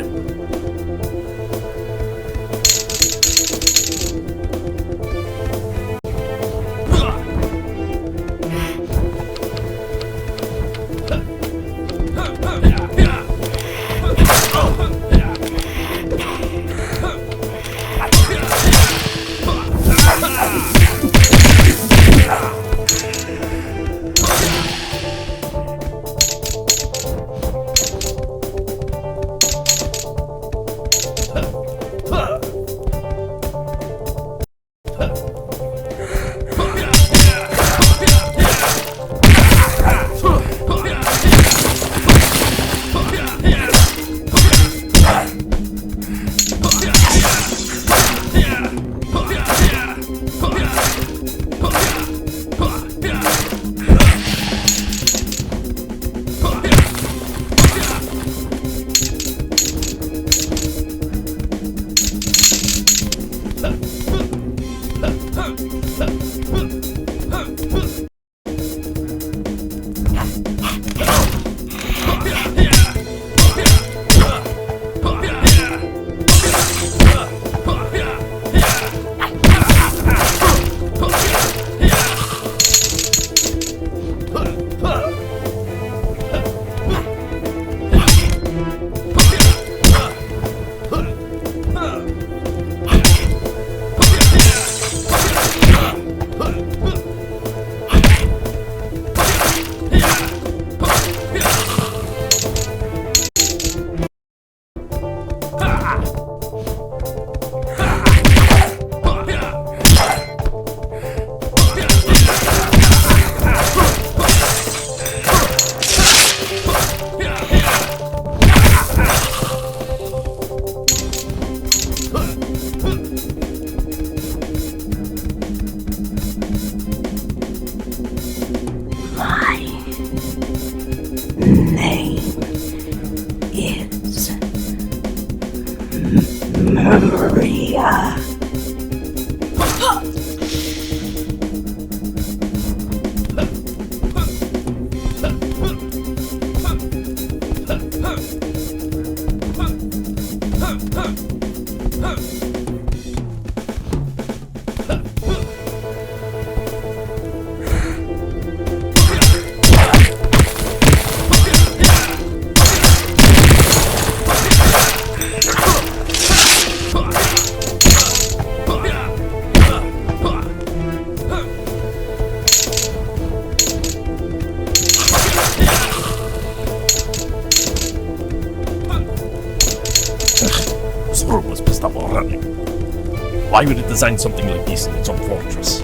can. Why would it design something like this in its own fortress?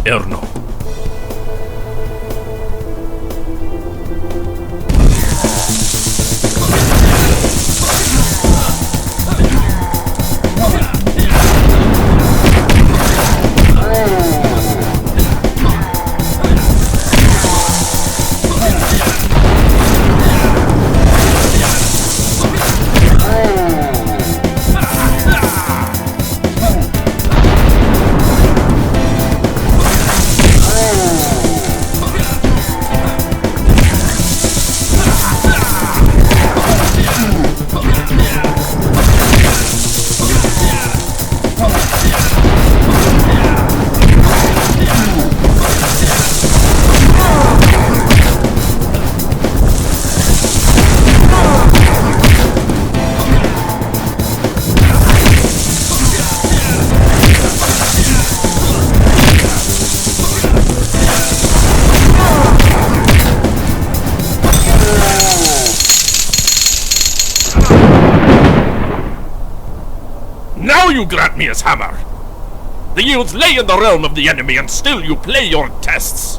Erno. Now you grant me his hammer! The yields lay in the realm of the enemy, and still you play your tests!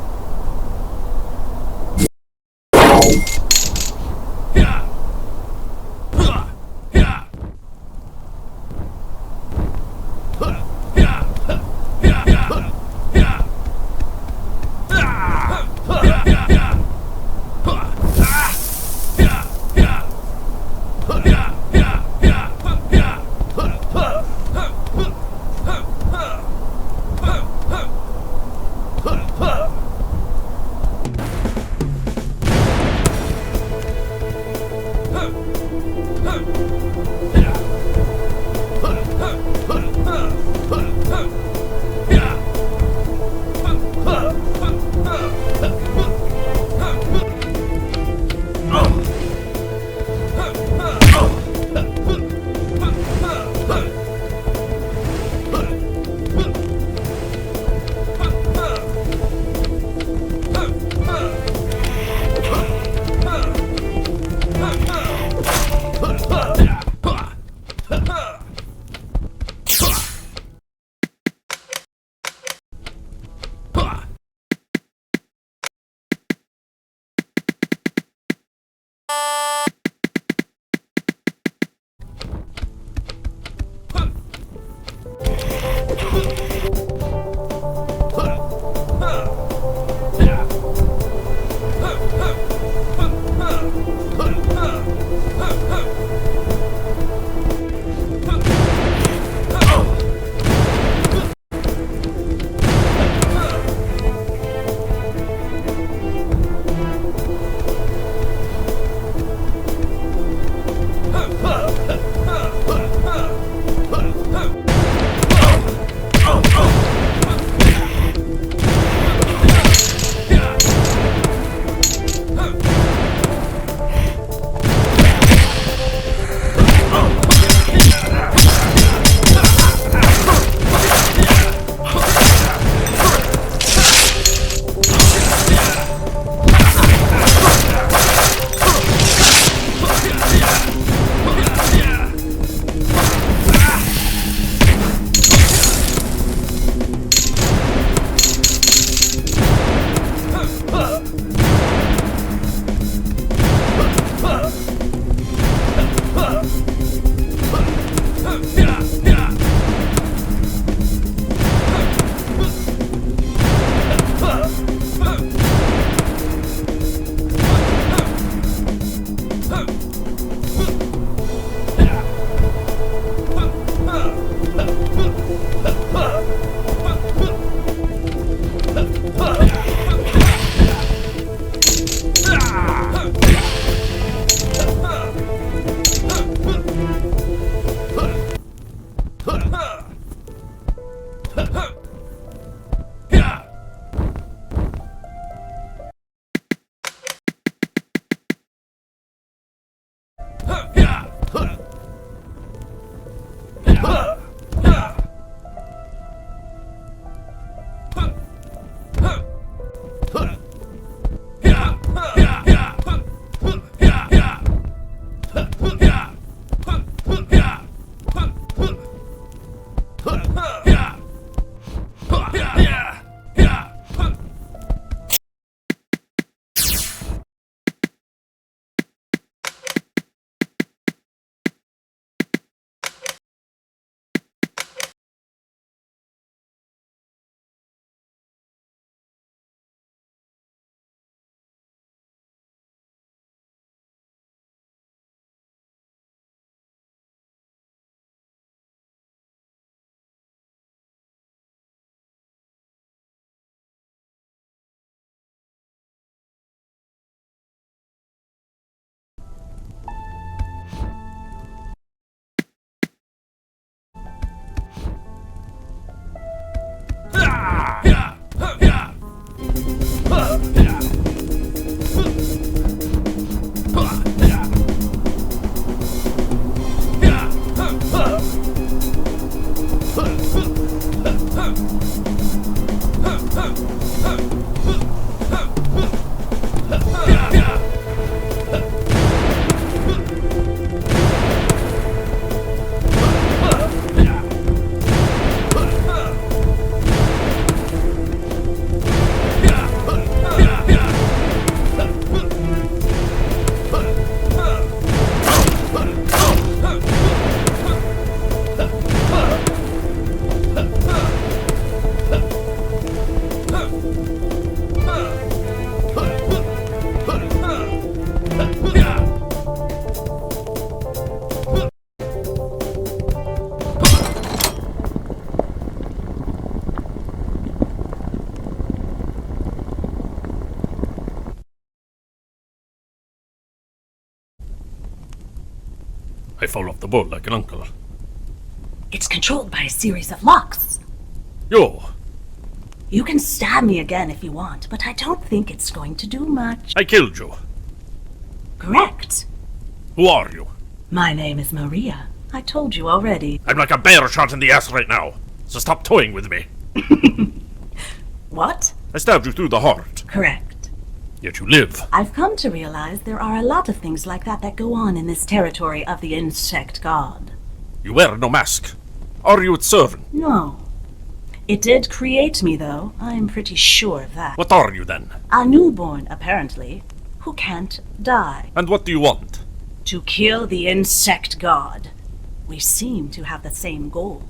I fall off the boat like an uncle. It's controlled by a series of locks. Yo, You can stab me again if you want, but I don't think it's going to do much. I killed you. Correct. Who are you? My name is Maria. I told you already. I'm like a bear shot in the ass right now, so stop toying with me. What? I stabbed you through the heart, Correct. yet you live. I've come to realize there are a lot of things like that go on in this territory of the insect god. You wear no mask. Are you its servant? No. It did create me, though. I'm pretty sure of that. What are you then? A newborn, apparently, who can't die. And what do you want? To kill the insect god. We seem to have the same goal.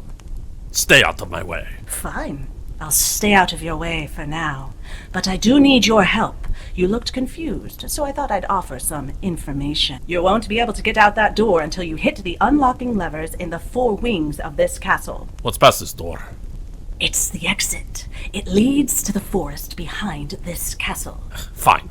Stay out of my way. Fine. I'll stay out of your way for now. But I do need your help. You looked confused, so I thought I'd offer some information. You won't be able to get out that door until you hit the unlocking levers in the four wings of this castle. What's past this door? It's the exit. It leads to the forest behind this castle. Fine.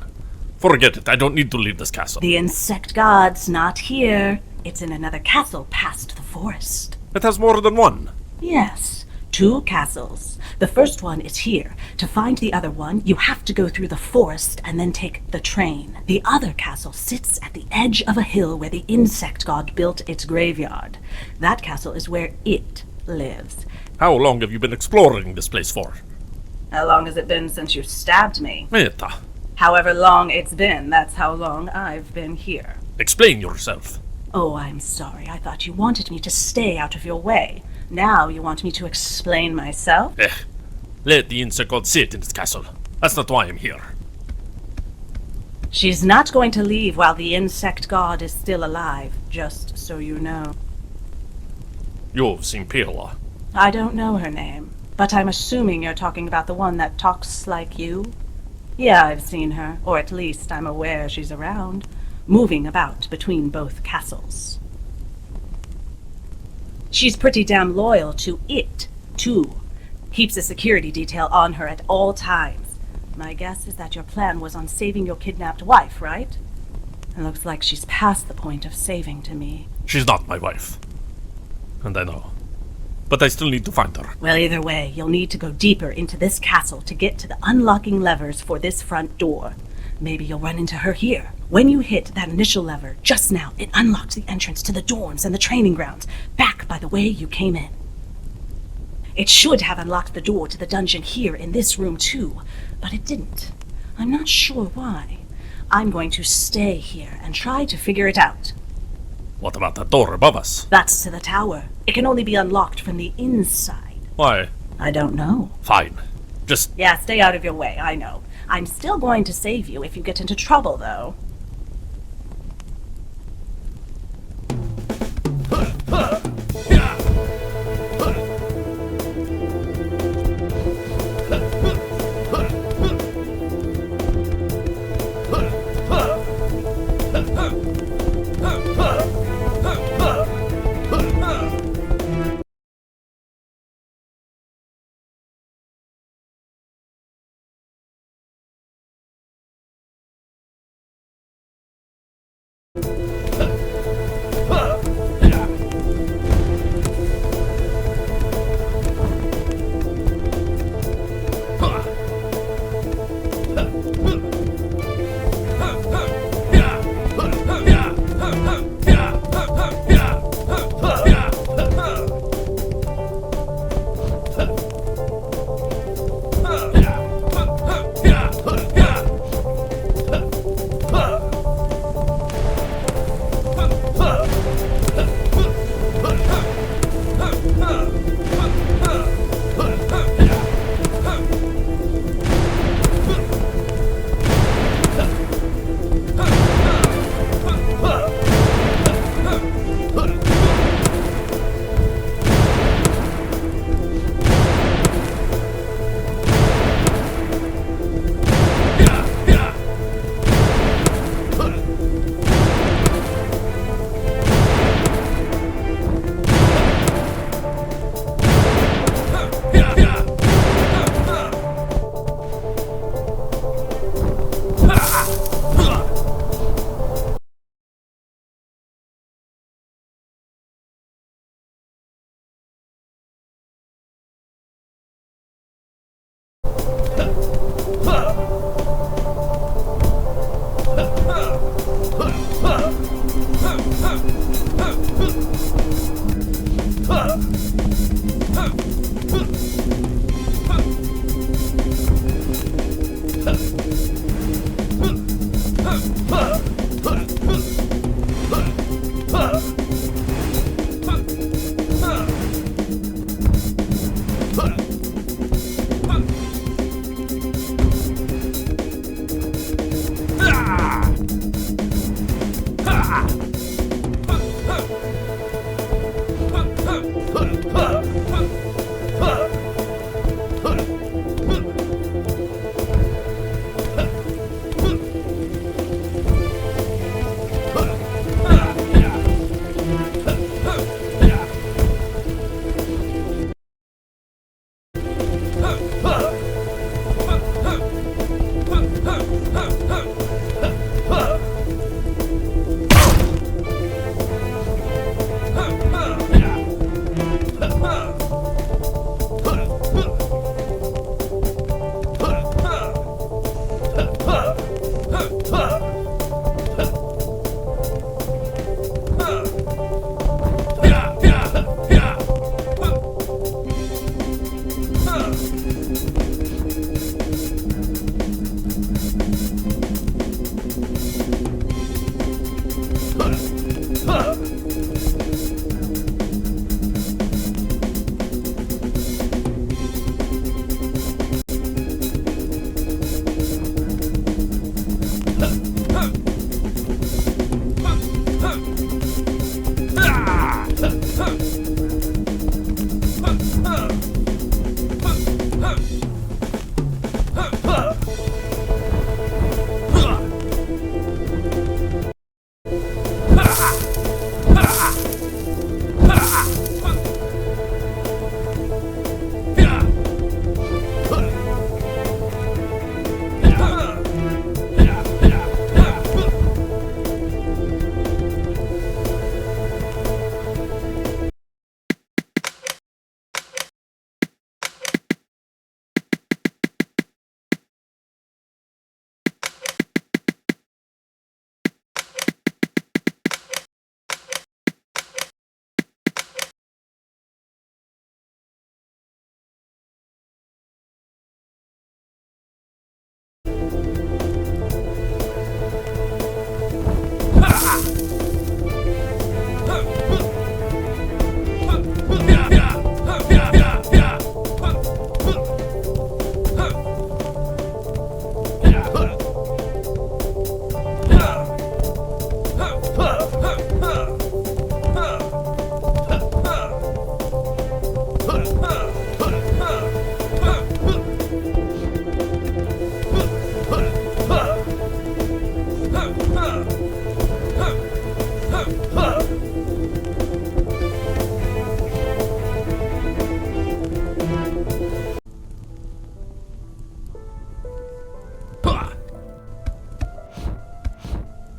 Forget it. I don't need to leave this castle. The insect god's not here. It's in another castle past the forest. It has more than one. Yes, 2 castles. The first one is here. To find the other one, you have to go through the forest and then take the train. The other castle sits at the edge of a hill where the insect god built its graveyard. That castle is where it lives. How long have you been exploring this place for? How long has it been since you stabbed me? Meta, However long it's been, that's how long I've been here. explain yourself. Oh, I'm sorry. I thought you wanted me to stay out of your way. Now you want me to explain myself? Let the insect god sit in its castle. That's not why I'm here. She's not going to leave while the insect god is still alive, just so you know. You've seen Pirla. I don't know her name, but I'm assuming you're talking about the one that talks like you? Yeah, I've seen her, or at least I'm aware she's around, moving about between both castles. She's pretty damn loyal to it, too. Keeps a security detail on her at all times. My guess is that your plan was on saving your kidnapped wife, right? It looks like she's past the point of saving to me. She's not my wife. And I know. But I still need to find her. Well, either way, you'll need to go deeper into this castle to get to the unlocking levers for this front door. Maybe you'll run into her here. When you hit that initial lever, just now, it unlocks the entrance to the dorms and the training grounds, back by the way you came in. It should have unlocked the door to the dungeon here in this room too, but it didn't. I'm not sure why. I'm going to stay here and try to figure it out. What about that door above us? That's to the tower. It can only be unlocked from the inside. Why? I don't know. Fine. Just Yeah, stay out of your way, I know. I'm still going to save you if you get into trouble, though.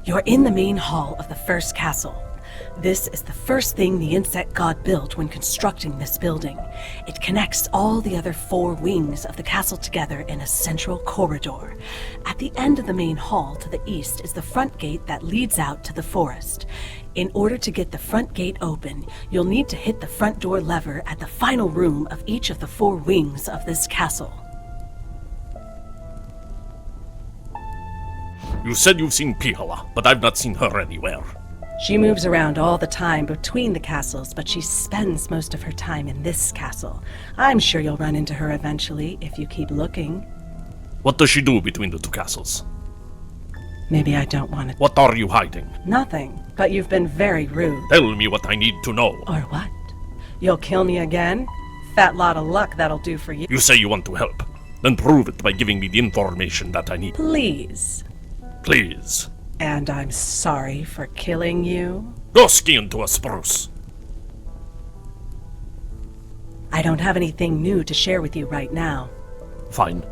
You're in the main hall of the first castle. This is the first thing the insect god built when constructing this building. It connects all the other 4 wings of the castle together in a central corridor. At the end of the main hall to the east is the front gate that leads out to the forest. In order to get the front gate open, you'll need to hit the front door lever at the final room of each of the 4 wings of this castle. You said you've seen Pihala, but I've not seen her anywhere. She moves around all the time between the castles, but she spends most of her time in this castle. I'm sure you'll run into her eventually if you keep looking. What does she do between the 2 castles? Maybe I don't want to... What are you hiding? Nothing, but you've been very rude. Tell me what I need to know. Or what? You'll kill me again? Fat lot of luck that'll do for you. You say you want to help. Then prove it by giving me the information that I need. Please. Please. And I'm sorry for killing you. Go ski into a spruce. I don't have anything new to share with you right now. Fine.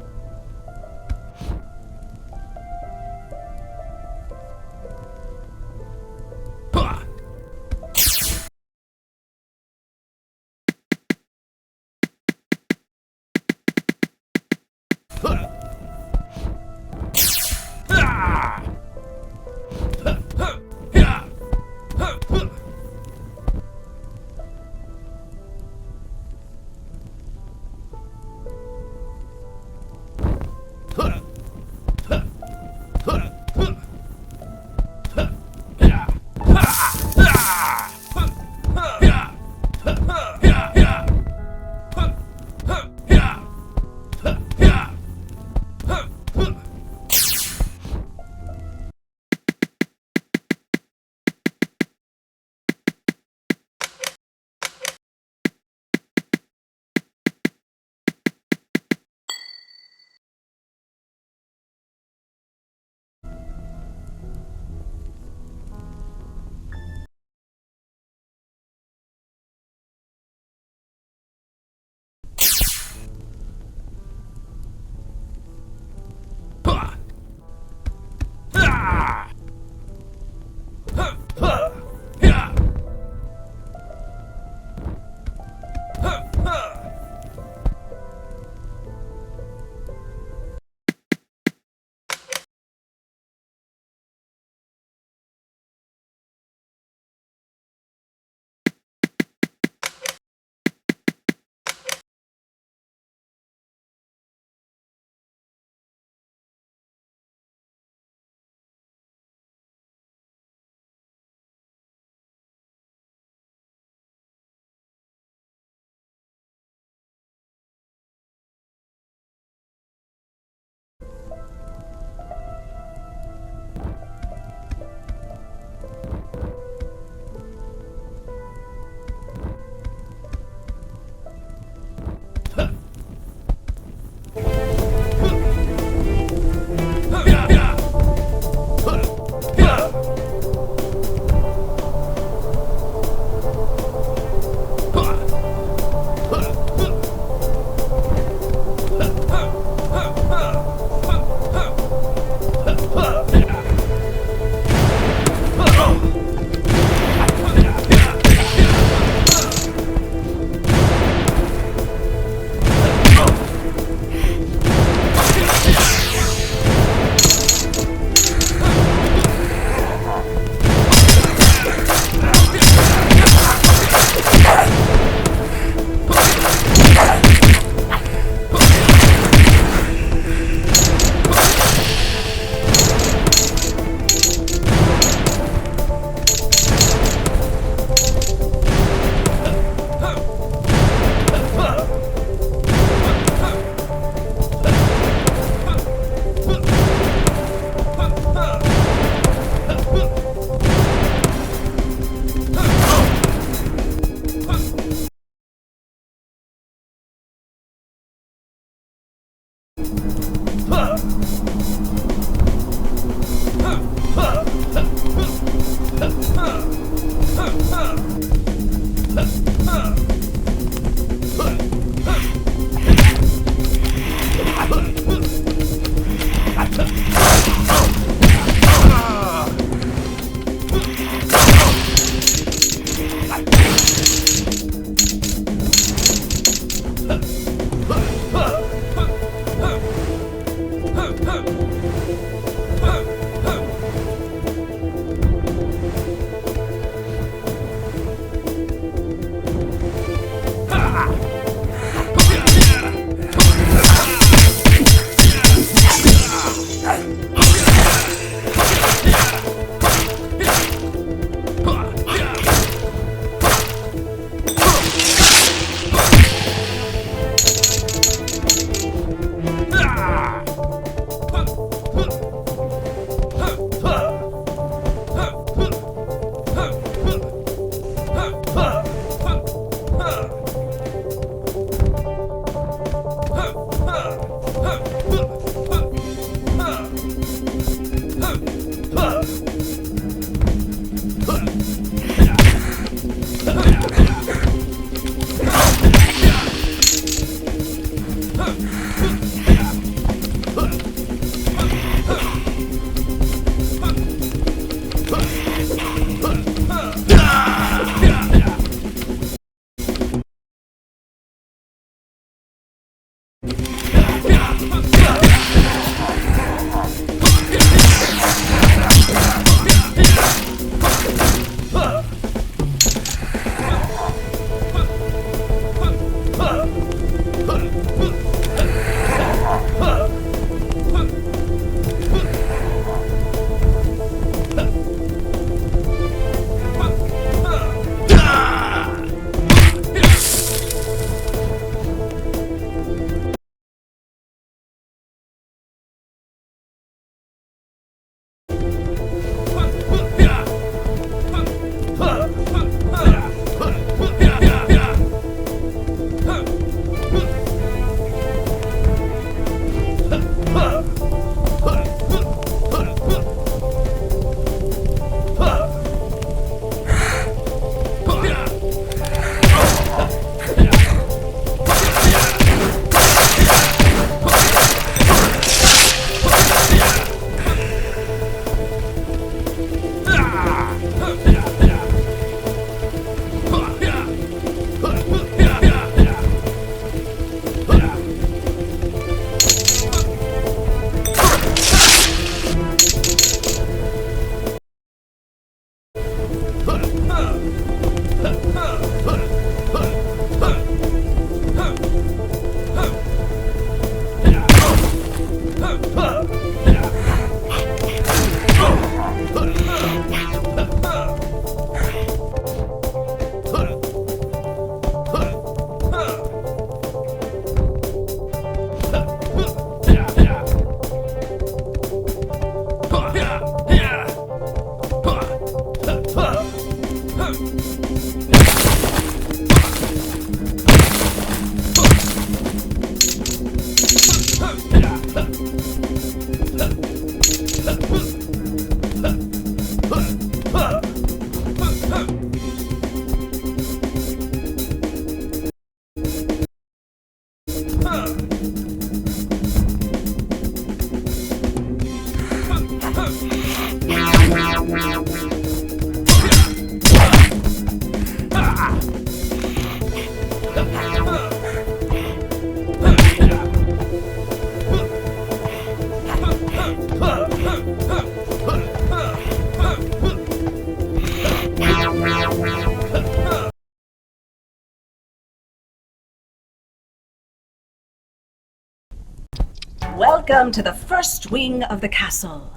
Welcome to the first wing of the castle.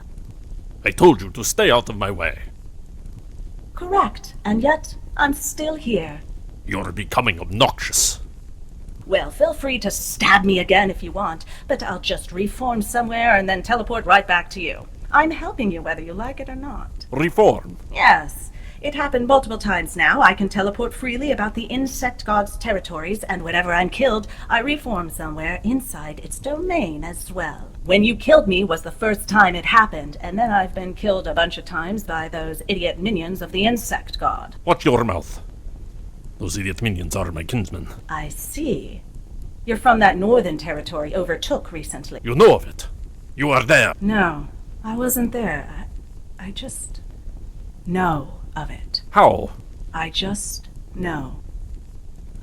I told you to stay out of my way. Correct, and yet I'm still here. You're becoming obnoxious. Well, feel free to stab me again if you want, but I'll just reform somewhere and then teleport right back to you. I'm helping you whether you like it or not. Reform? Yes. It happened multiple times now. I can teleport freely about the insect god's territories, and whenever I'm killed, I reform somewhere inside its domain as well. When you killed me was the first time it happened, and then I've been killed a bunch of times by those idiot minions of the insect god. Watch your mouth. Those idiot minions are my kinsmen. I see. You're from that northern territory overtook recently. You know of it. You are there. No, I wasn't there. I just know of it. How? I just know.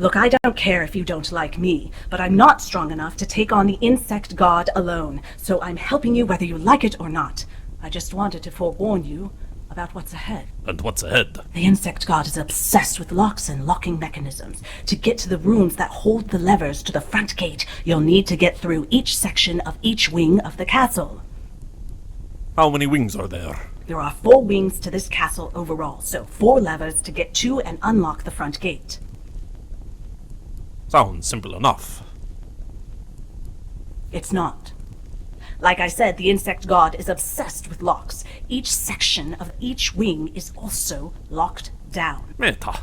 Look, I don't care if you don't like me, but I'm not strong enough to take on the insect god alone, so I'm helping you whether you like it or not. I just wanted to forewarn you about what's ahead. And what's ahead? The insect god is obsessed with locks and locking mechanisms. To get to the rooms that hold the levers to the front gate, you'll need to get through each section of each wing of the castle. How many wings are there? There are 4 wings to this castle overall, so 4 levers to get to and unlock the front gate. Sounds simple enough. It's not. Like I said, the insect god is obsessed with locks. Each section of each wing is also locked down. Meta.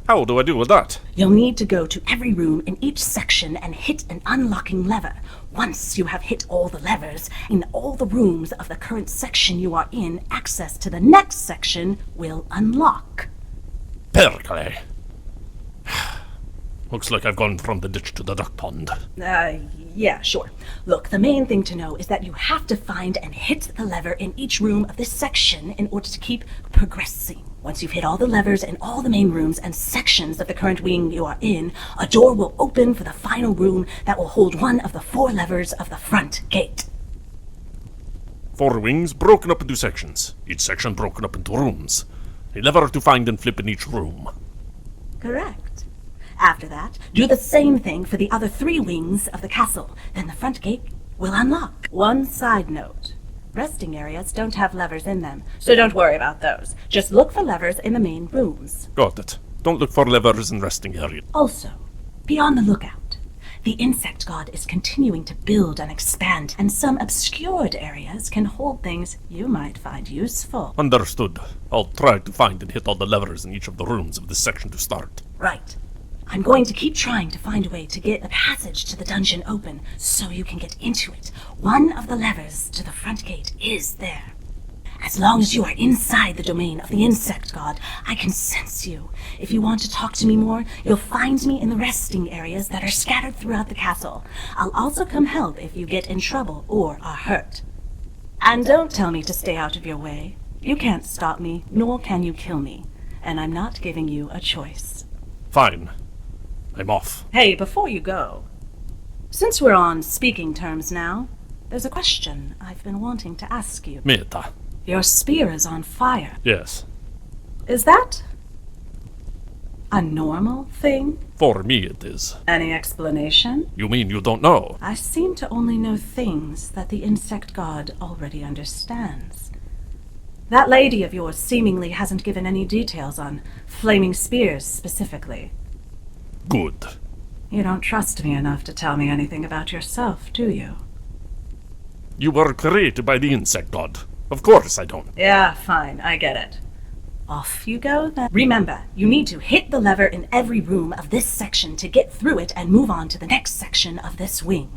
How do I do with that? You'll need to go to every room in each section and hit an unlocking lever. Once you have hit all the levers, in all the rooms of the current section you are in, access to the next section will unlock. Perkele. Looks like I've gone from the ditch to the duck pond. Yeah, sure. Look, the main thing to know is that you have to find and hit the lever in each room of this section in order to keep progressing. Once you've hit all the levers in all the main rooms and sections of the current wing you are in, a door will open for the final room that will hold one of the 4 levers of the front gate. 4 wings broken up into sections, each section broken up into rooms. A lever to find and flip in each room. Correct. After that, do the same thing for the other 3 wings of the castle. Then the front gate will unlock. One side note. Resting areas don't have levers in them, so don't worry about those. Just look for levers in the main rooms. Got it. Don't look for levers in resting area. Also, be on the lookout. The insect god is continuing to build and expand, and some obscured areas can hold things you might find useful. Understood. I'll try to find and hit all the levers in each of the rooms of this section to start. Right. I'm going to keep trying to find a way to get a passage to the dungeon open so you can get into it. One of the levers to the front gate is there. As long as you are inside the domain of the insect god, I can sense you. If you want to talk to me more, you'll find me in the resting areas that are scattered throughout the castle. I'll also come help if you get in trouble or are hurt. And don't tell me to stay out of your way. You can't stop me, nor can you kill me. And I'm not giving you a choice. Fine. I'm off. Hey, before you go, since we're on speaking terms now, there's a question I've been wanting to ask you. Meta. Your spear is on fire. Yes. Is that a normal thing? For me it is. Any explanation? You mean you don't know? I seem to only know things that the insect god already understands. That lady of yours seemingly hasn't given any details on flaming spears specifically. Good. You don't trust me enough to tell me anything about yourself, do you? You were created by the insect god. Of course I don't. Yeah, fine, I get it. Off you go, then. Remember, you need to hit the lever in every room of this section to get through it and move on to the next section of this wing.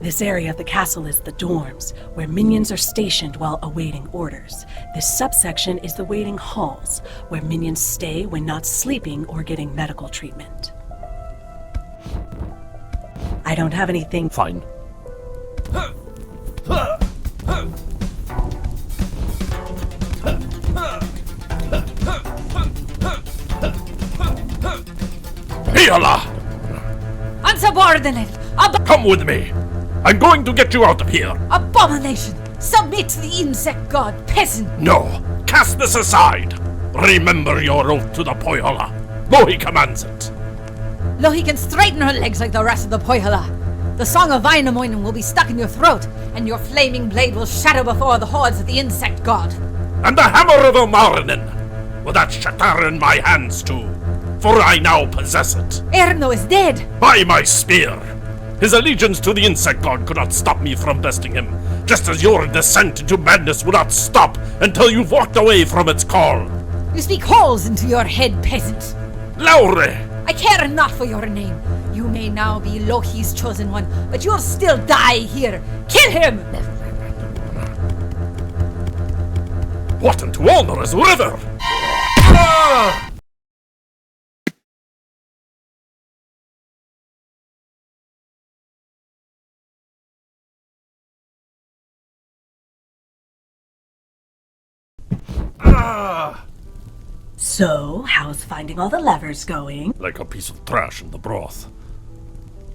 This area of the castle is the dorms, where minions are stationed while awaiting orders. This subsection is the waiting halls, where minions stay when not sleeping or getting medical treatment. I don't have anything. Fine. Hiyala! Unsubordinate! Come with me! I'm going to get you out of here! Abomination! Submit to the insect god, peasant! No! Cast this aside! Remember your oath to the Poihola, though he commands it! Though he can straighten her legs like the rest of the Poihola. The song of Wainamoinen will be stuck in your throat, and your flaming blade will shatter before the hordes of the insect god. And the hammer of Ilmarinen! Will that shatter in my hands too? For I now possess it! Erno is dead! By my spear! His allegiance to the insect god could not stop me from besting him, just as your descent into madness will not stop until you've walked away from its call. You speak holes into your head, peasant! Laure! I care not for your name. You may now be Loki's chosen one, but you'll still die here. Kill him! What unto honor is river? Ah! So, how's finding all the levers going? Like a piece of trash in the broth.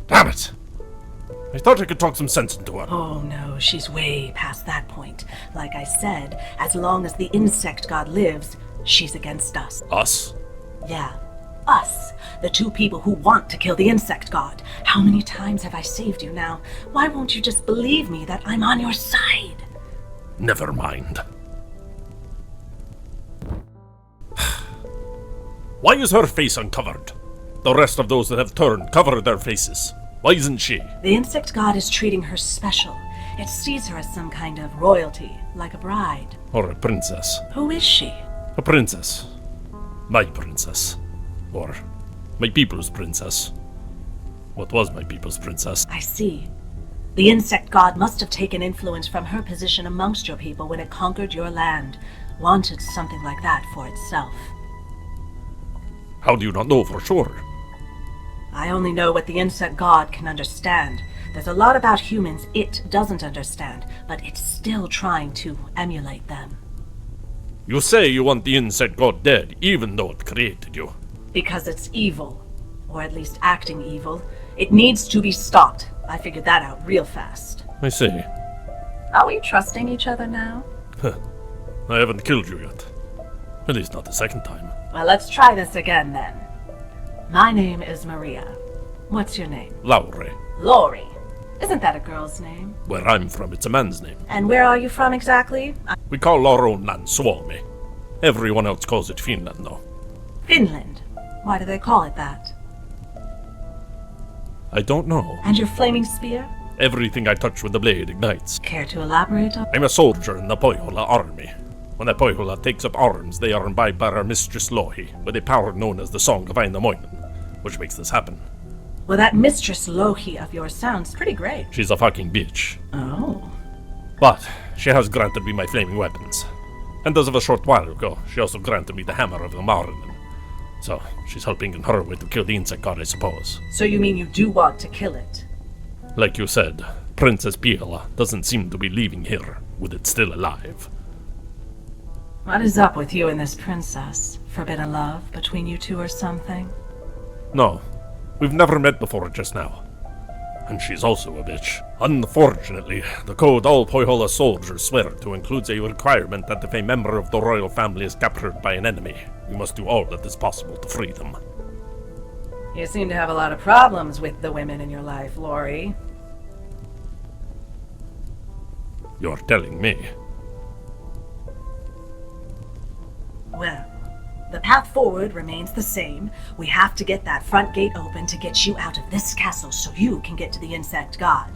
Damn it! I thought I could talk some sense into her. Oh no, she's way past that point. Like I said, as long as the insect god lives, she's against us. Us? Yeah, us. The two people who want to kill the insect god. How many times have I saved you now? Why won't you just believe me that I'm on your side? Never mind. Why is her face uncovered? The rest of those that have turned cover their faces. Why isn't she? The insect god is treating her special. It sees her as some kind of royalty, like a bride. Or a princess? Who is she? A princess. My princess. Or my people's princess. What was my people's princess? I see. The insect god must have taken influence from her position amongst your people when it conquered your land. Wanted something like that for itself. How do you not know for sure? I only know what the insect god can understand. There's a lot about humans it doesn't understand, but it's still trying to emulate them. You say you want the insect god dead, even though it created you. Because it's evil. Or at least acting evil. It needs to be stopped. I figured that out real fast. I see. Are we trusting each other now? I haven't killed you yet. At least not the second time. Well, let's try this again then. My name is Maria. What's your name? Lowry. Lori. Isn't that a girl's name? Where I'm from, it's a man's name. And where are you from exactly? We call our own land Suomi. Everyone else calls it Finland, though. Finland. Why do they call it that? I don't know. And your flaming spear? Everything I touch with the blade ignites. Care to elaborate on? I'm a soldier in the Pohjola army. When the Pohjola takes up arms, they are imbibed by our mistress Lohi, with a power known as the Song of Väinämöinen, which makes this happen. Well, that Mistress Lohi of yours sounds pretty great. She's a fucking bitch. Oh. But she has granted me my flaming weapons. And as of a short while ago, she also granted me the Hammer of the Marinen. So, she's helping in her way to kill the insect god, I suppose. So you mean you do want to kill it? Like you said, Princess Piela doesn't seem to be leaving here with it still alive. What is up with you and this princess? Forbidden love between you two or something? No, we've never met before just now. And she's also a bitch. Unfortunately, the code all Pohjola soldiers swear to includes a requirement that if a member of the royal family is captured by an enemy, we must do all that is possible to free them. You seem to have a lot of problems with the women in your life, Lori. You're telling me. Well, the path forward remains the same. We have to get that front gate open to get you out of this castle so you can get to the insect god.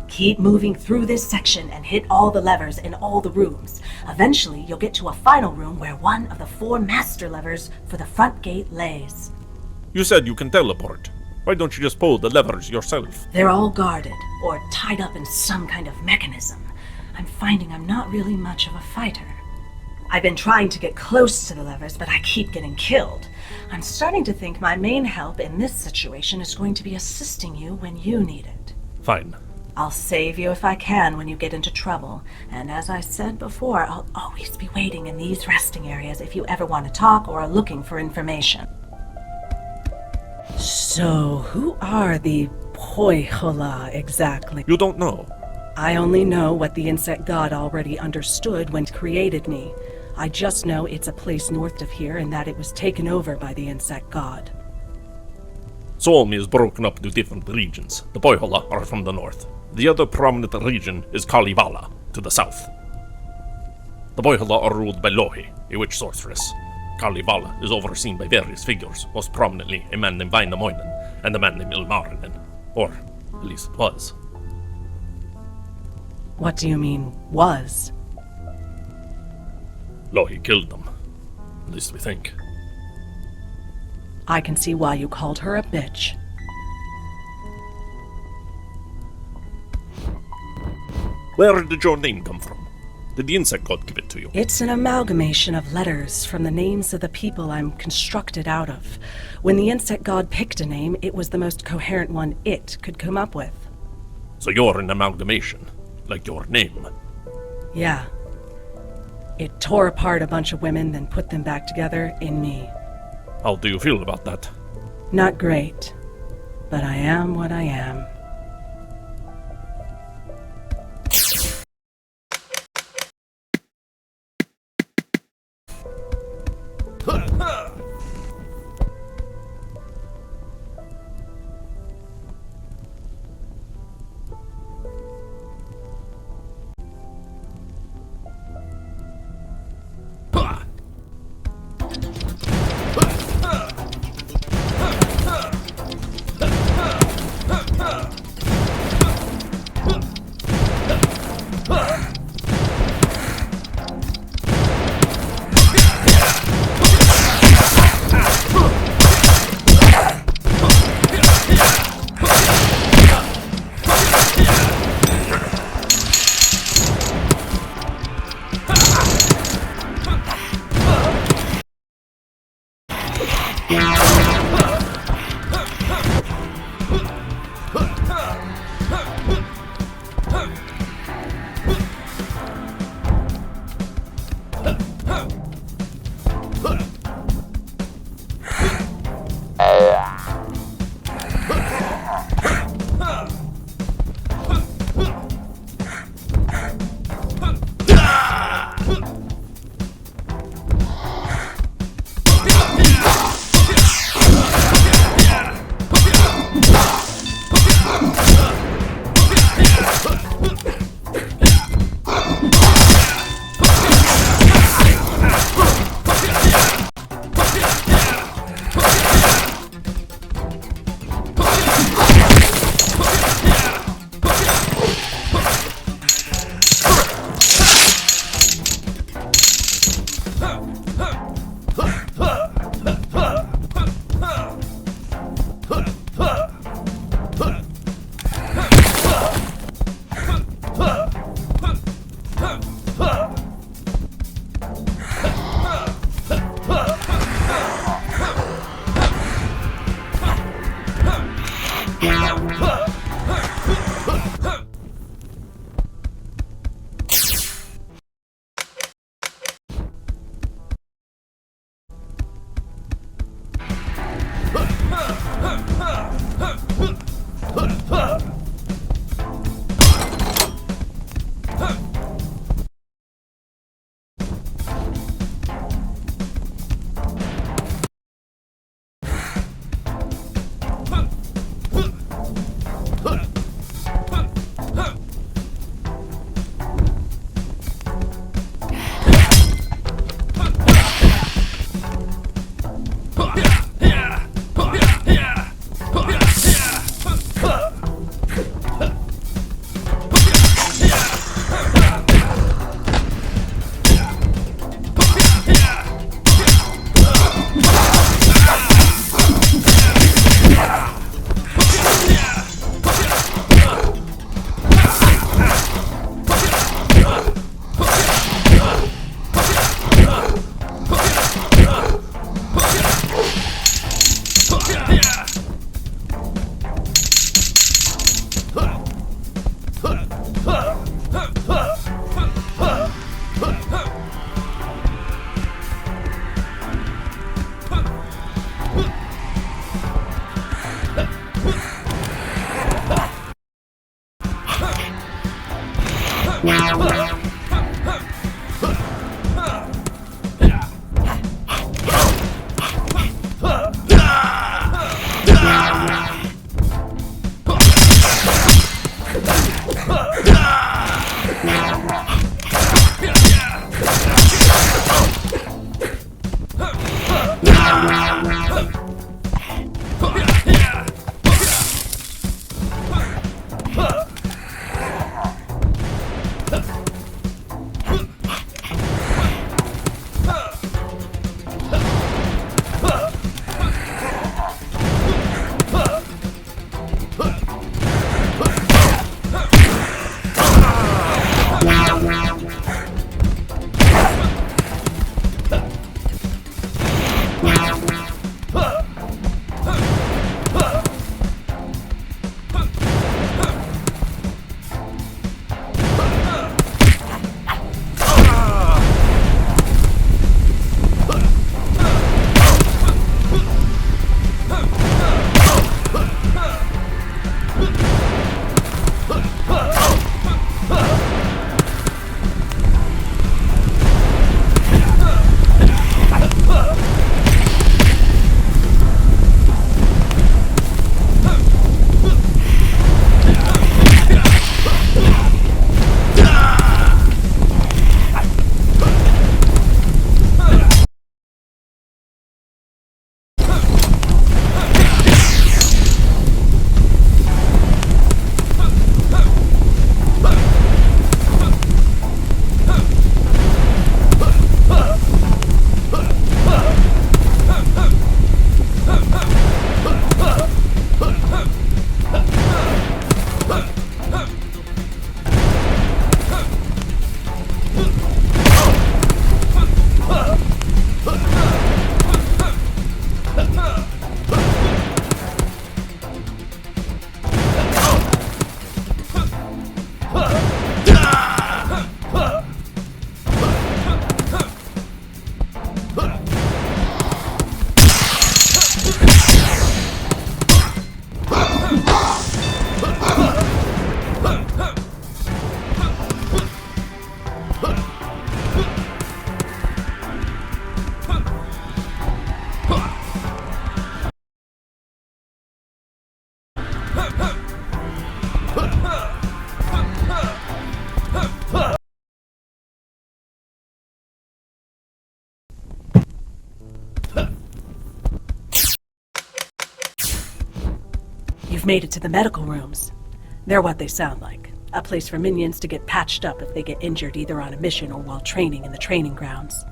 Keep moving through this section and hit all the levers in all the rooms. Eventually, you'll get to a final room where one of the 4 master levers for the front gate lays. You said you can teleport. Why don't you just pull the levers yourself? They're all guarded, or tied up in some kind of mechanism. I'm finding I'm not really much of a fighter. I've been trying to get close to the levers, but I keep getting killed. I'm starting to think my main help in this situation is going to be assisting you when you need it. Fine. I'll save you if I can when you get into trouble. And as I said before, I'll always be waiting in these resting areas if you ever want to talk or are looking for information. So, who are the Pohjola exactly? You don't know. I only know what the insect god already understood when it created me. I just know it's a place north of here and that it was taken over by the insect god. Suomi is broken up into different regions. The Pohjola are from the north. The other prominent region is Kalevala, to the south. The Pohjola are ruled by Lohi, a witch sorceress. Kalevala is overseen by various figures, most prominently a man named Väinämöinen and a man named Ilmarinen. Or, at least was. What do you mean, was? Lohi killed them. At least we think. I can see why you called her a bitch. Where did your name come from? Did the insect god give it to you? It's an amalgamation of letters from the names of the people I'm constructed out of. When the insect god picked a name, it was the most coherent one it could come up with. So you're an amalgamation, like your name. Yeah. It tore apart a bunch of women, then put them back together in me. How do you feel about that? Not great, but I am what I am. You've made it to the medical rooms. They're what they sound like. A place for minions to get patched up if they get injured either on a mission or while training in the training grounds.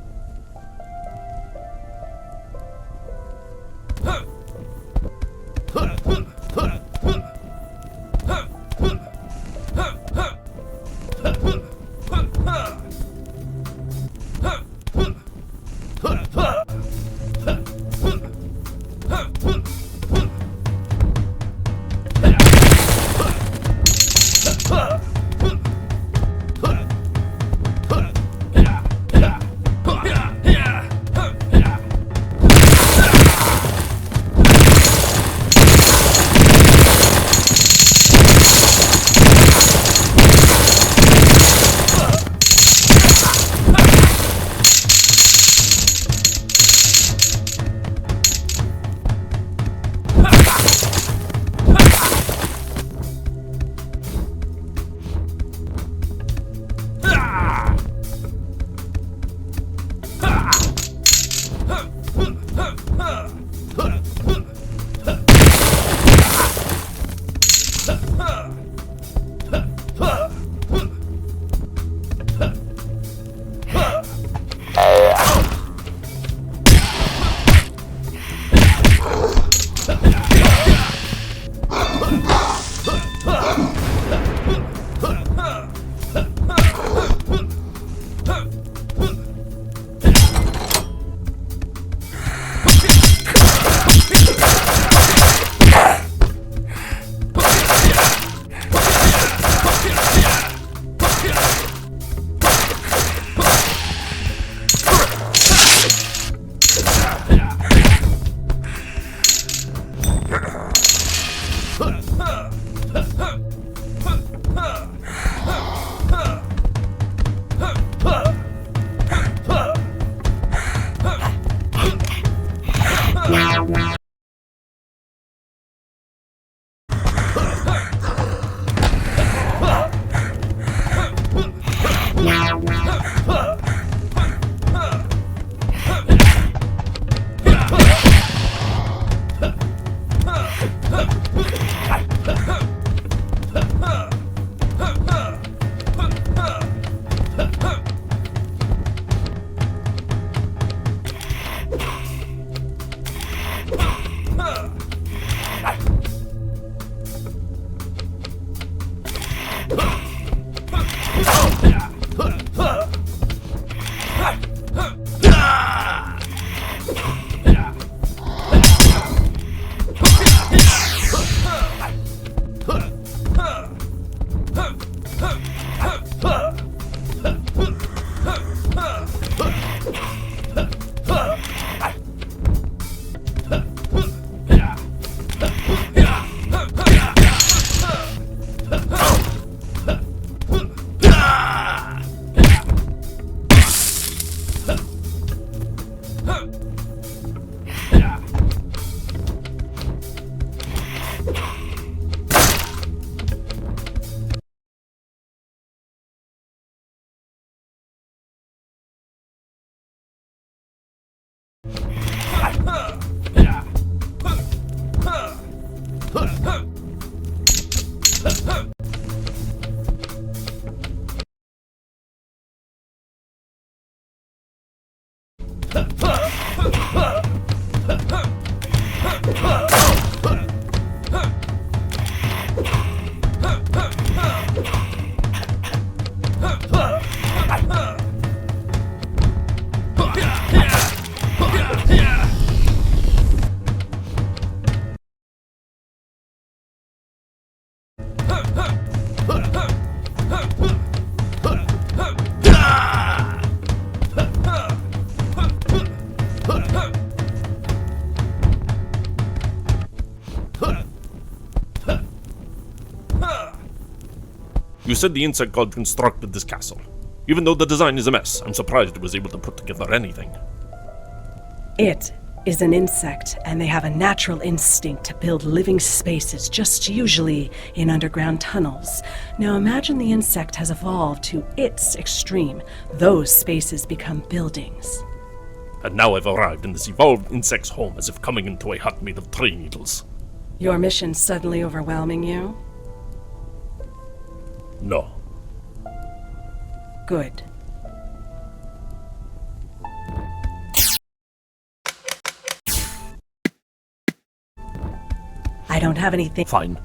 You said the insect god constructed this castle. Even though the design is a mess, I'm surprised it was able to put together anything. It is an insect, and they have a natural instinct to build living spaces, just usually in underground tunnels. Now imagine the insect has evolved to its extreme. Those spaces become buildings. And now I've arrived in this evolved insect's home as if coming into a hut made of tree needles. Your mission suddenly overwhelming you? No. Good. I don't have anything. Fine.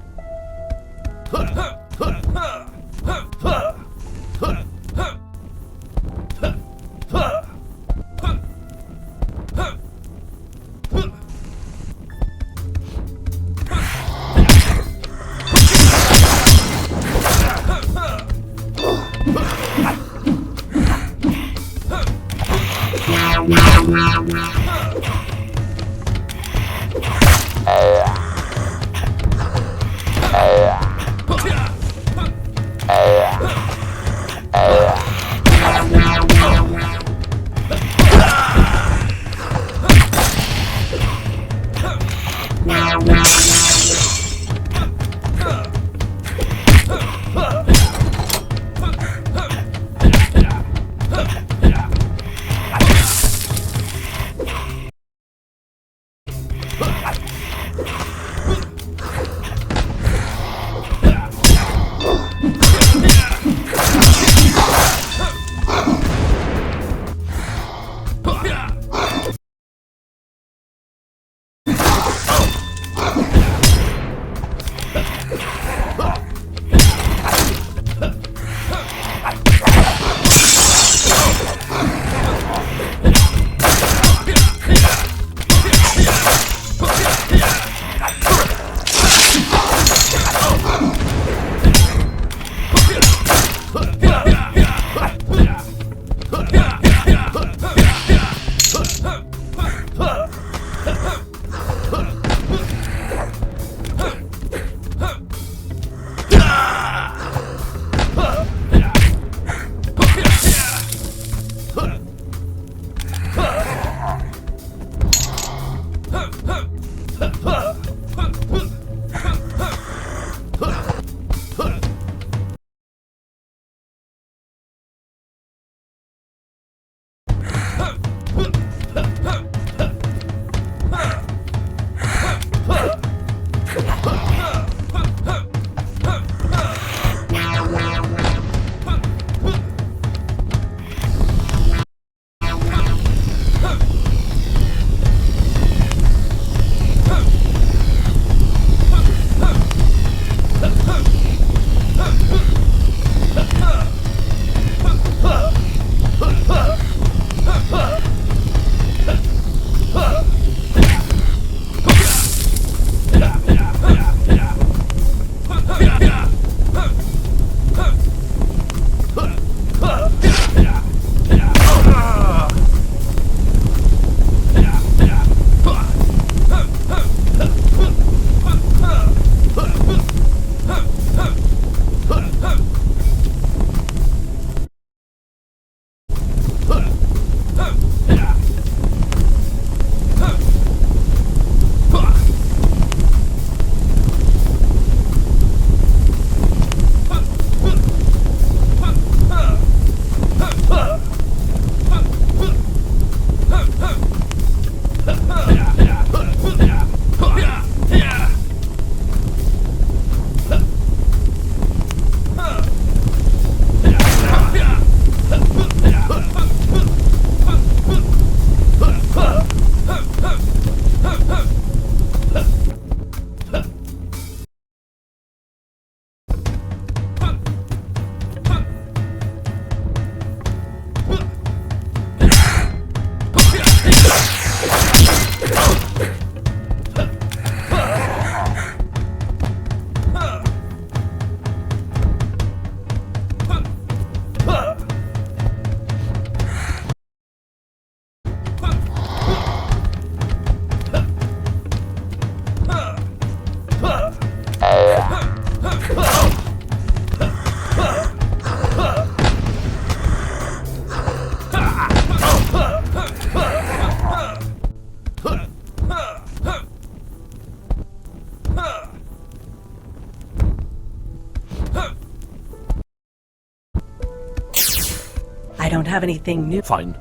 don't have anything new. Fine.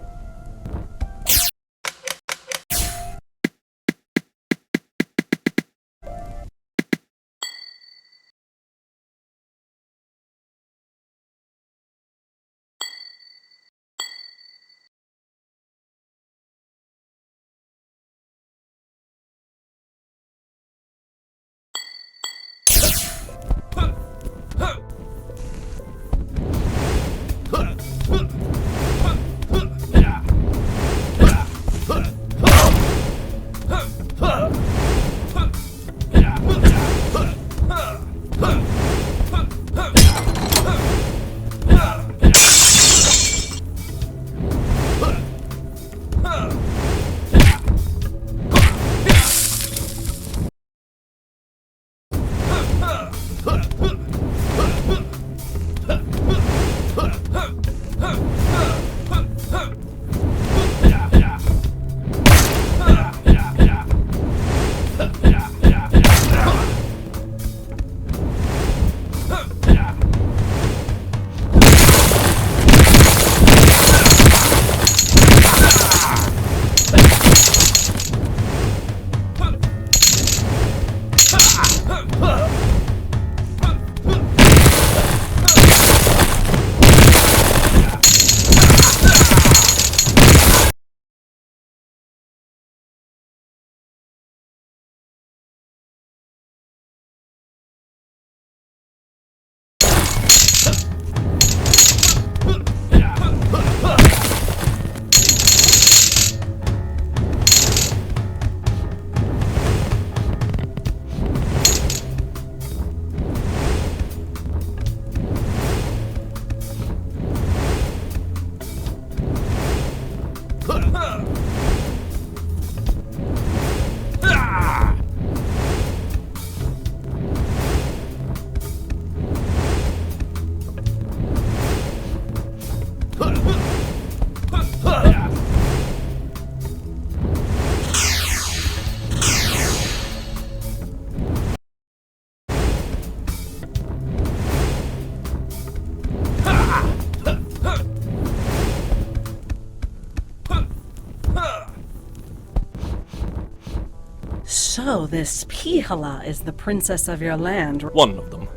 So, this Pihala is the princess of your land, One of them.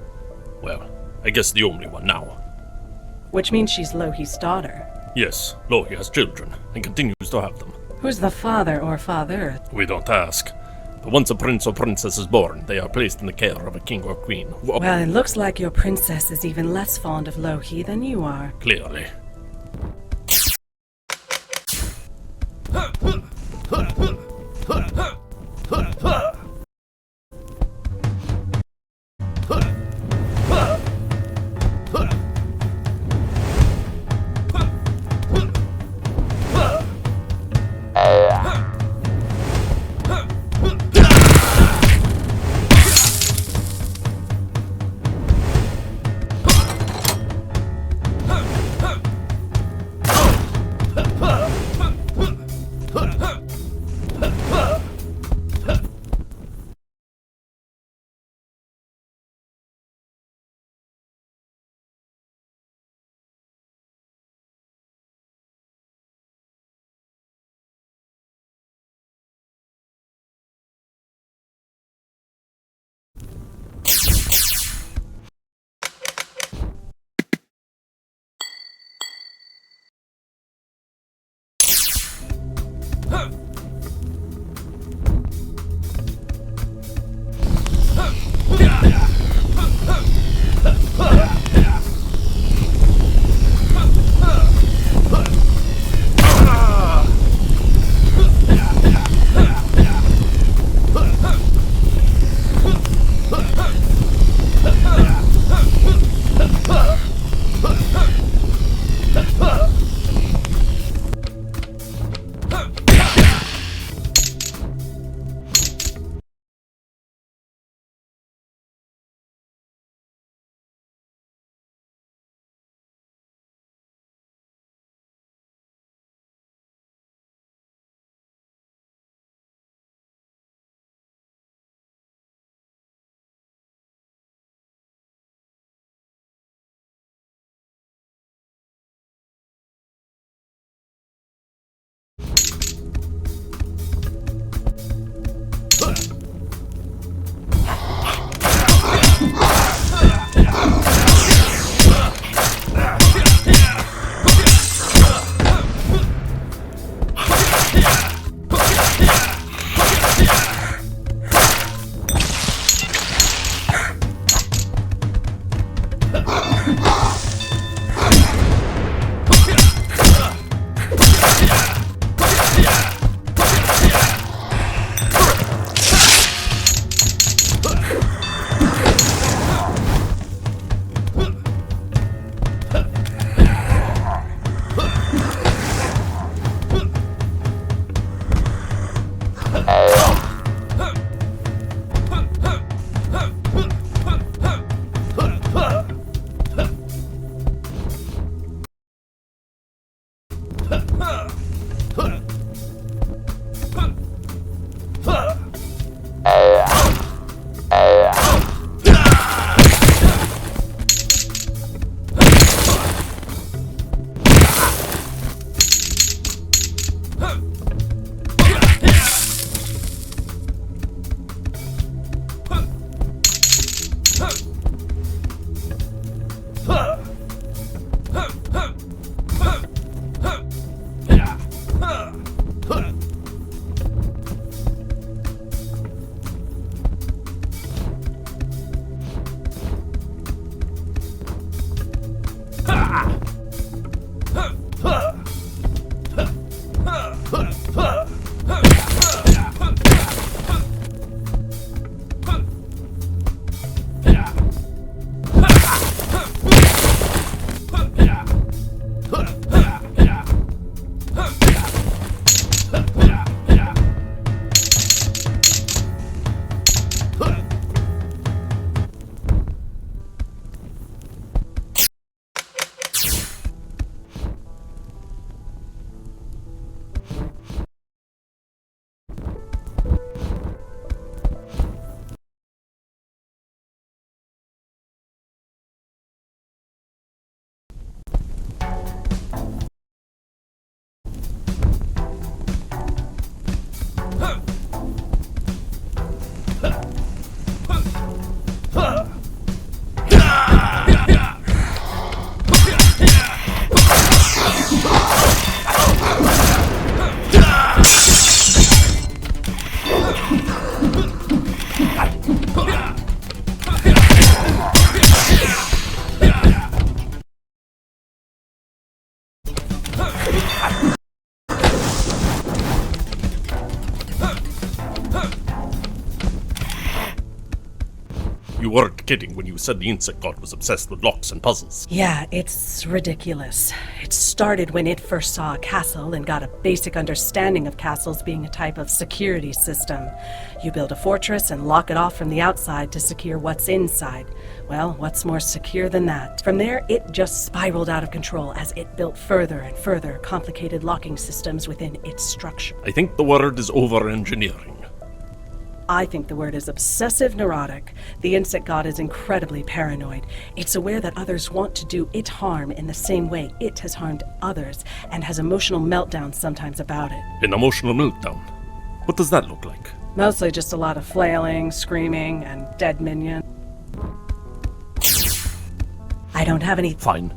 Well, I guess the only one now. which means she's Lohi's daughter. Yes, Lohi has children, and continues to have them. Who's the father or father? We don't ask. But once a prince or princess is born, they are placed in the care of a king or queen. Well, it looks like your princess is even less fond of Lohi than you are. Clearly. You weren't kidding when you said the insect god was obsessed with locks and puzzles. Yeah, it's ridiculous. It started when it first saw a castle and got a basic understanding of castles being a type of security system. You build a fortress and lock it off from the outside to secure what's inside. Well, what's more secure than that? From there, it just spiraled out of control as it built further and further complicated locking systems within its structure. I think the word is over-engineering. I think the word is obsessive neurotic. The insect god is incredibly paranoid. It's aware that others want to do it harm in the same way it has harmed others, and has emotional meltdowns sometimes about it. An emotional meltdown? What does that look like? Mostly just a lot of flailing, screaming, and dead minion. I don't have any... Fine.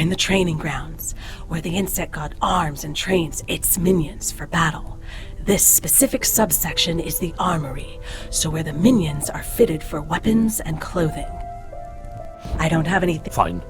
in the training grounds, where the insect god arms and trains its minions for battle. This specific subsection is the armory, so where the minions are fitted for weapons and clothing. I don't have anything. Fine.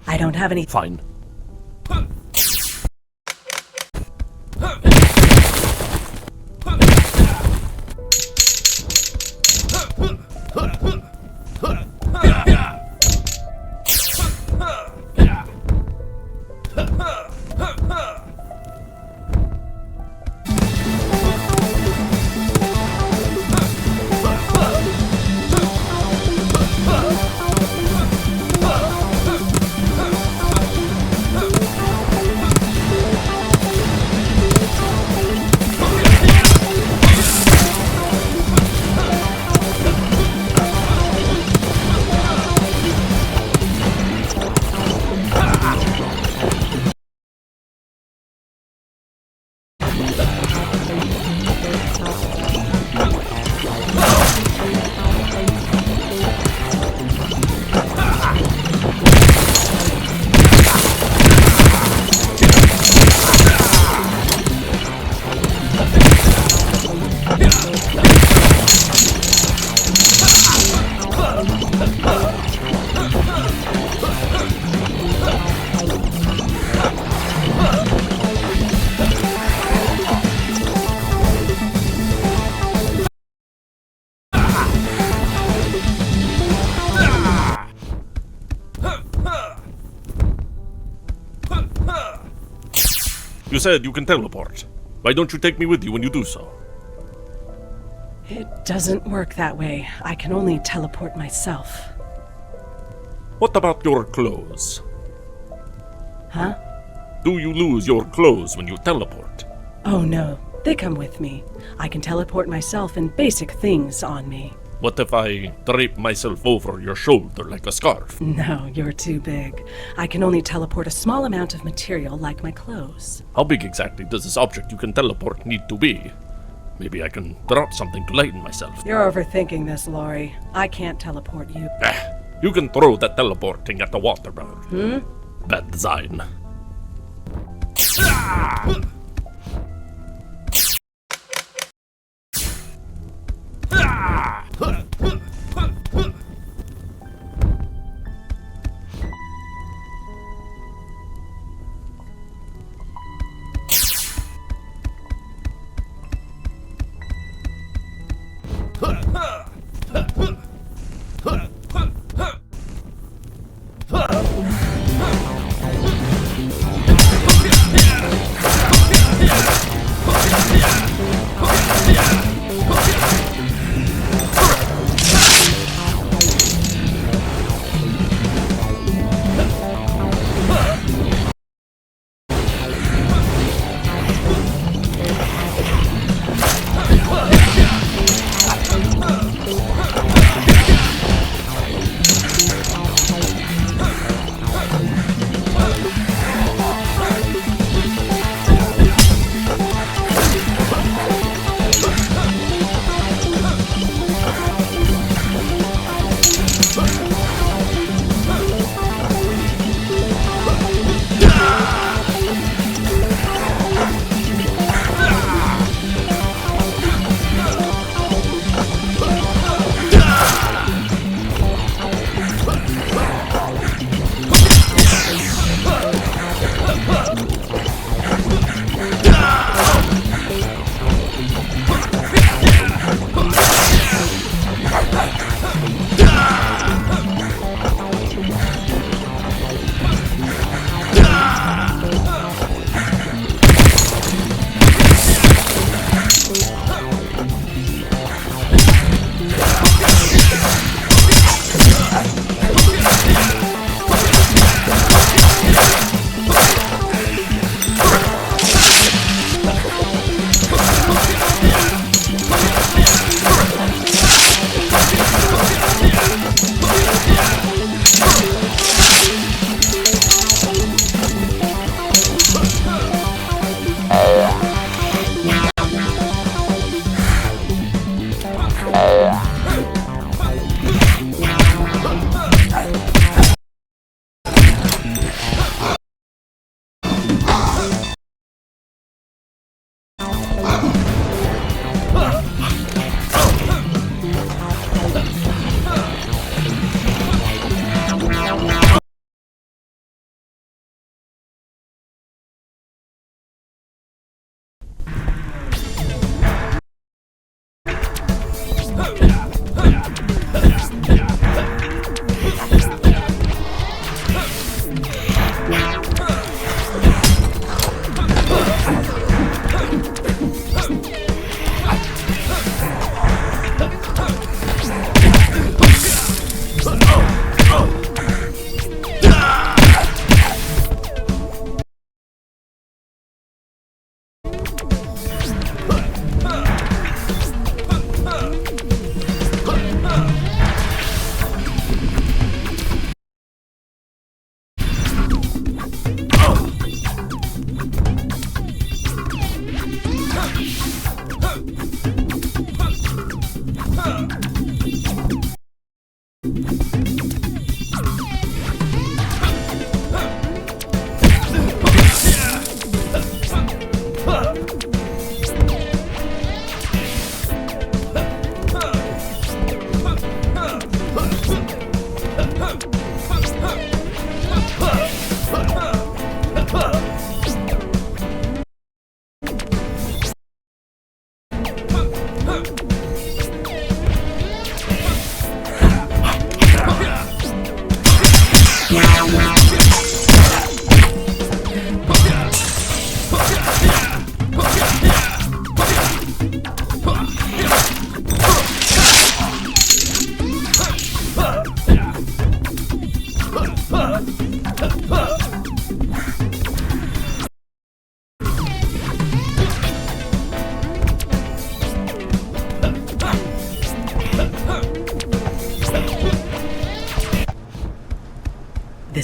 I don't have any. Fine. You said you can teleport. Why don't you take me with you when you do so? It doesn't work that way. I can only teleport myself. What about your clothes? Huh? Do you lose your clothes when you teleport? Oh no, they come with me. I can teleport myself and basic things on me. What if I drape myself over your shoulder like a scarf? No, you're too big. I can only teleport a small amount of material like my clothes. How big exactly does this object you can teleport need to be? Maybe I can drop something to lighten myself. You're overthinking this, Lori. I can't teleport you. You can throw that teleporting at the water bird. Bad design.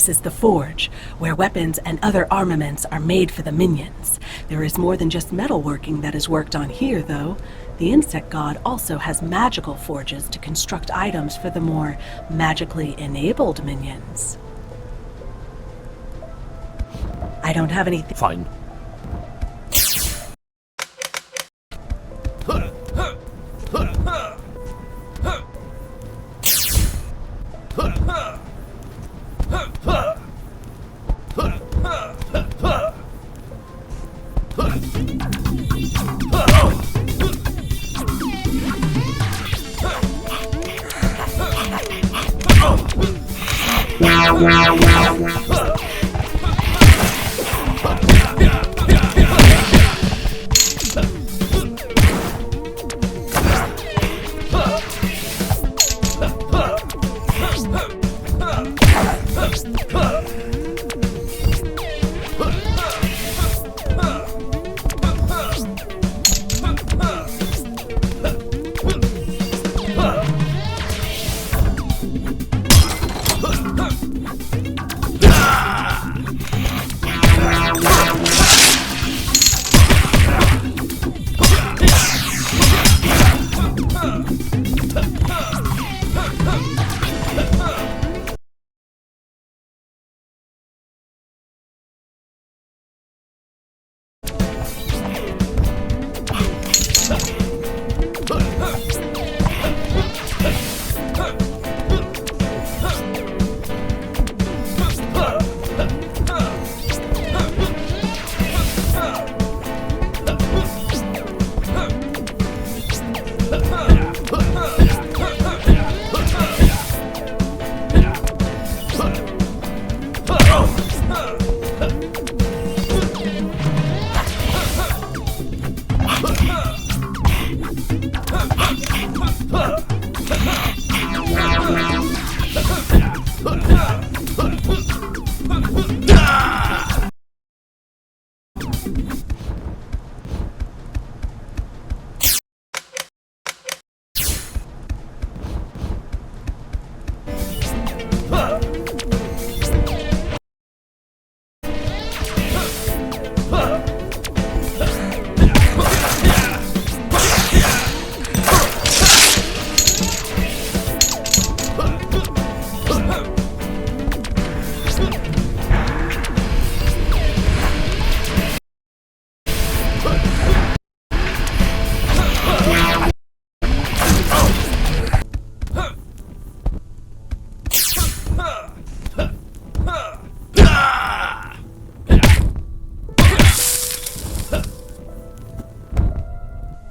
This is the forge, where weapons and other armaments are made for the minions. There is more than just metalworking that is worked on here, though. The insect god also has magical forges to construct items for the more magically enabled minions. I don't have anything. Fine.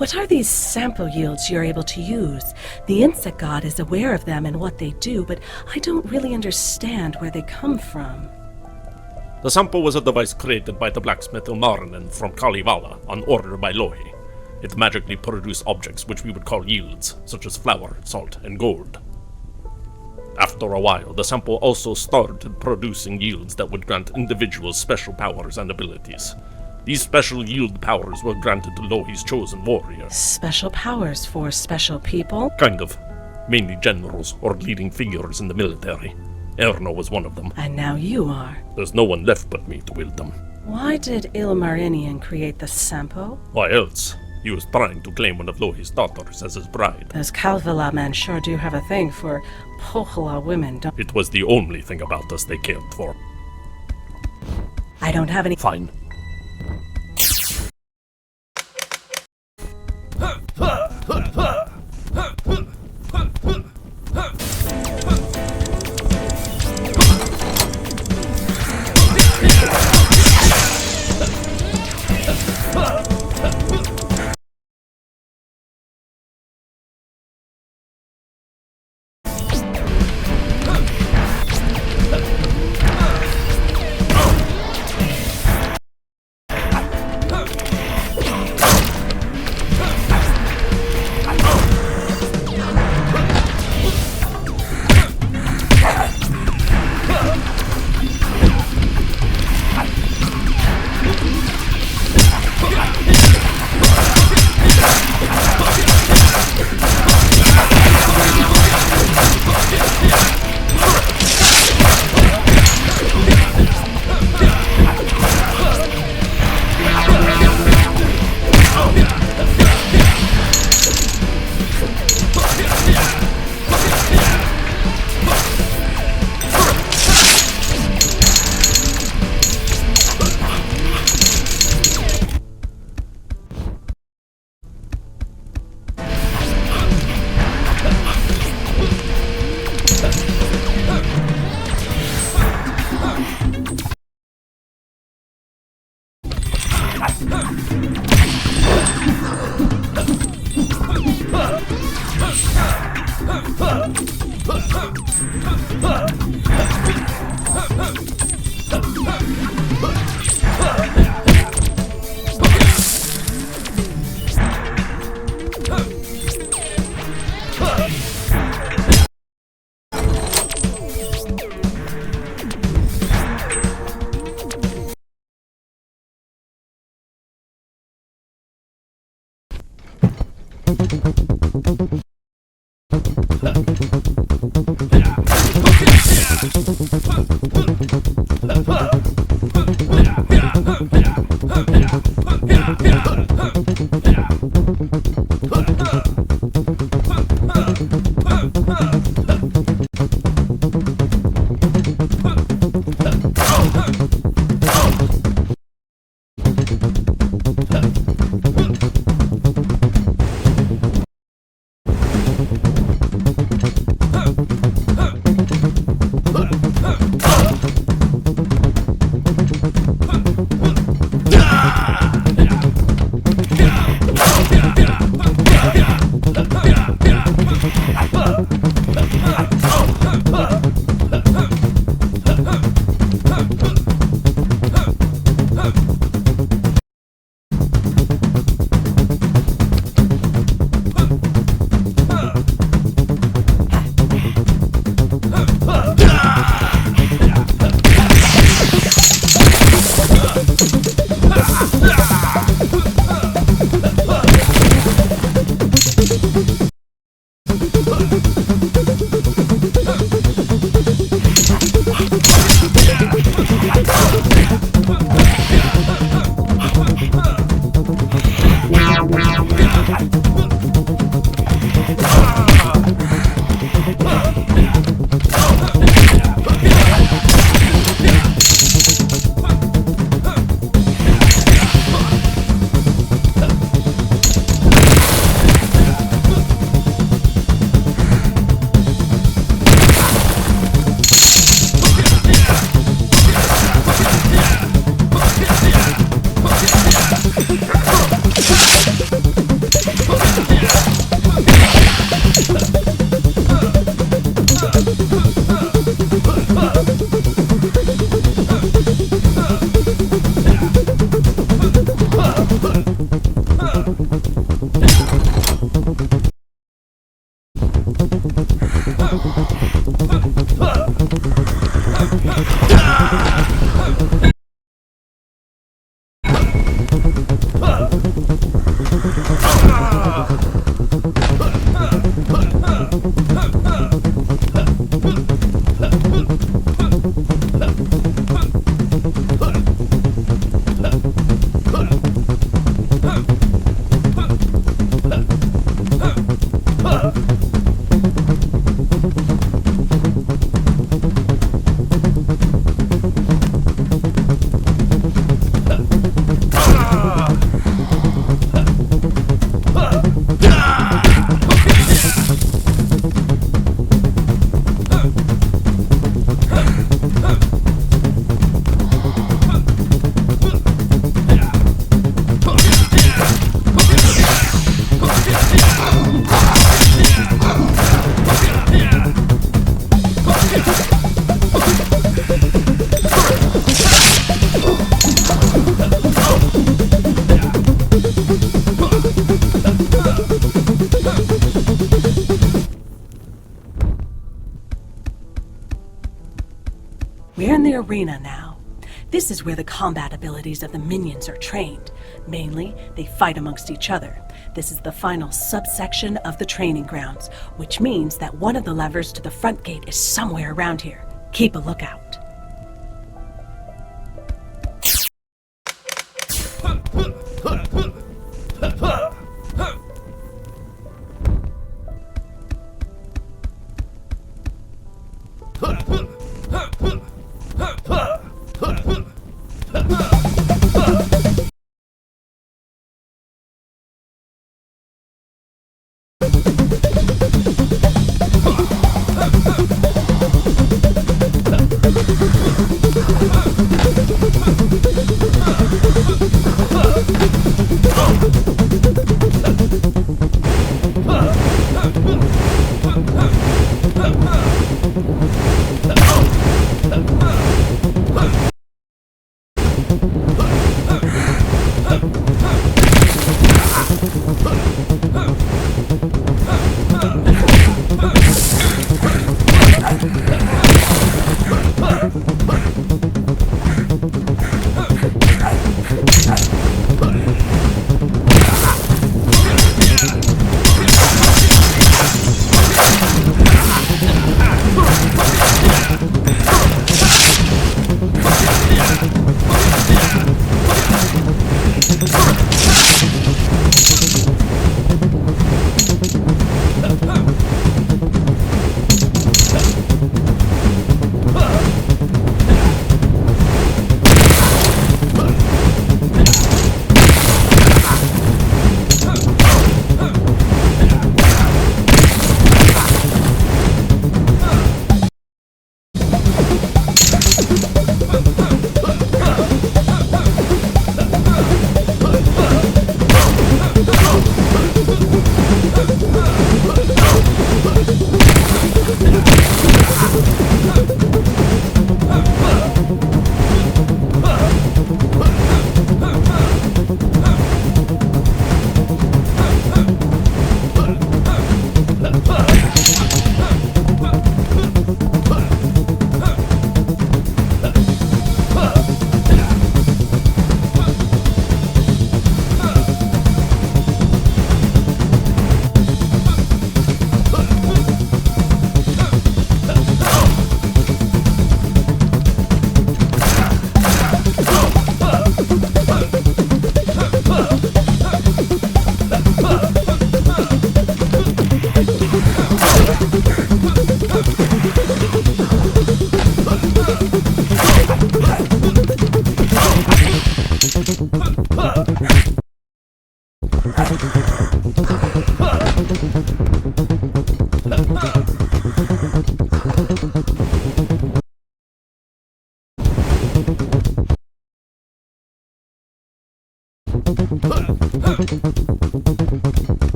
What are these sample yields you're able to use? The insect god is aware of them and what they do, but I don't really understand where they come from. The sample was a device created by the blacksmith Ilmarinen from Kalevala on order by Lohi. It magically produced objects which we would call yields, such as flour, salt, and gold. After a while, the sample also started producing yields that would grant individuals special powers and abilities. These special yield powers were granted to Lohi's chosen warriors. Special powers for special people? Kind of. Mainly generals or leading figures in the military. Erno was one of them. And now you are. There's no one left but me to wield them. Why did Ilmarinen create the sample? Why else? He was trying to claim one of Lohi's daughters as his bride. Those Kalevala men sure do have a thing for Pohjola women, don't It was the only thing about us they cared for. I don't have any. Fine. We're in the arena now. This is where the combat abilities of the minions are trained. Mainly, they fight amongst each other. This is the final subsection of the training grounds, which means that one of the levers to the front gate is somewhere around here. Keep a lookout.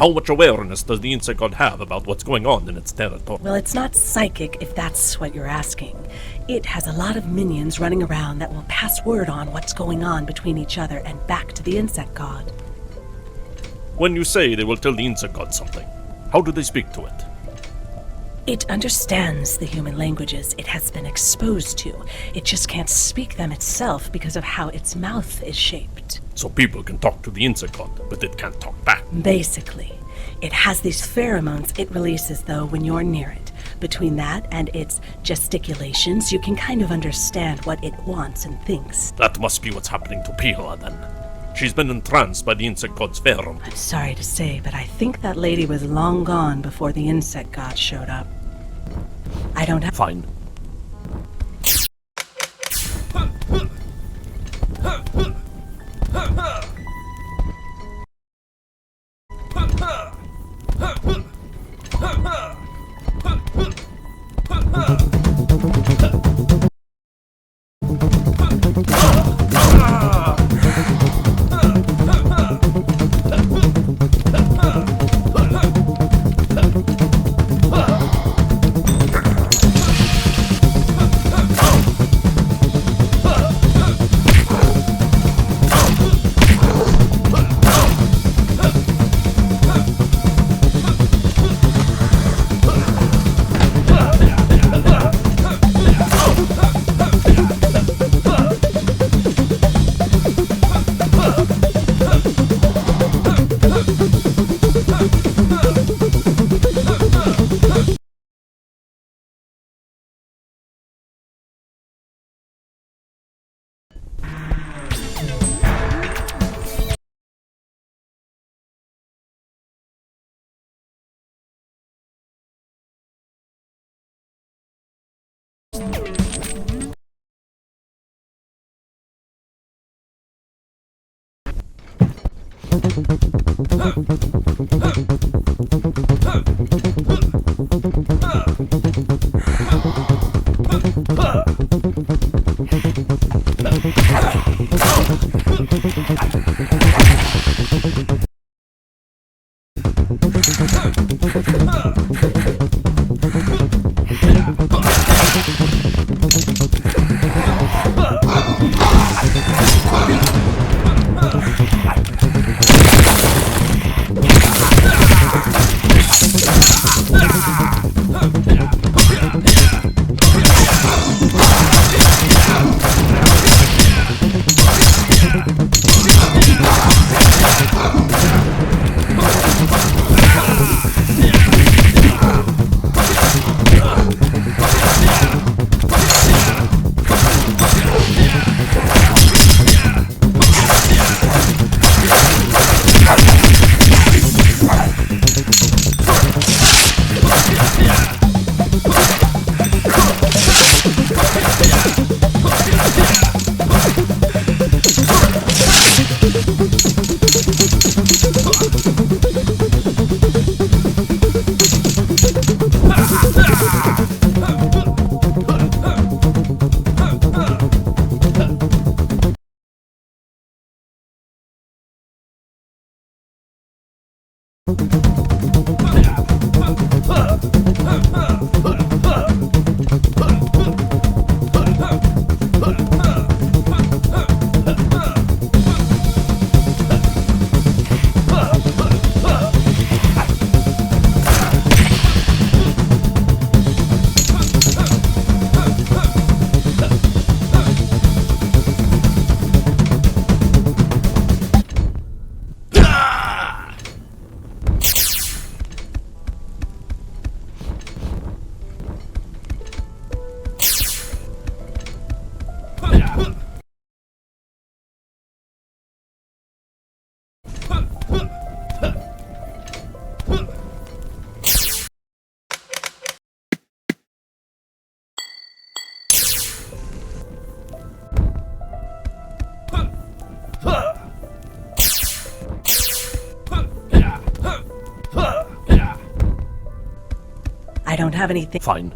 How much awareness does the insect god have about what's going on in its territory? Well, it's not psychic, if that's what you're asking. It has a lot of minions running around that will pass word on what's going on between each other and back to the insect god. When you say they will tell the insect god something, how do they speak to it? It understands the human languages it has been exposed to. It just can't speak them itself because of how its mouth is shaped. So people can talk to the insect god, but it can't talk back. Basically. It has these pheromones it releases, though, when you're near it. Between that and its gesticulations, you can kind of understand what it wants and thinks. That must be what's happening to Pila, then. She's been entranced by the insect god's pheromone. I'm sorry to say, but I think that lady was long gone before the insect god showed up. I don't have... Fine. I don't have anything. Fine.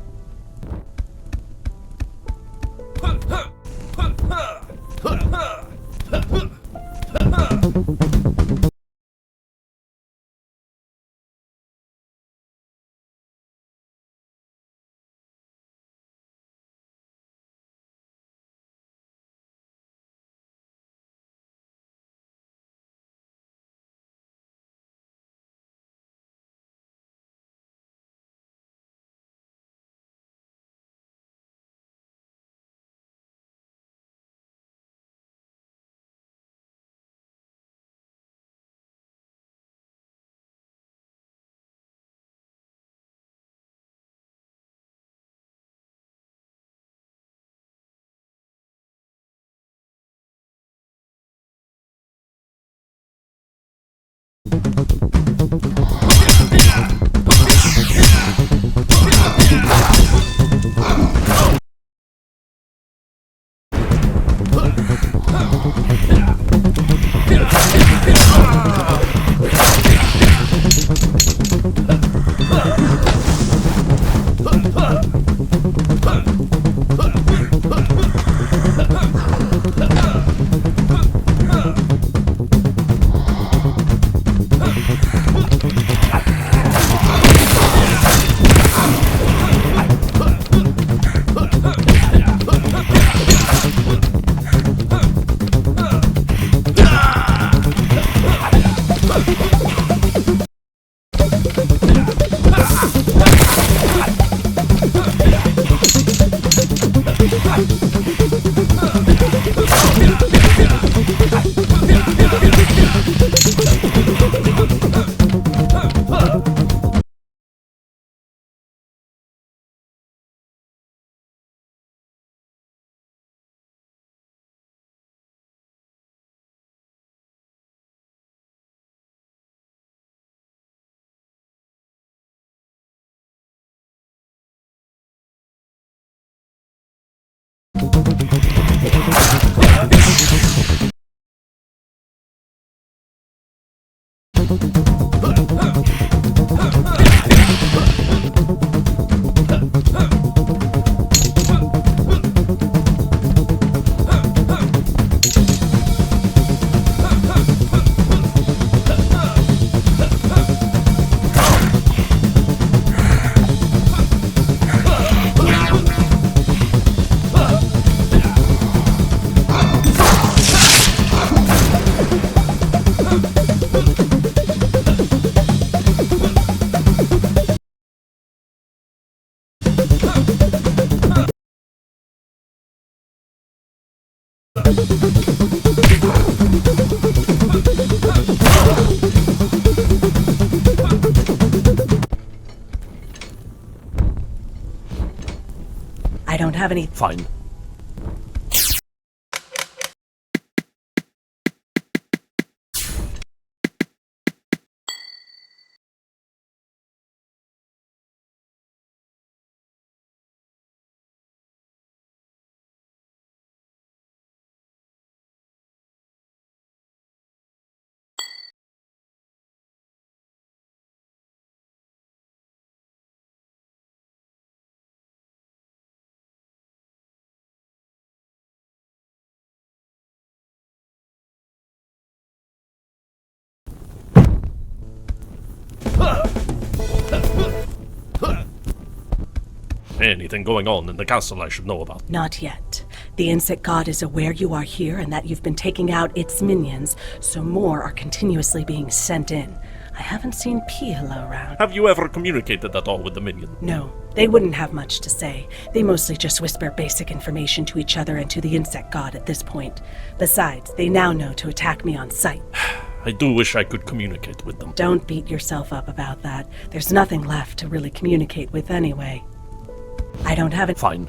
I don't have any... Fine. Anything going on in the castle I should know about? Not yet. The insect god is aware you are here and that you've been taking out its minions, so more are continuously being sent in. I haven't seen Pihla around. Have you ever communicated at all with the minion? No, they wouldn't have much to say. They mostly just whisper basic information to each other and to the insect god at this point. Besides, they now know to attack me on sight. I do wish I could communicate with them. Don't beat yourself up about that. There's nothing left to really communicate with anyway. I don't have it. Fine.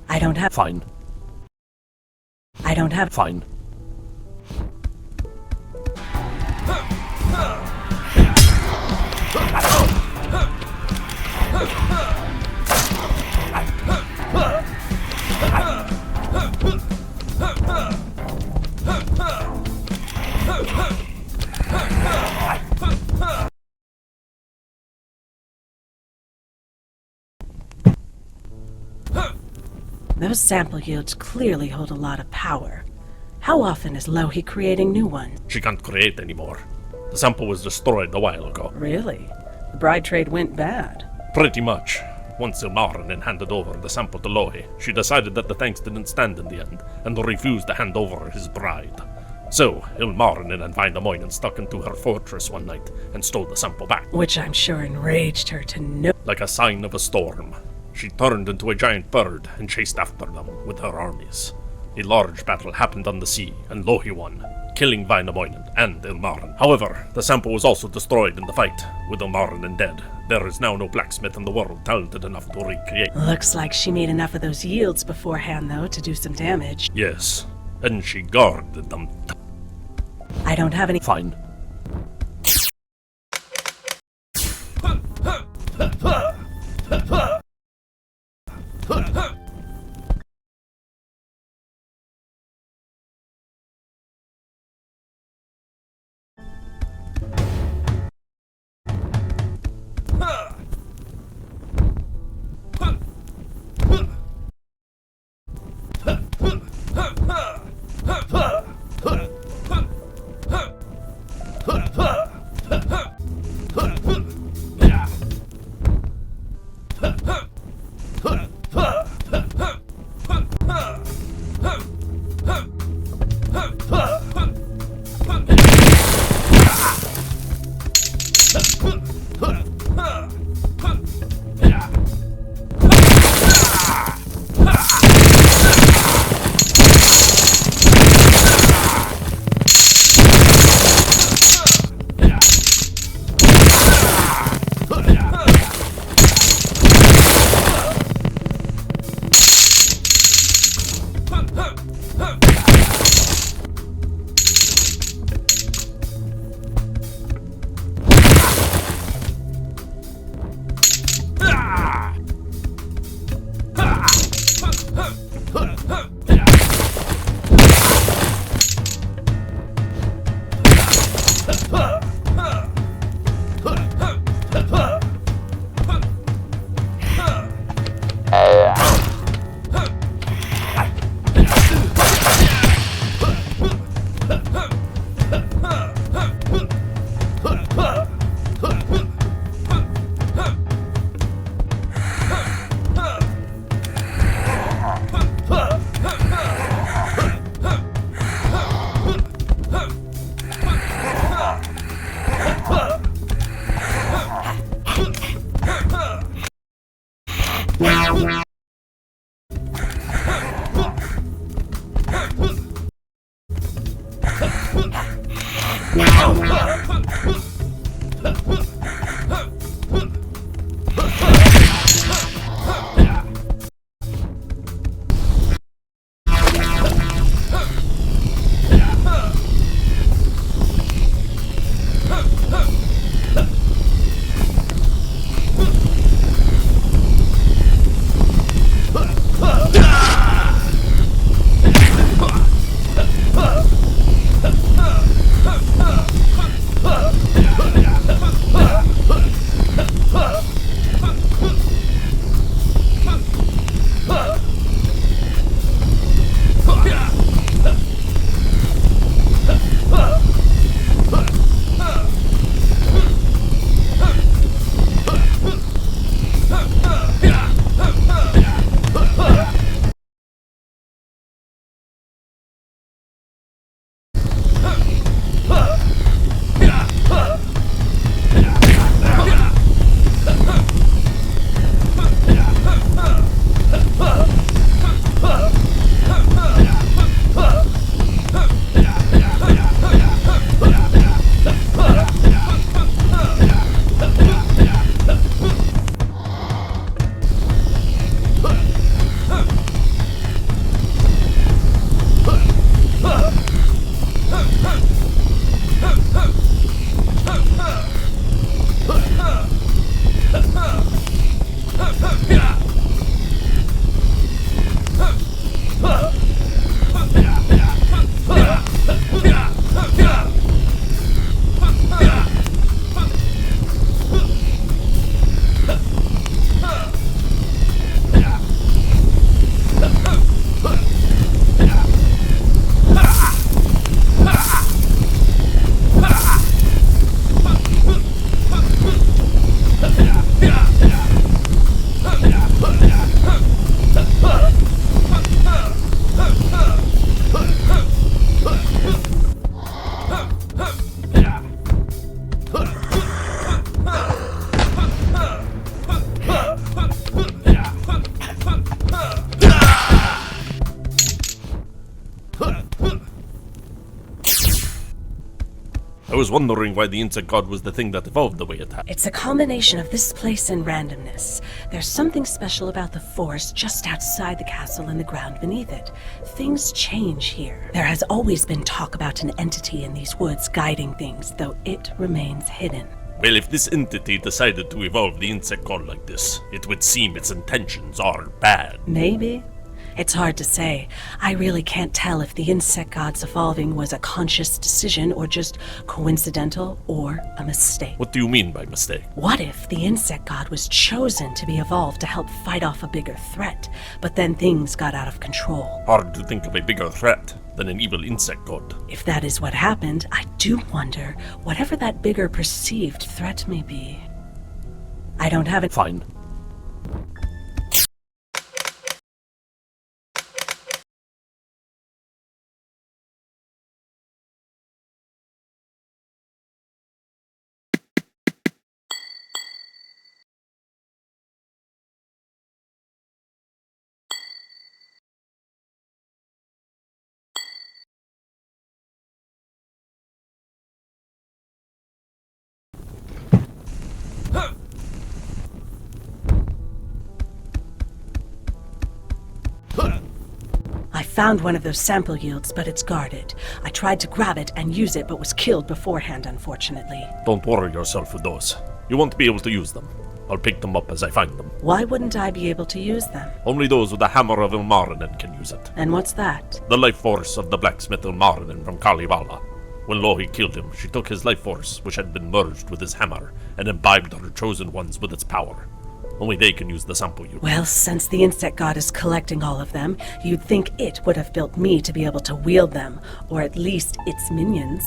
I don't have. Fine. I don't have. Fine. Those sample yields clearly hold a lot of power. How often is Lohi creating new ones? She can't create anymore. The sample was destroyed a while ago. Really? The bride trade went bad. Pretty much. Once Ilmarinen handed over the sample to Lohi, she decided that the thanks didn't stand in the end, and refused to hand over his bride. So, Ilmarinen and Vainamoinen stuck into her fortress one night and stole the sample back. Which I'm sure enraged her to no— Like a sign of a storm, she turned into a giant bird and chased after them with her armies. A large battle happened on the sea, and Lohi won, killing Vainamoinen and Ilmarinen. However, the sample was also destroyed in the fight. With Ilmarinen dead, there is now no blacksmith in the world talented enough to recreate. Looks like she made enough of those yields beforehand, though, to do some damage. Yes, and she guarded them. I don't have any— Fine. was wondering why the insect god was the thing that evolved the way it had. It's a combination of this place and randomness. There's something special about the forest just outside the castle and the ground beneath it. Things change here. There has always been talk about an entity in these woods guiding things, though it remains hidden. Well, if this entity decided to evolve the insect god like this, it would seem its intentions are bad. Maybe. It's hard to say. I really can't tell if the insect god's evolving was a conscious decision or just coincidental or a mistake. What do you mean by mistake? What if the insect god was chosen to be evolved to help fight off a bigger threat, but then things got out of control? Hard to think of a bigger threat than an evil insect god. If that is what happened, I do wonder whatever that bigger perceived threat may be. I don't have it. Fine. I found one of those sample yields, but it's guarded. I tried to grab it and use it, but was killed beforehand, unfortunately. Don't worry yourself with those. You won't be able to use them. I'll pick them up as I find them. Why wouldn't I be able to use them? Only those with the hammer of Ilmarinen can use it. And what's that? The life force of the blacksmith Ilmarinen from Kalevala. When Lohi killed him, she took his life force, which had been merged with his hammer, and imbibed her chosen ones with its power. Only they can use the sample unit. Well, since the insect god is collecting all of them, you'd think it would have built me to be able to wield them, or at least its minions.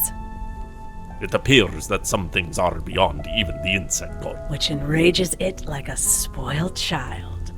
It appears that some things are beyond even the insect god. Which enrages it like a spoiled child.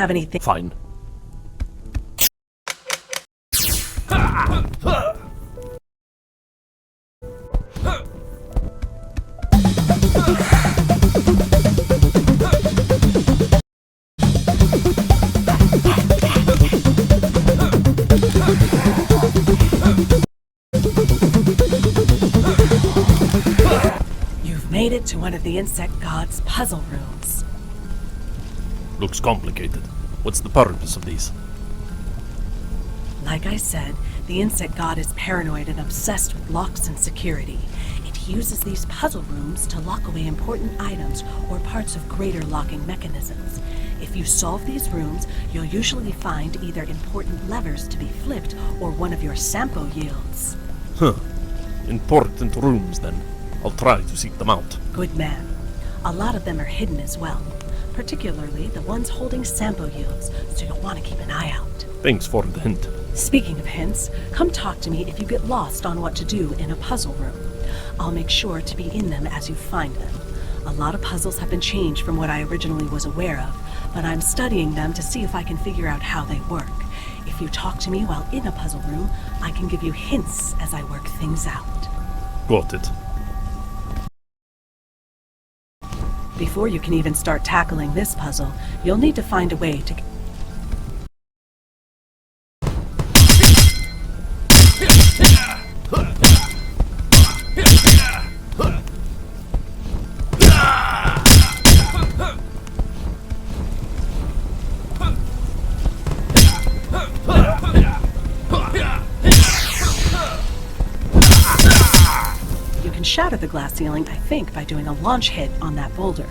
have anything. Fine. You've made it to one of the insect god's puzzle rooms. Looks complicated. What's the purpose of these? Like I said, the insect god is paranoid and obsessed with locks and security. It uses these puzzle rooms to lock away important items or parts of greater locking mechanisms. If you solve these rooms, you'll usually find either important levers to be flipped or one of your sampo yields. Huh. Important rooms, then. I'll try to seek them out. Good man. A lot of them are hidden as well, particularly the ones holding sampo yields, so you'll want to keep an eye out. Thanks for the hint. Speaking of hints, come talk to me if you get lost on what to do in a puzzle room. I'll make sure to be in them as you find them. A lot of puzzles have been changed from what I originally was aware of, but I'm studying them to see if I can figure out how they work. If you talk to me while in a puzzle room, I can give you hints as I work things out. Got it. Before you can even start tackling this puzzle, you'll need to find a way to... You can shatter the glass ceiling, I think, by doing a launch hit on that boulder.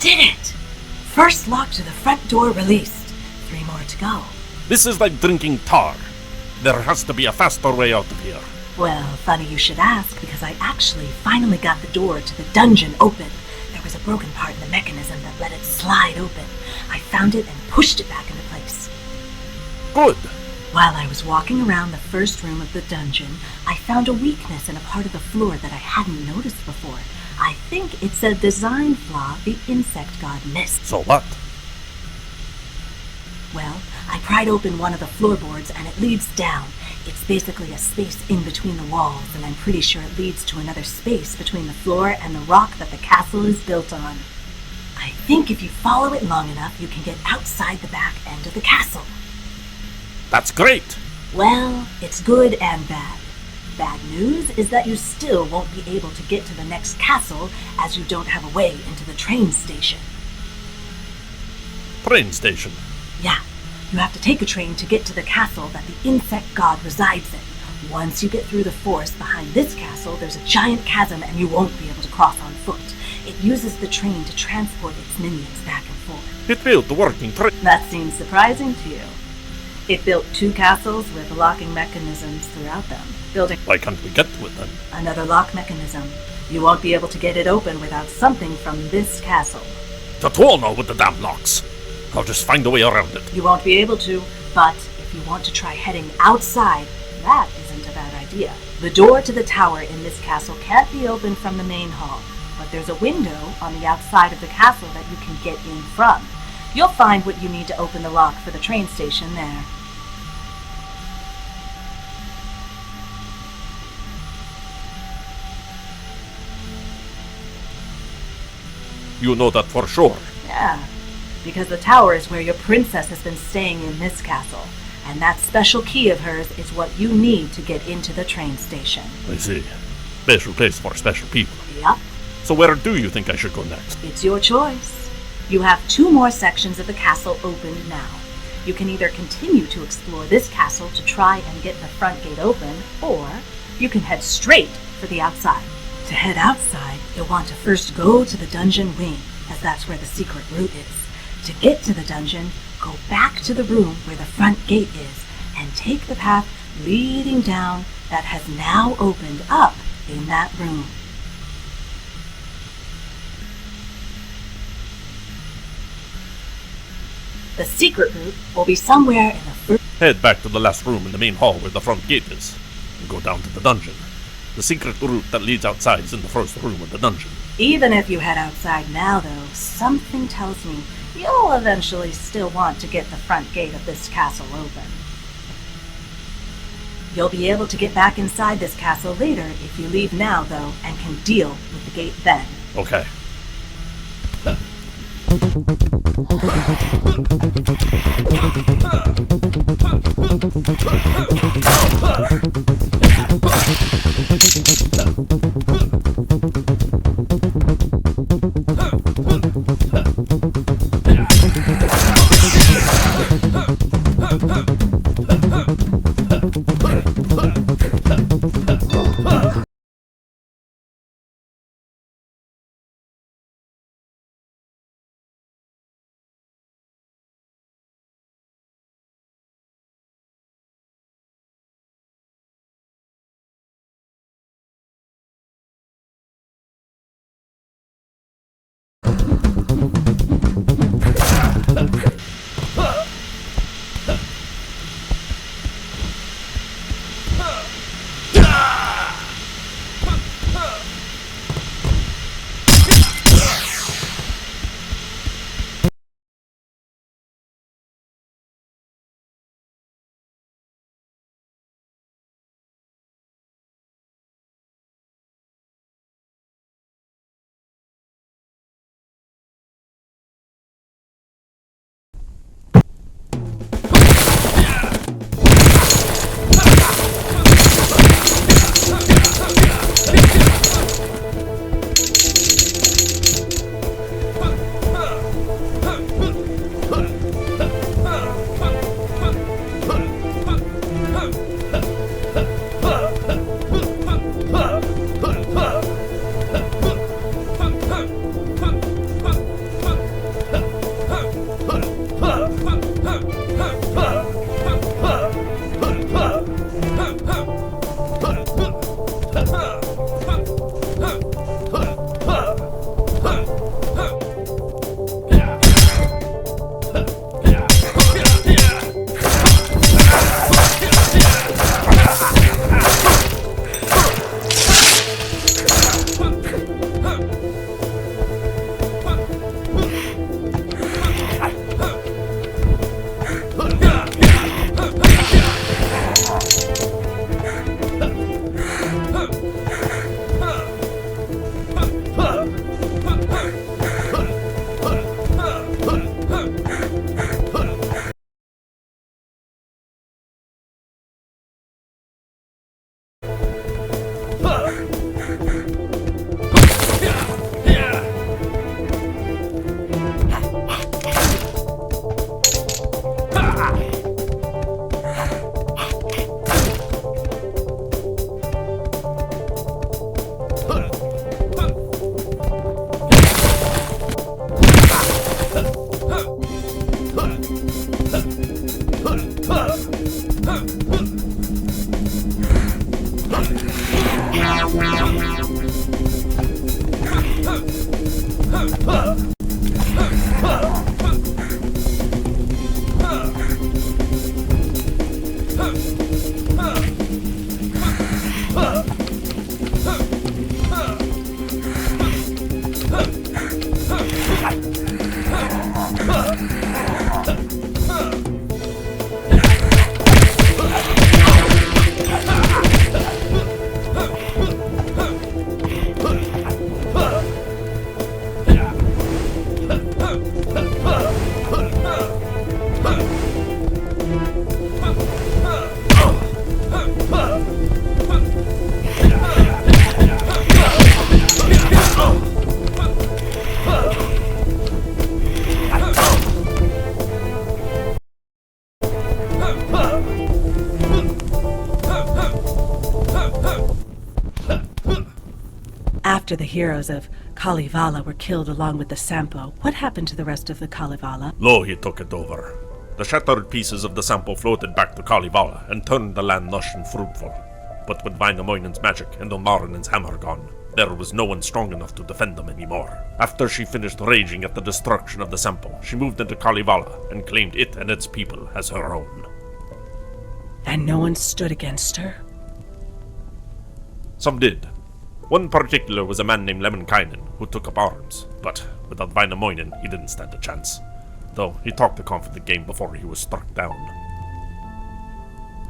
did it! First lock to the front door released. 3 more to go. This is like drinking tar. There has to be a faster way out of here. Well, funny you should ask, because I actually finally got the door to the dungeon open. There was a broken part in the mechanism that let it slide open. I found it and pushed it back into place. Good. While I was walking around the first room of the dungeon, I found a weakness in a part of the floor that I hadn't noticed before. I think it's a design flaw the insect god missed. So what? Well, I pried open one of the floorboards and it leads down. It's basically a space in between the walls, and I'm pretty sure it leads to another space between the floor and the rock that the castle is built on. I think if you follow it long enough, you can get outside the back end of the castle. That's great. Well, it's good and bad. Bad news is that you still won't be able to get to the next castle, as you don't have a way into the train station. Train station. Yeah, you have to take a train to get to the castle that the insect god resides in. Once you get through the forest behind this castle, there's a giant chasm and you won't be able to cross on foot. It uses the train to transport its minions back and forth. It built the working train. That seems surprising to you. It built 2 castles with locking mechanisms throughout them. Building Why can't we get to it then? another lock mechanism. You won't be able to get it open without something from this castle. The tool now with the damn locks. I'll just find a way around it. You won't be able to, but if you want to try heading outside, that isn't a bad idea. The door to the tower in this castle can't be opened from the main hall, but there's a window on the outside of the castle that you can get in from. You'll find what you need to open the lock for the train station there. You know that for sure. Yeah, because the tower is where your princess has been staying in this castle, and that special key of hers is what you need to get into the train station. I see. Special place for special people. Yup, So where do you think I should go next? it's your choice. You have 2 more sections of the castle open now. You can either continue to explore this castle to try and get the front gate open, or you can head straight for the outside. To head outside, you'll want to first go to the dungeon wing, as that's where the secret route is. To get to the dungeon, go back to the room where the front gate is, and take the path leading down that has now opened up in that room. The secret route will be somewhere in the first. Head back to the last room in the main hall where the front gate is, and go down to the dungeon. The secret route that leads outside is in the first room of the dungeon. Even if you head outside now, though, something tells me you'll eventually still want to get the front gate of this castle open. You'll be able to get back inside this castle later if you leave now, though, and can deal with the gate then. Okay. After the heroes of Kalevala were killed along with the Sampo, what happened to the rest of the Kalevala? Lohi took it over. The shattered pieces of the Sampo floated back to Kalevala and turned the land lush and fruitful. But with Vainamoinen's magic and Ilmarinen's hammer gone, there was no one strong enough to defend them anymore. After she finished raging at the destruction of the Sampo, she moved into Kalevala and claimed it and its people as her own. And no one stood against her? Some did. One particular was a man named Lemminkainen who took up arms, but without Vainamoinen he didn't stand a chance. Though he talked the Confronting game before he was struck down.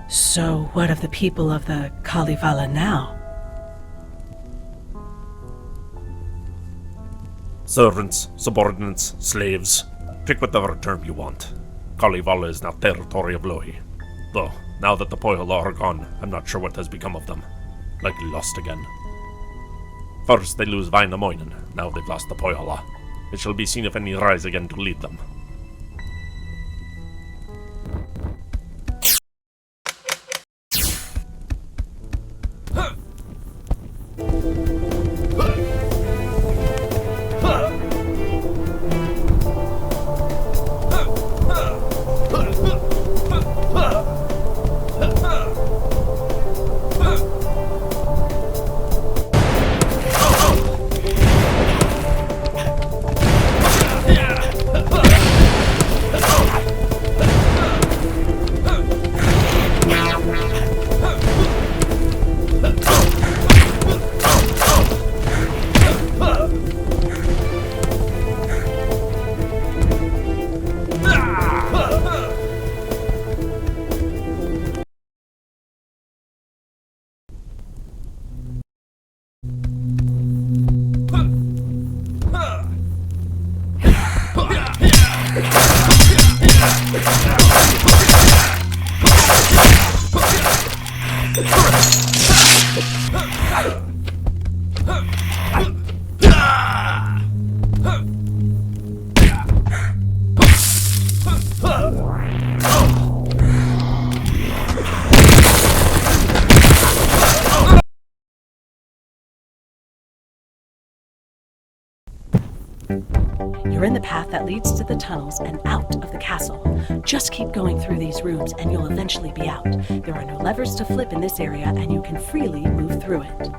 So what of the people of the Kalevala now? Servants, subordinates, slaves, pick whatever term you want. Kalevala is now territory of Lohi. Though, now that the Pohjola are gone, I'm not sure what has become of them. Likely lost again. First they lose Vainamoinen, now they've lost the Pohjola. It shall be seen if any rise again to lead them. You're in the path that leads to the tunnels and out of the castle. Just keep going through these rooms and you'll eventually be out. There are no levers to flip in this area and you can freely move through it.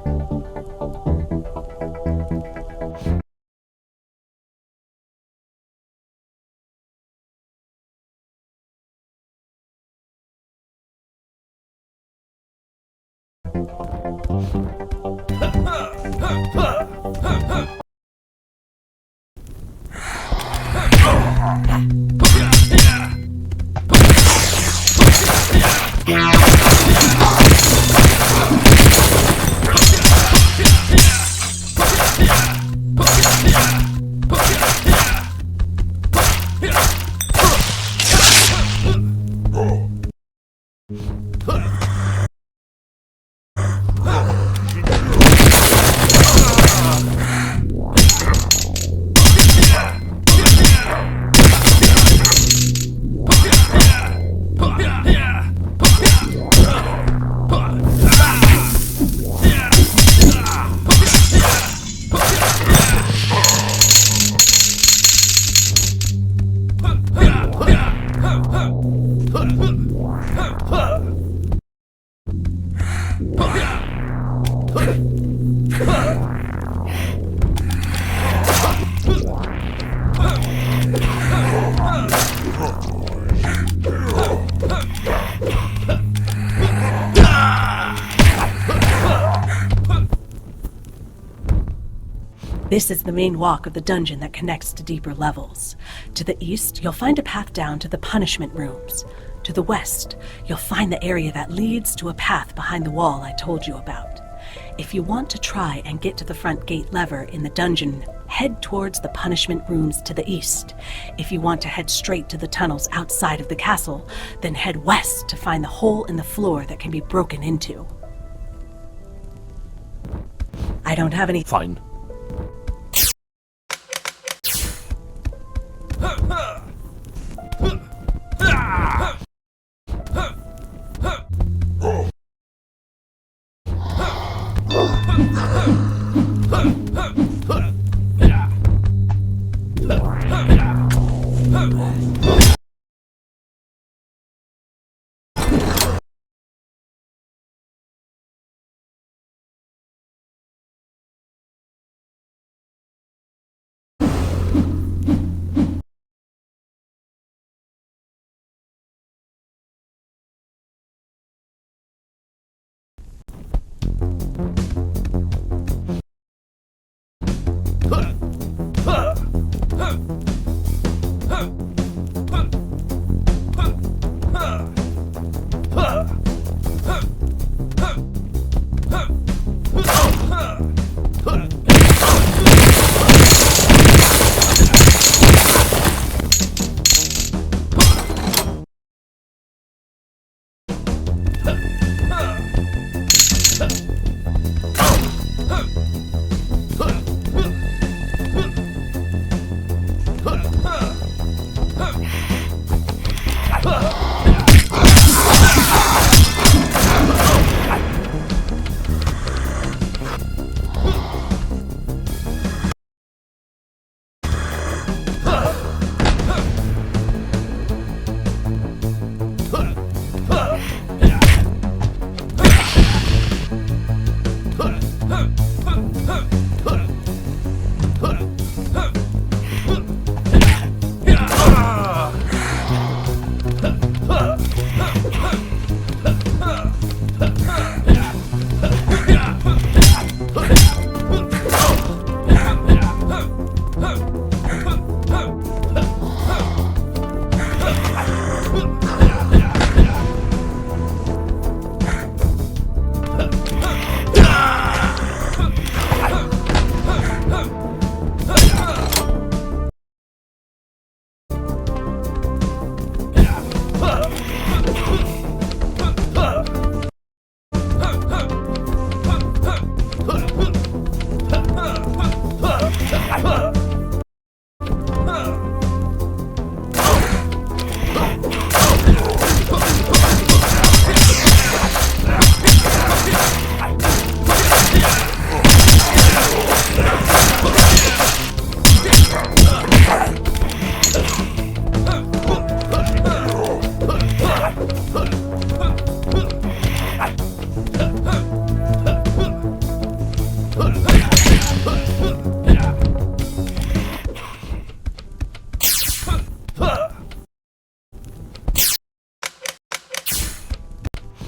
This is the main walk of the dungeon that connects to deeper levels. To the east, you'll find a path down to the punishment rooms. To the west, you'll find the area that leads to a path behind the wall I told you about. If you want to try and get to the front gate lever in the dungeon, head towards the punishment rooms to the east. If you want to head straight to the tunnels outside of the castle, then head west to find the hole in the floor that can be broken into. I don't have any... Fine.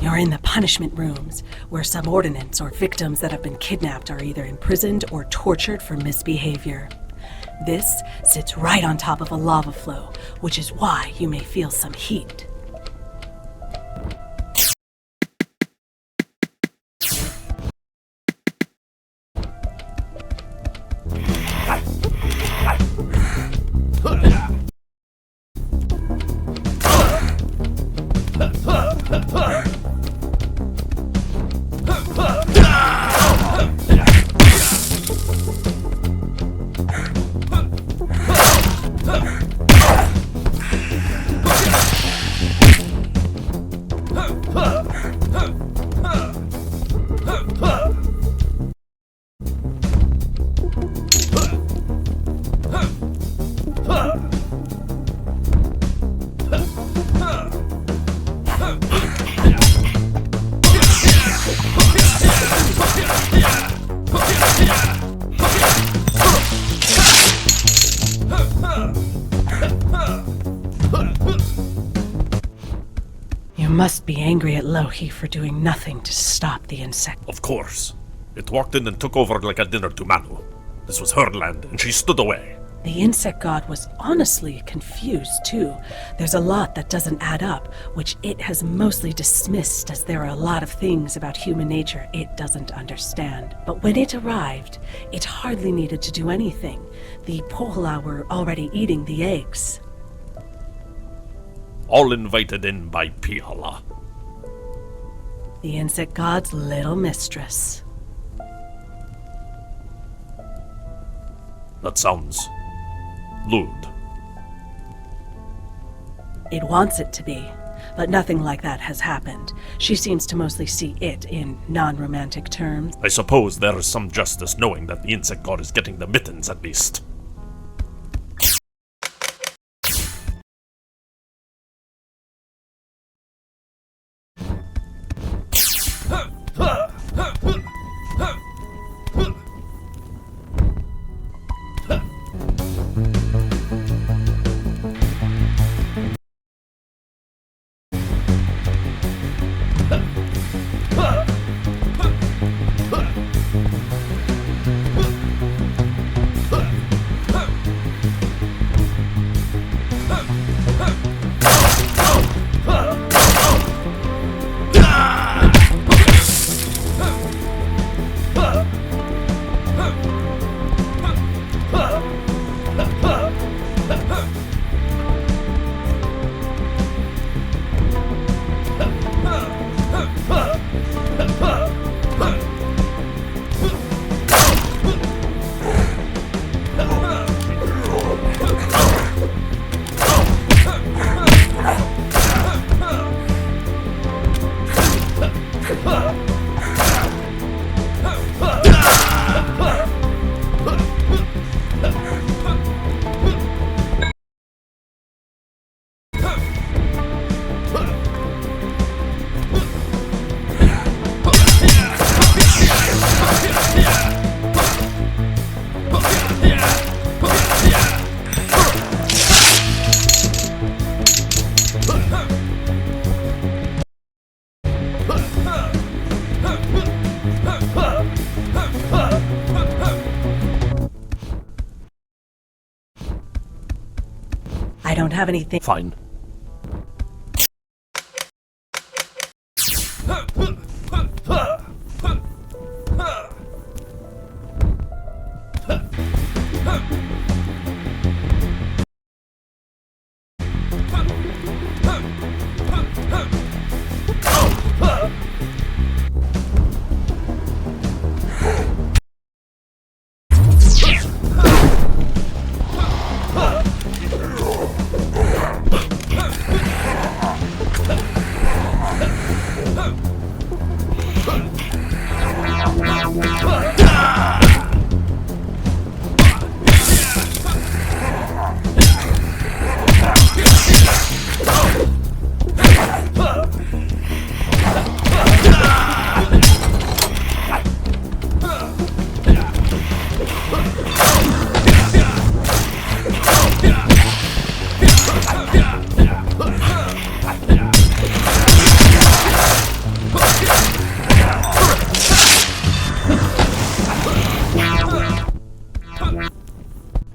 You're in the punishment rooms, where subordinates or victims that have been kidnapped are either imprisoned or tortured for misbehavior. This sits right on top of a lava flow, which is why you may feel some heat. You must be angry at Lohi for doing nothing to stop the insect. Of course. It walked in and took over like a dinner to Manu. This was her land, and she stood away. The insect god was honestly confused, too. There's a lot that doesn't add up, which it has mostly dismissed as there are a lot of things about human nature it doesn't understand. But when it arrived, it hardly needed to do anything. The Pohla were already eating the eggs. All invited in by Pihala. The insect god's little mistress. That sounds lewd. It wants it to be, but nothing like that has happened. She seems to mostly see it in non-romantic terms. I suppose there is some justice knowing that the insect god is getting the mittens at least. I don't have anything. Fine.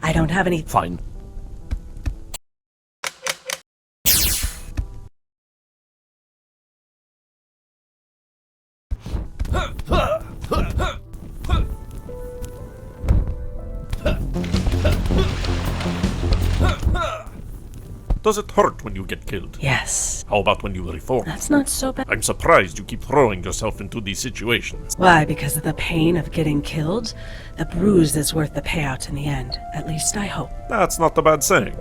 I don't have any. Fine. Does it hurt when you get killed? Yes. How about when you reform? That's not so bad. I'm surprised you keep throwing yourself into these situations. Why? Because of the pain of getting killed? The bruise is worth the payout in the end. At least I hope. That's not a bad saying.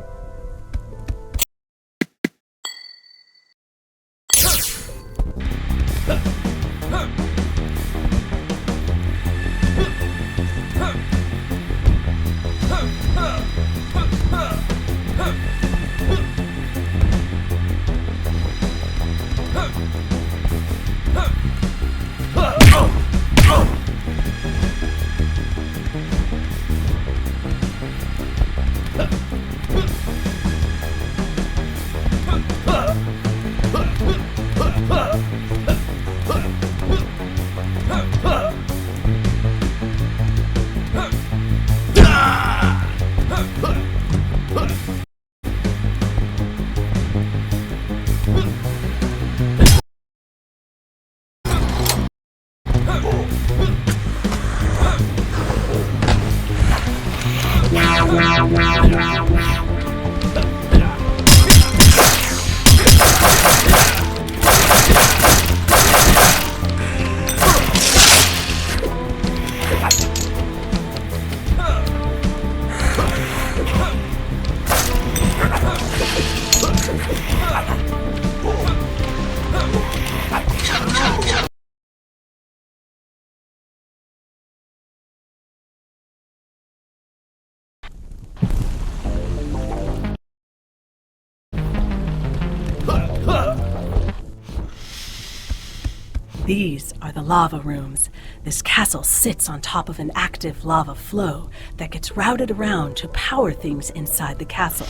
These are the lava rooms. This castle sits on top of an active lava flow that gets routed around to power things inside the castle.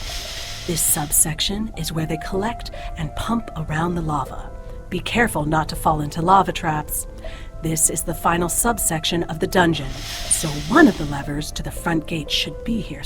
This subsection is where they collect and pump around the lava. Be careful not to fall into lava traps. This is the final subsection of the dungeon, so one of the levers to the front gate should be here.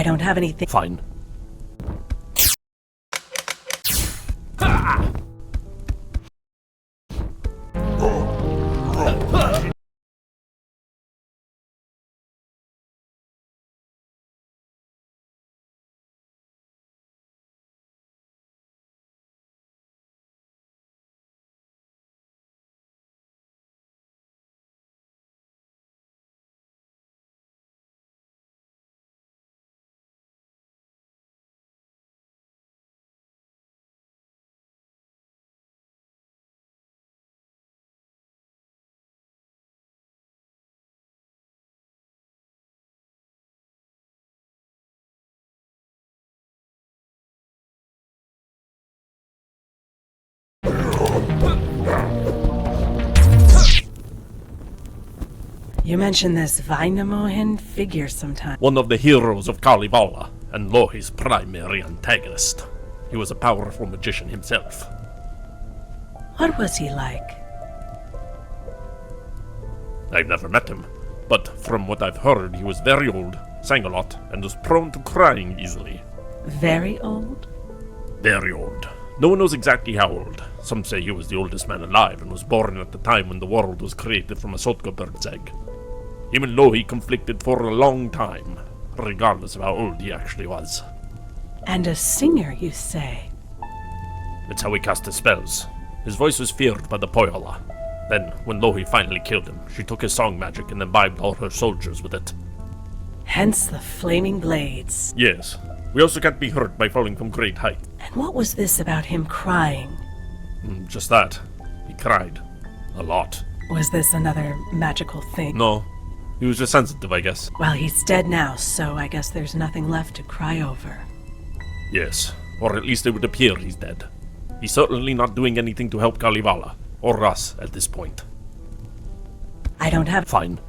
I don't have anything. Fine. You mentioned this Vainamohin figure sometime. One of the heroes of Kalevala, and Lohi's primary antagonist. He was a powerful magician himself. What was he like? I've never met him, but from what I've heard, he was very old, sang a lot, and was prone to crying easily. Very old? Very old. No one knows exactly how old. Some say he was the oldest man alive and was born at the time when the world was created from a Sotkabird's egg. Him and Lohi conflicted for a long time, regardless of how old he actually was. And a singer, you say? It's how he cast his spells. His voice was feared by the Pohjola. Then, when Lohi finally killed him, she took his song magic and imbibed all her soldiers with it. Hence the flaming blades. Yes. We also can't be hurt by falling from great height. And what was this about him crying? Just that. He cried. A lot. Was this another magical thing? No. He was just sensitive, I guess. Well, he's dead now, so I guess there's nothing left to cry over. Yes. Or at least it would appear he's dead. He's certainly not doing anything to help Kalevala, or us, at this point. I don't have... Fine.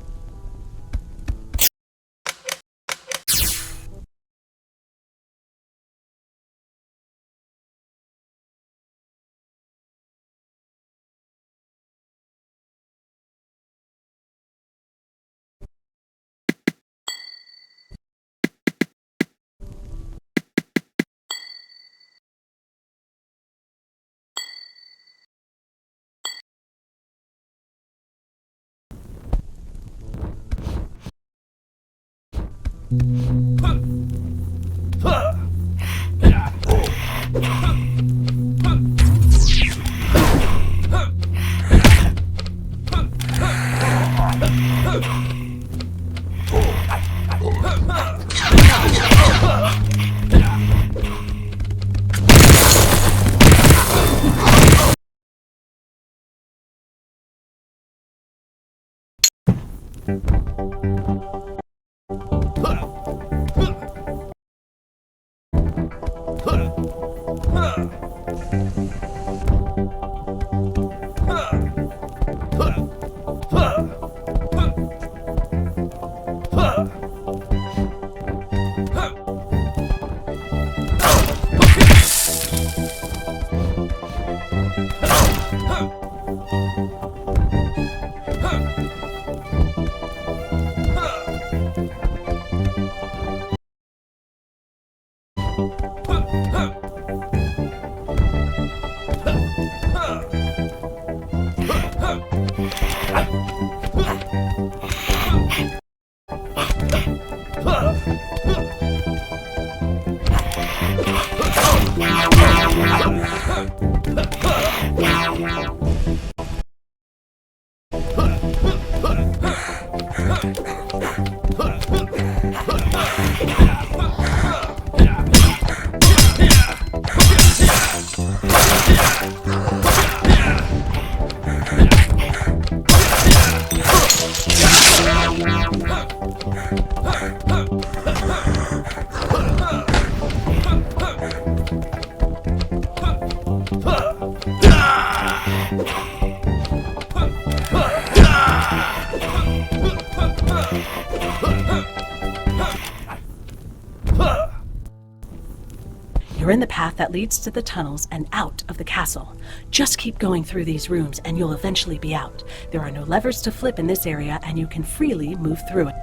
You're in the path that leads to the tunnels and out of the castle. Just keep going through these rooms and you'll eventually be out. There are no levers to flip in this area and you can freely move through it.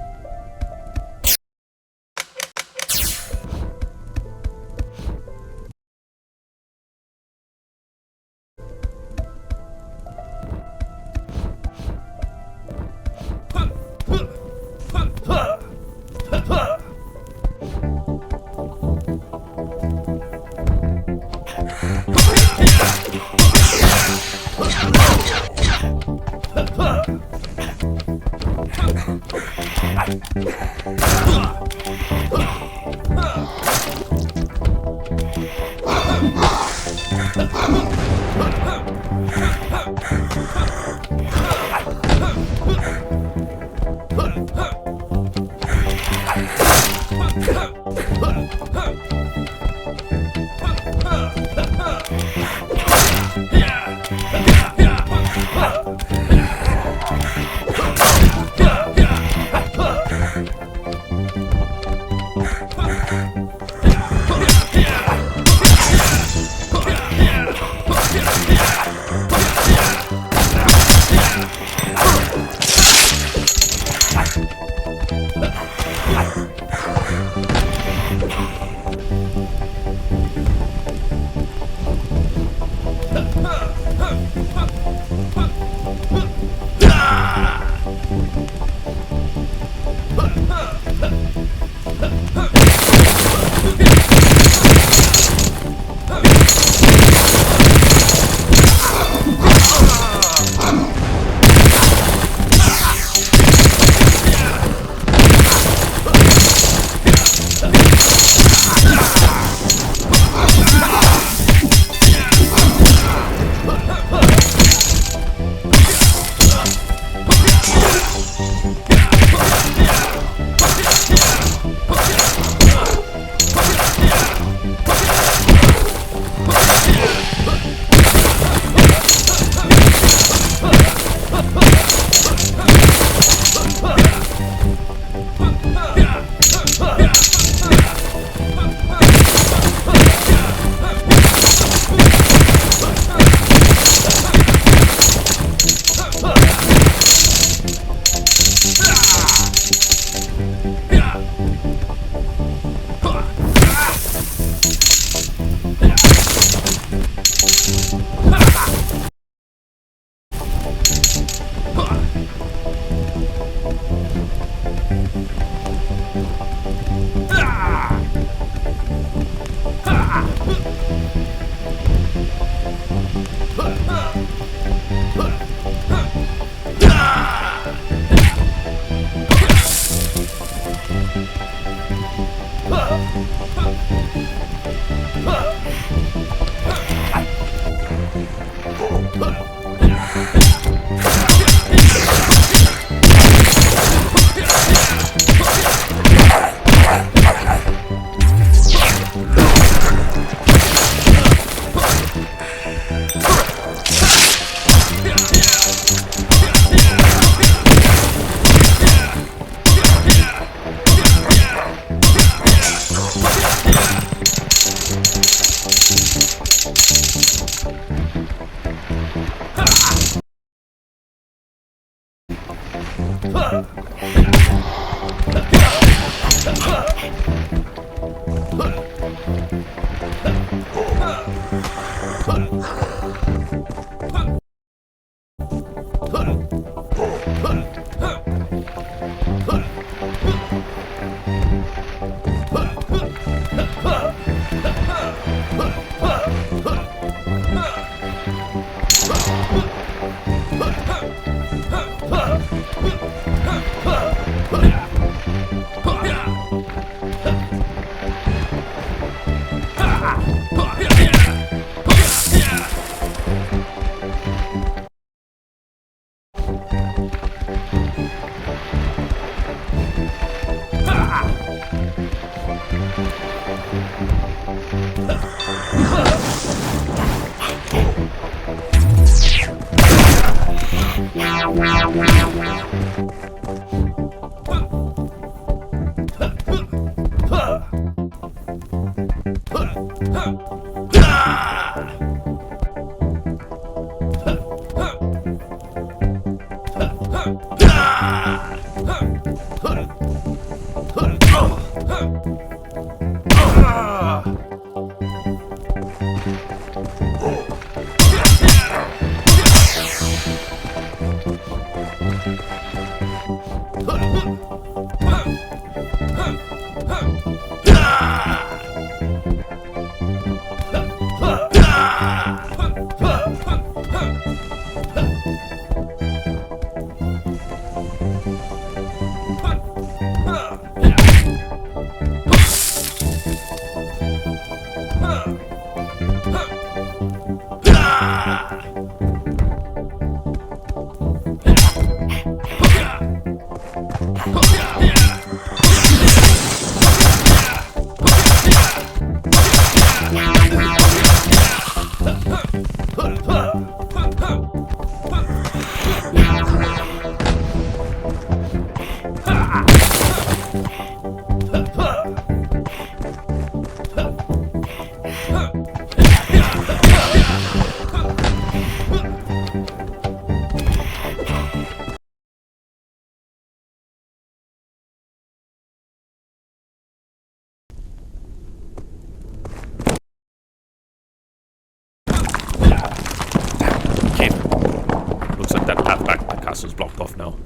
Looks like that path back to the castle is blocked off now.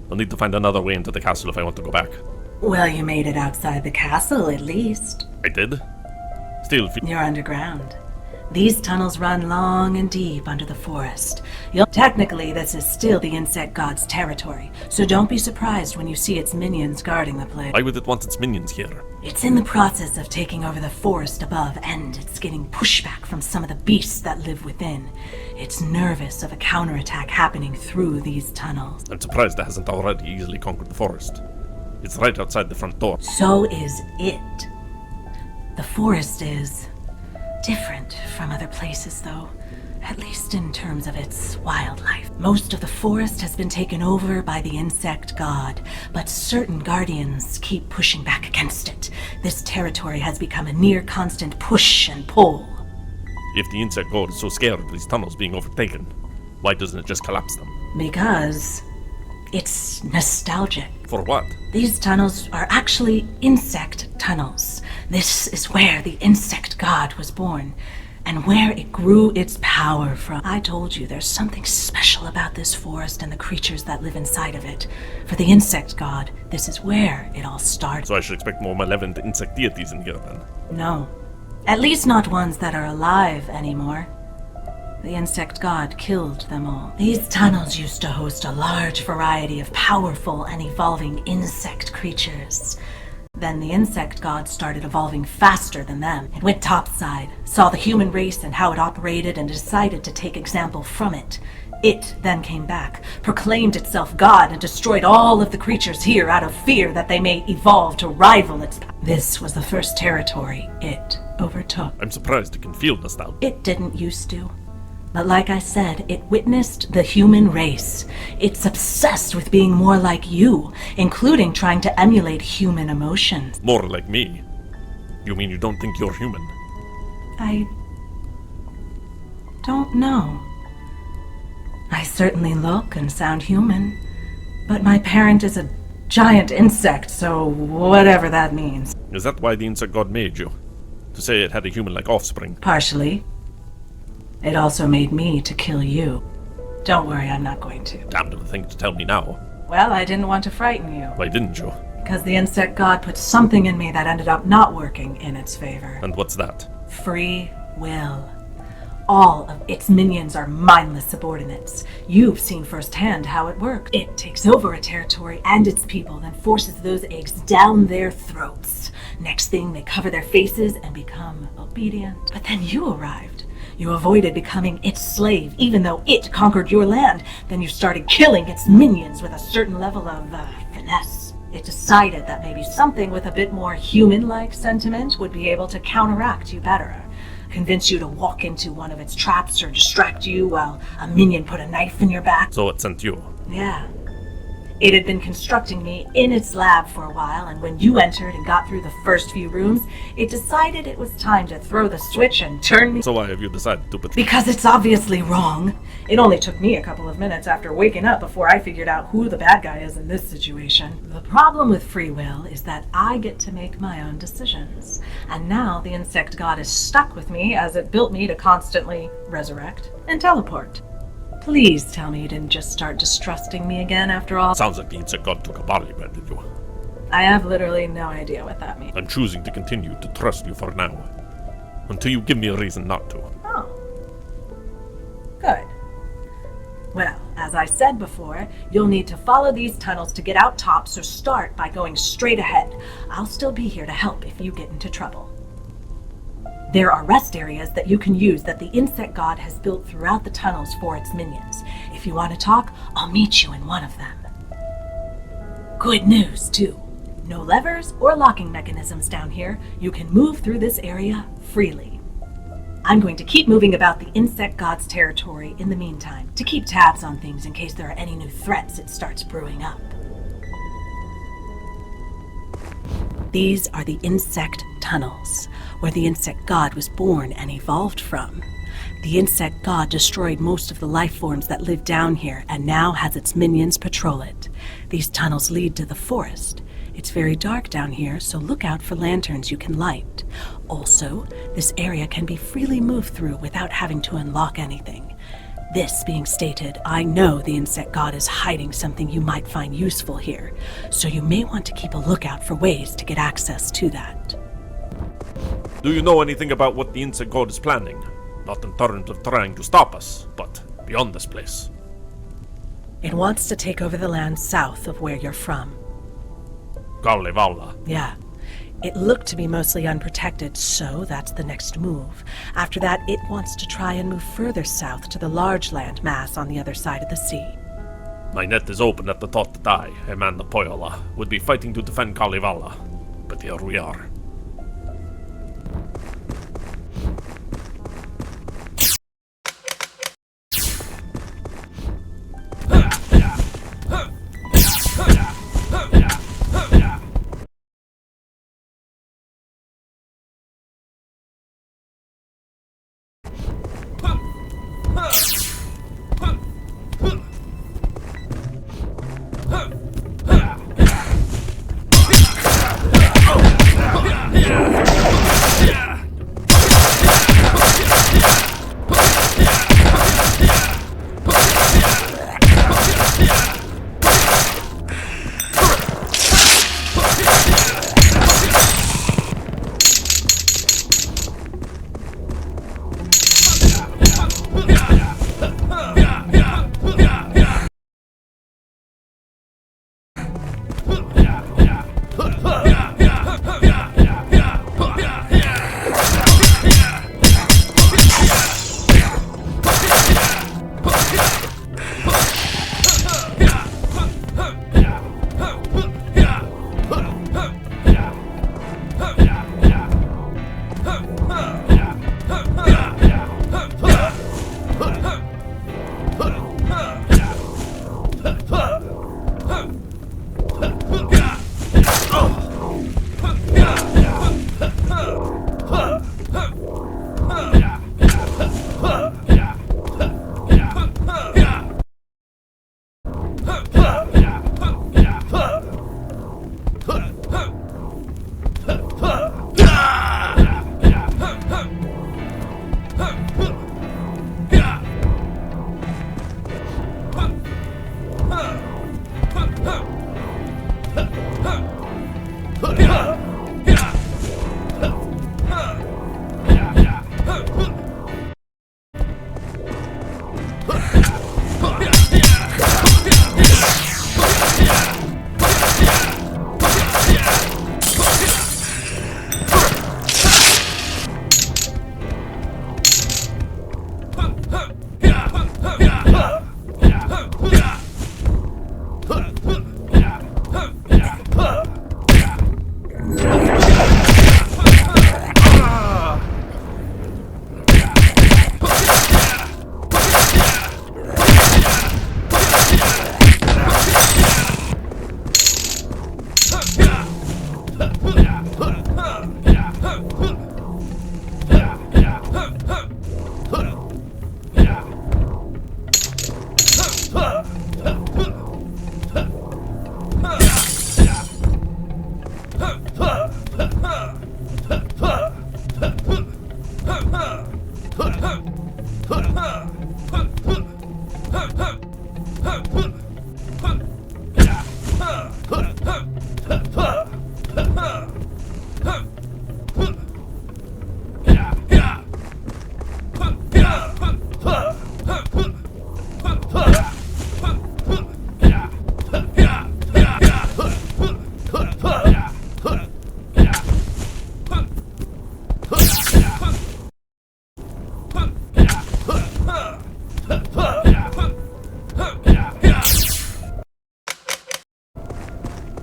I'll need to find another way into the castle if I want to go back. Well, you made it outside the castle, at least. I did? Still You're underground. These tunnels run long and deep under the forest. Technically, this is still the insect god's territory, so don't be surprised when you see its minions guarding the place. Why would it want its minions here? It's in the process of taking over the forest above, and it's getting pushback from some of the beasts that live within. It's nervous of a counterattack happening through these tunnels. I'm surprised it hasn't already easily conquered the forest. It's right outside the front door. So is it. The forest is different from other places, though, at least in terms of its wildlife. Most of the forest has been taken over by the insect god, but certain guardians keep pushing back against it. This territory has become a near constant push and pull. If the insect god is so scared of these tunnels being overtaken, why doesn't it just collapse them? Because it's nostalgic. For what? These tunnels are actually insect tunnels. This is where the insect god was born, and where it grew its power from. I told you there's something special about this forest and the creatures that live inside of it. For the insect god, this is where it all started. So I should expect more malevolent insect deities in here then? No. At least not ones that are alive anymore. The insect god killed them all. These tunnels used to host a large variety of powerful and evolving insect creatures. Then the insect god started evolving faster than them. It went topside, saw the human race and how it operated, and decided to take example from it. It then came back, proclaimed itself god, and destroyed all of the creatures here out of fear that they may evolve to rival its power. This was the first territory it overtook. I'm surprised it can feel nostalgia. It didn't used to. But like I said, it witnessed the human race. It's obsessed with being more like you, including trying to emulate human emotions. More like me? You mean you don't think you're human? I don't know. I certainly look and sound human, but my parent is a giant insect, so whatever that means. Is that why the insect god made you? To say it had a human-like offspring? Partially. It also made me to kill you. Don't worry, I'm not going to. Damned of a thing to tell me now. Well, I didn't want to frighten you. Why didn't you? Because the insect god put something in me that ended up not working in its favor. And what's that? Free will. All of its minions are mindless subordinates. You've seen firsthand how it works. It takes over a territory and its people, then forces those eggs down their throats. Next thing, they cover their faces and become obedient. But then you arrived. You avoided becoming its slave, even though it conquered your land. Then you started killing its minions with a certain level of finesse. It decided that maybe something with a bit more human-like sentiment would be able to counteract you better. Convince you to walk into one of its traps or distract you while a minion put a knife in your back. So it sent you? Yeah. It had been constructing me in its lab for a while, and when you entered and got through the first few rooms, it decided it was time to throw the switch and turn me. So why have you decided to put... Because it's obviously wrong. It only took me a couple of minutes after waking up before I figured out who the bad guy is in this situation. The problem with free will is that I get to make my own decisions. And now the insect god is stuck with me as it built me to constantly resurrect and teleport. Please tell me you didn't just start distrusting me again after all. Sounds like the insect god took a Baldi bread with you. I have literally no idea what that means. I'm choosing to continue to trust you for now. Until you give me a reason not to. Oh. Good. Well, as I said before, you'll need to follow these tunnels to get out top, so start by going straight ahead. I'll still be here to help if you get into trouble. There are rest areas that you can use that the insect god has built throughout the tunnels for its minions. If you want to talk, I'll meet you in one of them. Good news, too. No levers or locking mechanisms down here. You can move through this area freely. I'm going to keep moving about the insect god's territory in the meantime, to keep tabs on things in case there are any new threats it starts brewing up. These are the insect tunnels, where the insect god was born and evolved from. The insect god destroyed most of the life forms that live down here and now has its minions patrol it. These tunnels lead to the forest. It's very dark down here, so look out for lanterns you can light. Also, this area can be freely moved through without having to unlock anything. This being stated, I know the insect god is hiding something you might find useful here, so you may want to keep a lookout for ways to get access to that. Do you know anything about what the insect god is planning? Not in terms of trying to stop us, but beyond this place. It wants to take over the land south of where you're from. Kalevala. Yeah. It looked to be mostly unprotected, so that's the next move. After that, it wants to try and move further south to the large land mass on the other side of the sea. My net is open at the thought that I, Amanda Poyola, would be fighting to defend Kalevala. But here we are.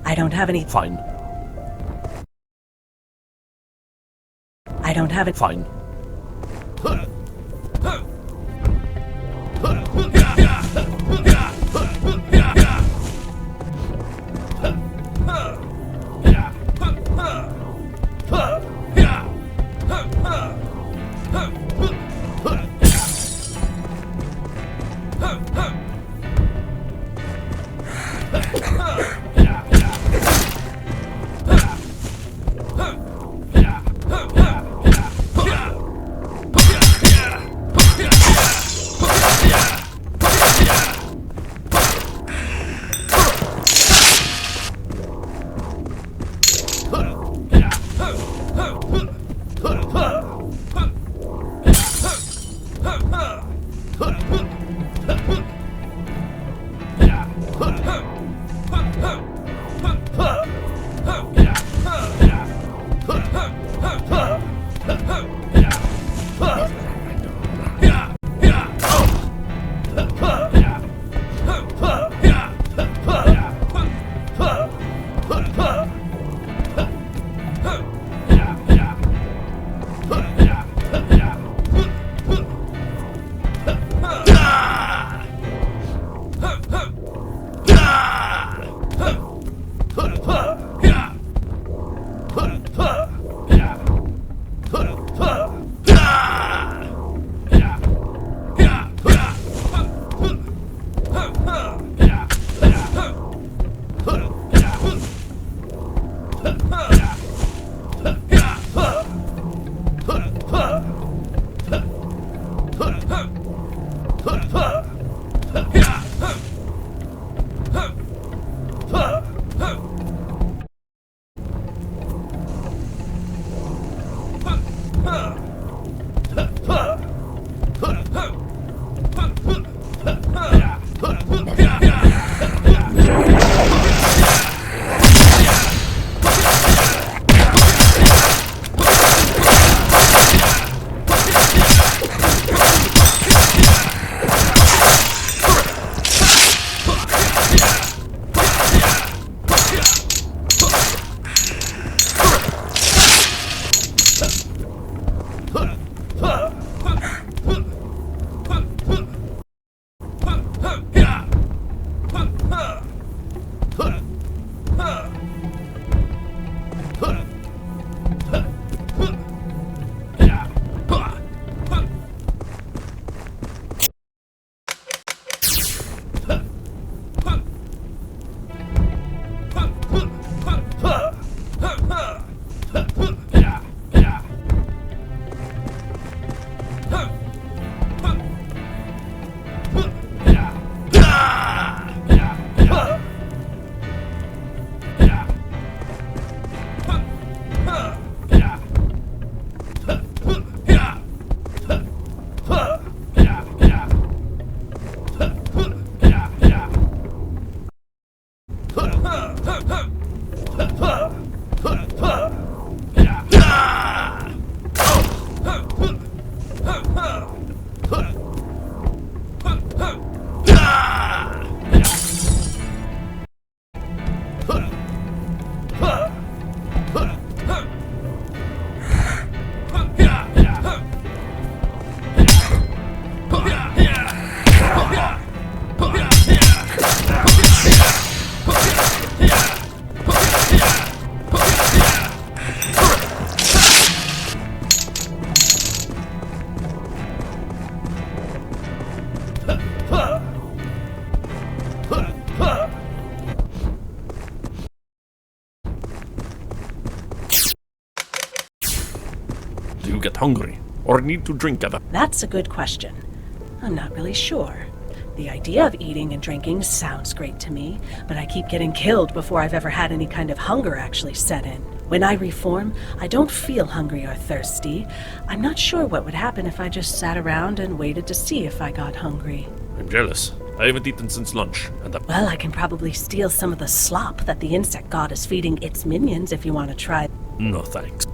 I don't have any. Fine. I don't have it. Fine. Do you get hungry, or need to drink at a... That's a good question. I'm not really sure. The idea of eating and drinking sounds great to me, but I keep getting killed before I've ever had any kind of hunger actually set in. When I reform, I don't feel hungry or thirsty. I'm not sure what would happen if I just sat around and waited to see if I got hungry. I'm jealous. I haven't eaten since lunch, and Well, I can probably steal some of the slop that the insect god is feeding its minions if you want to try. no thanks.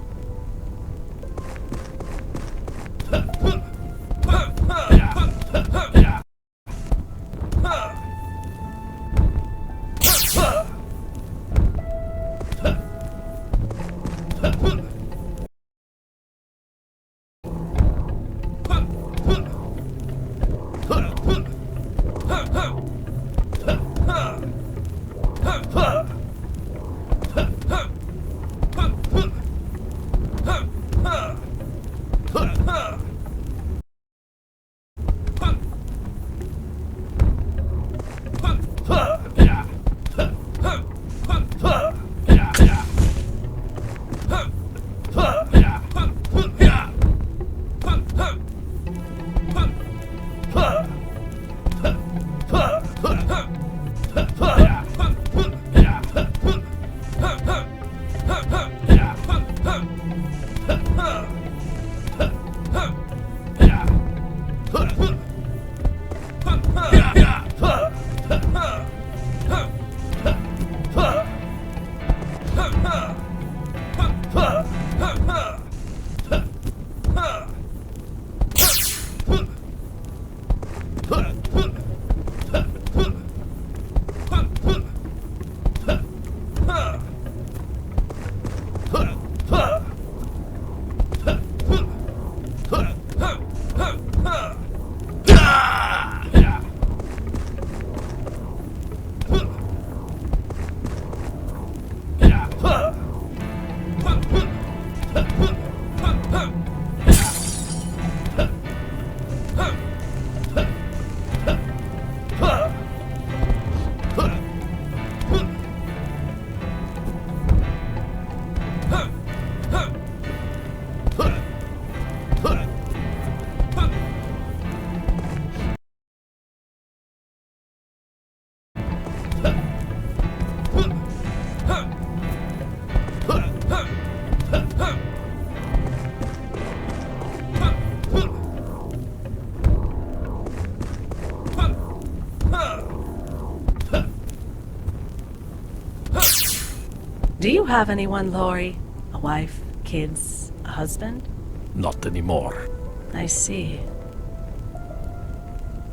Do you have anyone, Lori? A wife, kids, a husband? Not anymore. I see.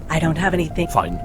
I don't have anything. Fine.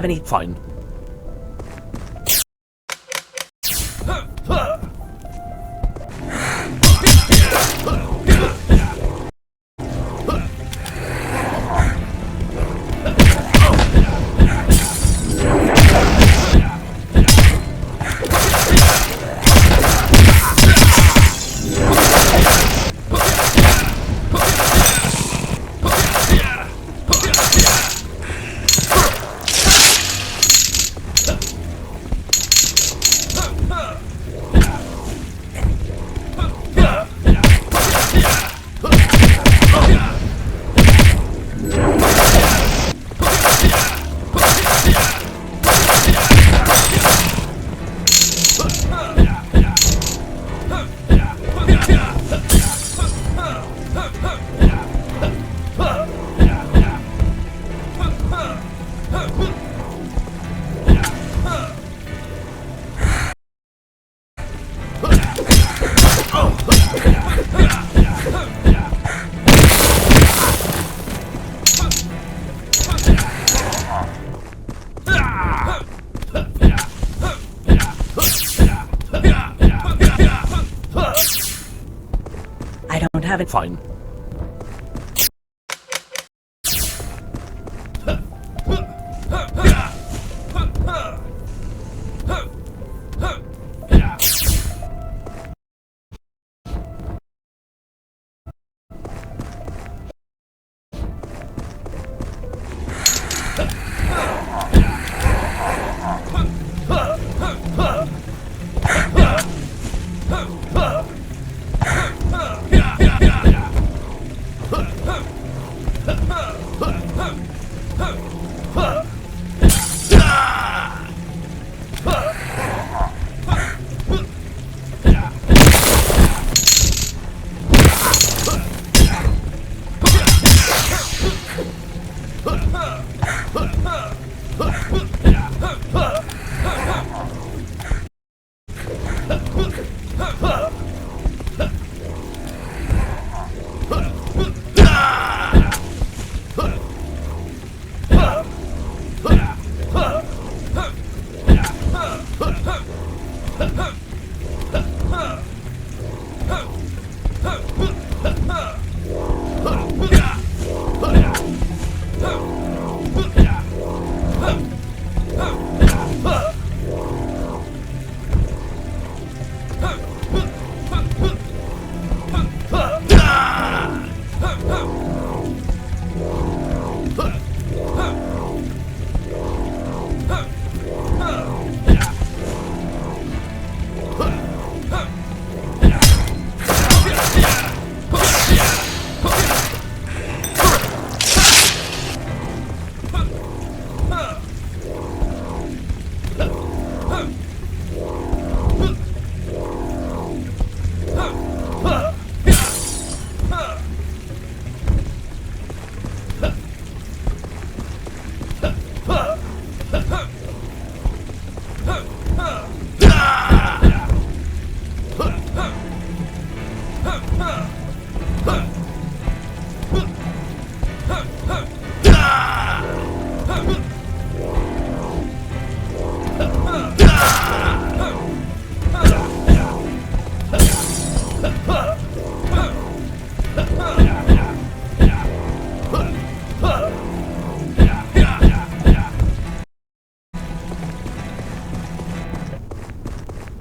have any... Fine. I don't have it. Fine.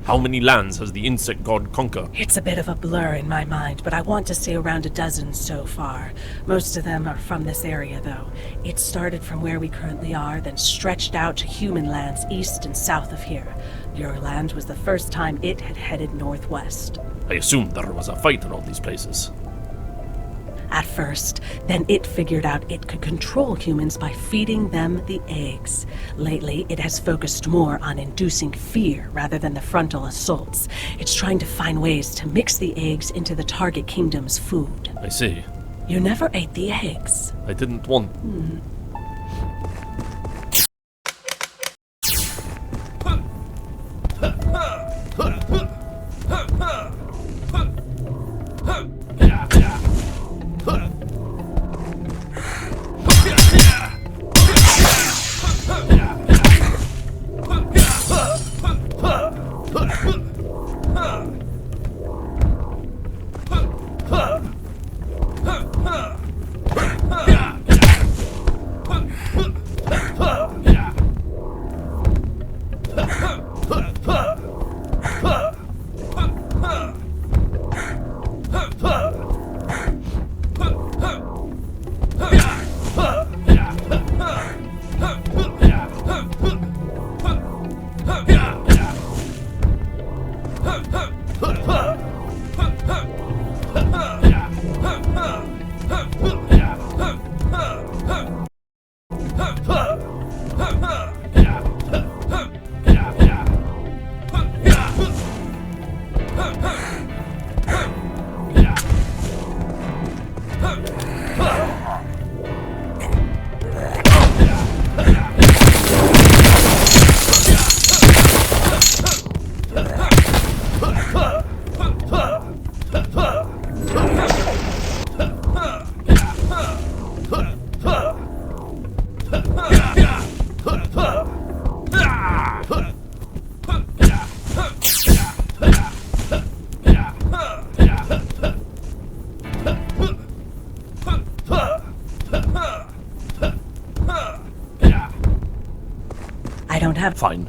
How many lands has the insect god conquered? It's a bit of a blur in my mind, but I want to say around a dozen so far. Most of them are from this area, though. It started from where we currently are, then stretched out to human lands east and south of here. Your land was the first time it had headed northwest. I assumed there was a fight in all these places. At first, then it figured out it could control humans by feeding them the eggs. Lately, it has focused more on inducing fear rather than the frontal assaults. It's trying to find ways to mix the eggs into the target kingdom's food. I see. You never ate the eggs. I didn't want... have... Fine.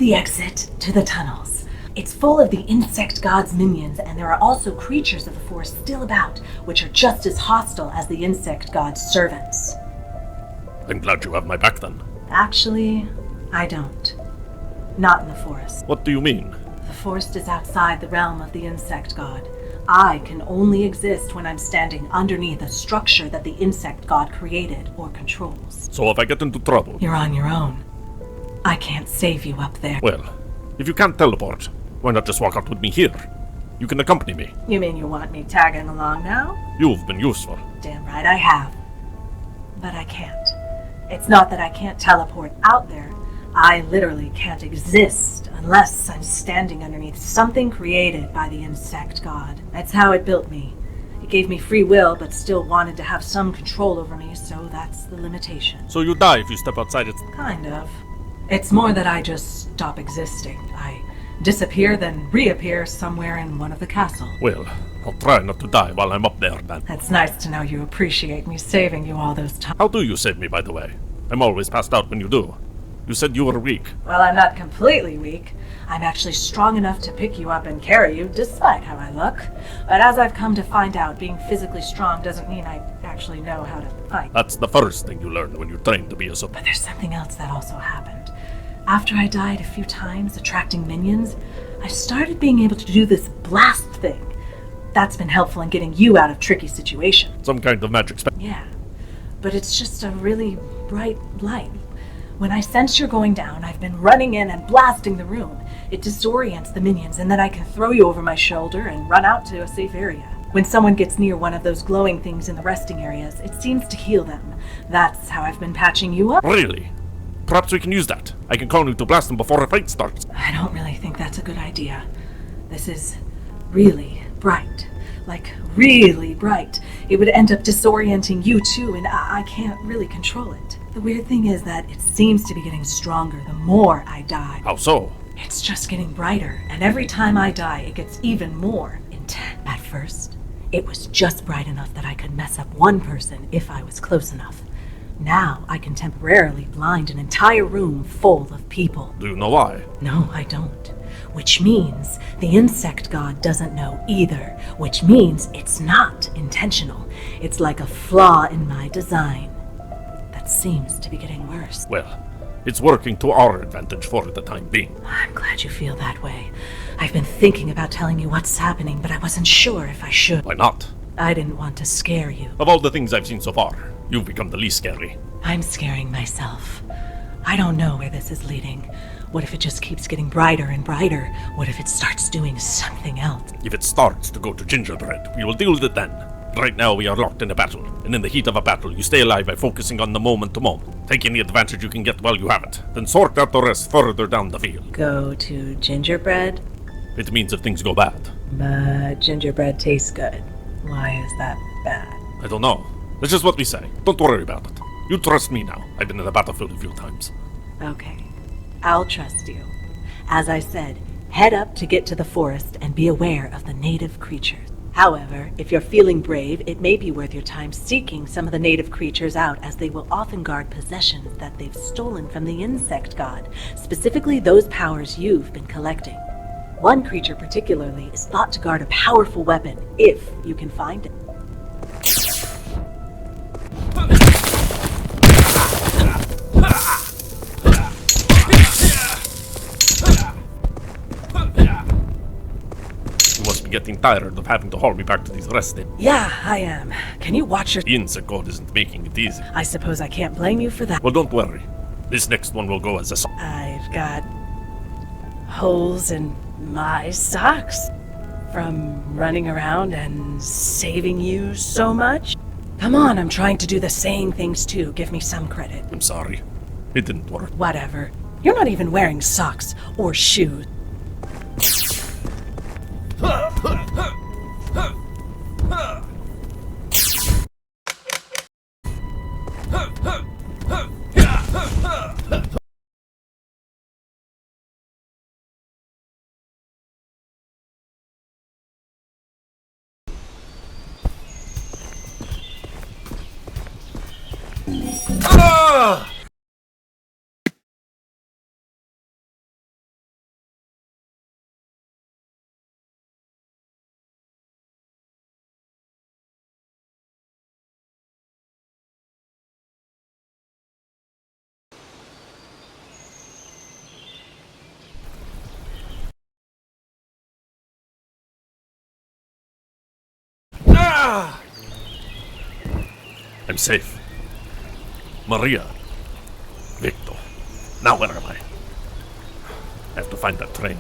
the exit to the tunnels. It's full of the insect god's minions, and there are also creatures of the forest still about, which are just as hostile as the insect god's servants. I'm glad you have my back then. Actually, I don't. Not in the forest. What do you mean? The forest is outside the realm of the insect god. I can only exist when I'm standing underneath a structure that the insect god created or controls. So if I get into trouble... You're on your own. I can't save you up there. Well, if you can't teleport, why not just walk out with me here? You can accompany me. You mean you want me tagging along now? You've been useful. Damn right I have. But I can't. It's not that I can't teleport out there. I literally can't exist unless I'm standing underneath something created by the insect god. That's how it built me. It gave me free will, but still wanted to have some control over me, so that's the limitation. So you die if you step outside its... Kind of. It's more that I just stop existing. I disappear, then reappear somewhere in one of the castles. Well, I'll try not to die while I'm up there, then. It's nice to know you appreciate me saving you all those times. How do you save me, by the way? I'm always passed out when you do. You said you were weak. Well, I'm not completely weak. I'm actually strong enough to pick you up and carry you, despite how I look. But as I've come to find out, being physically strong doesn't mean I actually know how to fight. That's the first thing you learn when you train to be a But there's something else that also happened. After I died a few times attracting minions, I started being able to do this blast thing. That's been helpful in getting you out of tricky situations. Some kind of magic spell. Yeah, but it's just a really bright light. When I sense you're going down, I've been running in and blasting the room. It disorients the minions, and then I can throw you over my shoulder and run out to a safe area. When someone gets near one of those glowing things in the resting areas, it seems to heal them. That's how I've been patching you up. Really? Perhaps we can use that. I can call you to blast them before a fight starts. I don't really think that's a good idea. This is really bright. Like, really bright. It would end up disorienting you too, and I can't really control it. The weird thing is that it seems to be getting stronger the more I die. How so? It's just getting brighter, and every time I die, it gets even more intense. At first, it was just bright enough that I could mess up one person if I was close enough. Now I can temporarily blind an entire room full of people. Do you know why? No, I don't. Which means the insect god doesn't know either. Which means it's not intentional. It's like a flaw in my design. That seems to be getting worse. Well, it's working to our advantage for the time being. I'm glad you feel that way. I've been thinking about telling you what's happening, but I wasn't sure if I should. Why not? I didn't want to scare you. Of all the things I've seen so far, you've become the least scary. I'm scaring myself. I don't know where this is leading. What if it just keeps getting brighter and brighter? What if it starts doing something else? If it starts to go to gingerbread, we will deal with it then. Right now we are locked in a battle, and in the heat of a battle you stay alive by focusing on the moment to moment. Take any advantage you can get while you have it, then sort out the rest further down the field. Go to gingerbread? It means if things go bad. But gingerbread tastes good. Why is that bad? I don't know. That's just what we say. Don't worry about it. You trust me now. I've been in the battlefield a few times. Okay. I'll trust you. As I said, head up to get to the forest and be aware of the native creatures. However, if you're feeling brave, it may be worth your time seeking some of the native creatures out, as they will often guard possessions that they've stolen from the insect god, specifically those powers you've been collecting. One creature particularly is thought to guard a powerful weapon, if you can find it. Getting tired of having to haul me back to these resting. Yeah, I am. Can you watch your... The insect god isn't making it easy. I suppose I can't blame you for that. Well, don't worry. This next one will go as a song. I've got holes in my socks from running around and saving you so much. Come on, I'm trying to do the same things too. Give me some credit. I'm sorry. It didn't work. Whatever. You're not even wearing socks or shoes. I'm safe. Maria. Victor. Now where am I? I have to find that train.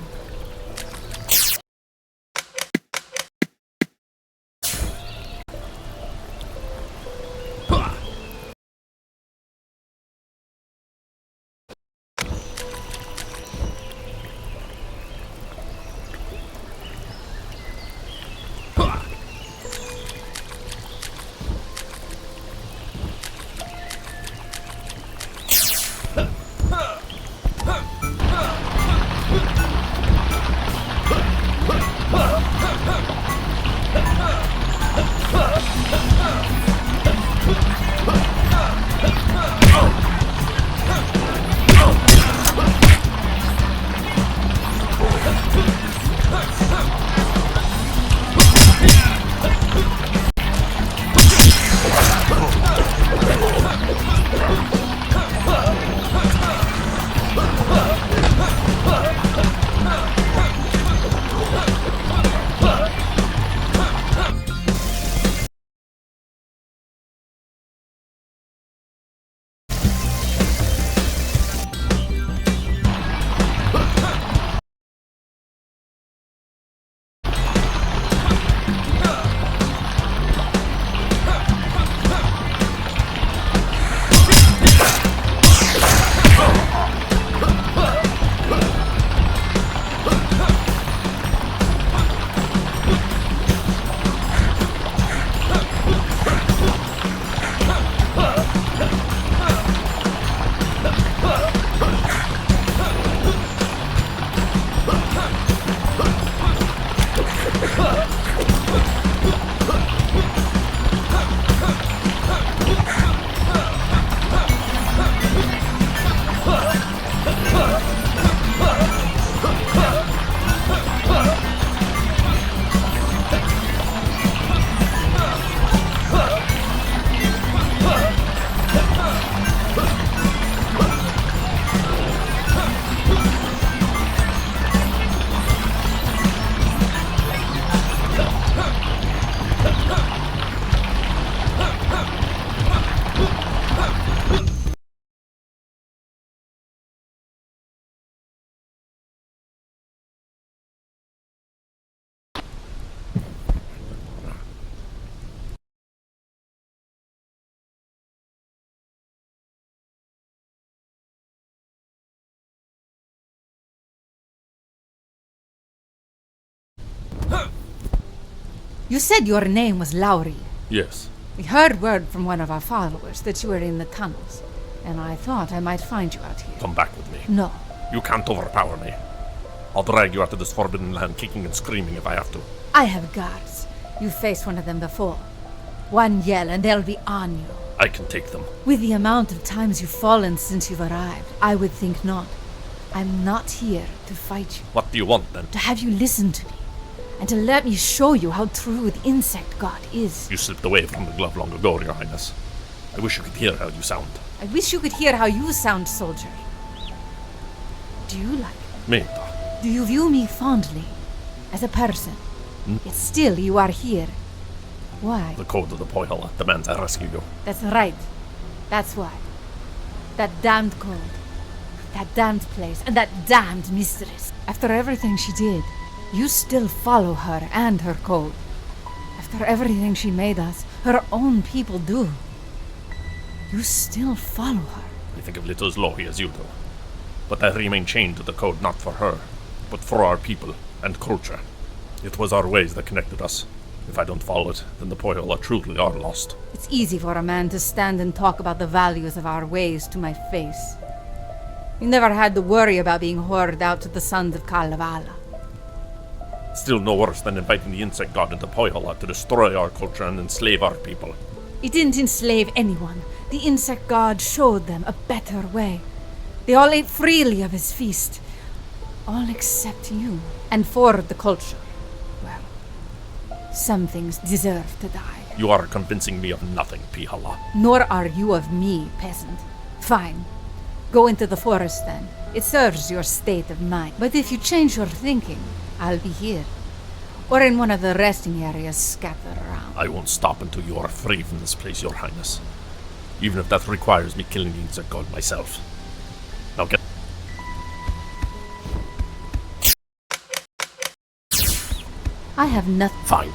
You said your name was Lowry. Yes. We heard word from one of our followers that you were in the tunnels, and I thought I might find you out here. Come back with me. No. You can't overpower me. I'll drag you out of this forbidden land kicking and screaming if I have to. I have guards. You faced one of them before. One yell and they'll be on you. I can take them. With the amount of times you've fallen since you've arrived, I would think not. I'm not here to fight you. What do you want then? To have you listen to me, and to let me show you how true the insect god is. You slipped away from the glove long ago, Your Highness. I wish you could hear how you sound. I wish you could hear how you sound, soldier. Do you like me? Meta. Do you view me fondly? As a person? Yet still you are here. Why? The code of the Poihala demands I rescue you. That's right. That's why. That damned code. That damned place. And that damned mistress. After everything she did, you still follow her and her code. After everything she made us, her own people do. You still follow her. I think of little as lowly as you do. But I remain chained to the code not for her, but for our people and culture. It was our ways that connected us. If I don't follow it, then the Poihala truly are lost. It's easy for a man to stand and talk about the values of our ways to my face. You never had to worry about being whored out to the sons of Kalevala. Still no worse than inviting the insect god into Poihala to destroy our culture and enslave our people. It didn't enslave anyone. The insect god showed them a better way. They all ate freely of his feast. All except you. And for the culture. Well, some things deserve to die. You are convincing me of nothing, Pihala. Nor are you of me, peasant. Fine. Go into the forest then. It serves your state of mind. But if you change your thinking, I'll be here. Or in one of the resting areas scattered around. I won't stop until you are free from this place, Your Highness. Even if that requires me killing the insect god myself. Now get... I have nothing. Fine.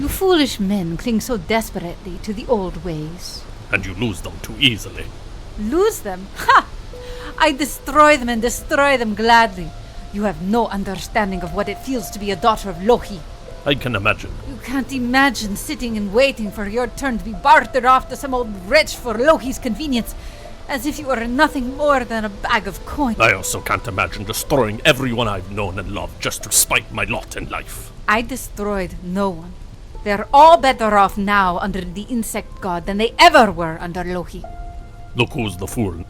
Foolish men cling so desperately to the old ways. And you lose them too easily. Lose them? Ha! I destroy them and destroy them gladly. You have no understanding of what it feels to be a daughter of Loki. I can imagine. You can't imagine sitting and waiting for your turn to be bartered off to some old wretch for Loki's convenience, as if you were nothing more than a bag of coin. I also can't imagine destroying everyone I've known and loved just to spite my lot in life. I destroyed no one. They're all better off now under the insect god than they ever were under Loki. Look who's the fool.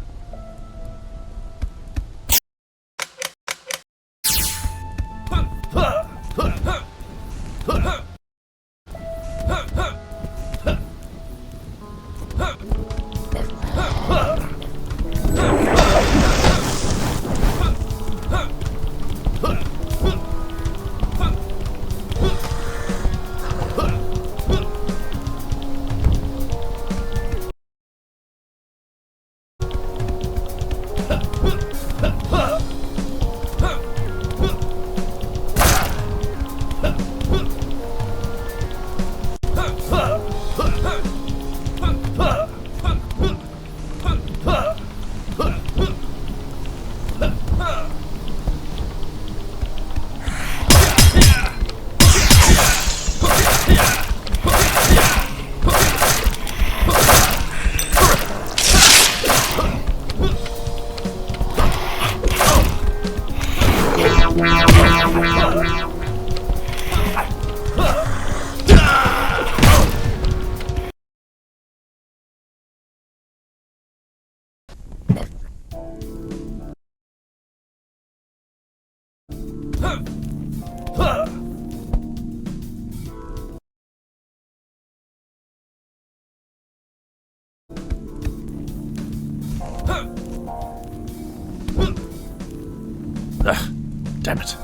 Damn it.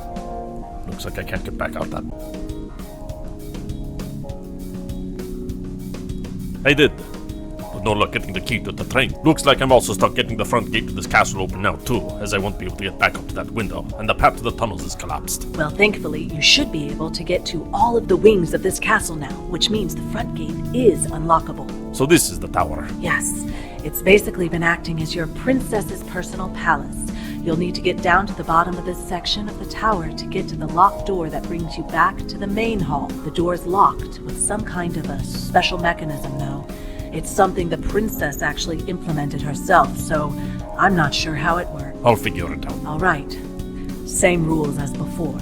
Looks like I can't get back out that. I did. But no luck getting the key to the train. Looks like I'm also stuck getting the front gate to this castle open now too, as I won't be able to get back up to that window, and the path to the tunnels is collapsed. Well, thankfully, you should be able to get to all of the wings of this castle now, which means the front gate is unlockable. So this is the tower. Yes, it's basically been acting as your princess's personal palace. You'll need to get down to the bottom of this section of the tower to get to the locked door that brings you back to the main hall. The door's locked with some kind of a special mechanism, though. It's something the princess actually implemented herself, so I'm not sure how it works. I'll figure it out. All right. Same rules as before.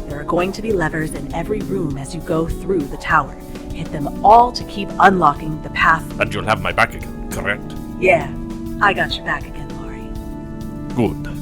There are going to be levers in every room as you go through the tower. Hit them all to keep unlocking the path. And you'll have my back again, correct? Yeah, I got your back again, Laurie. Good.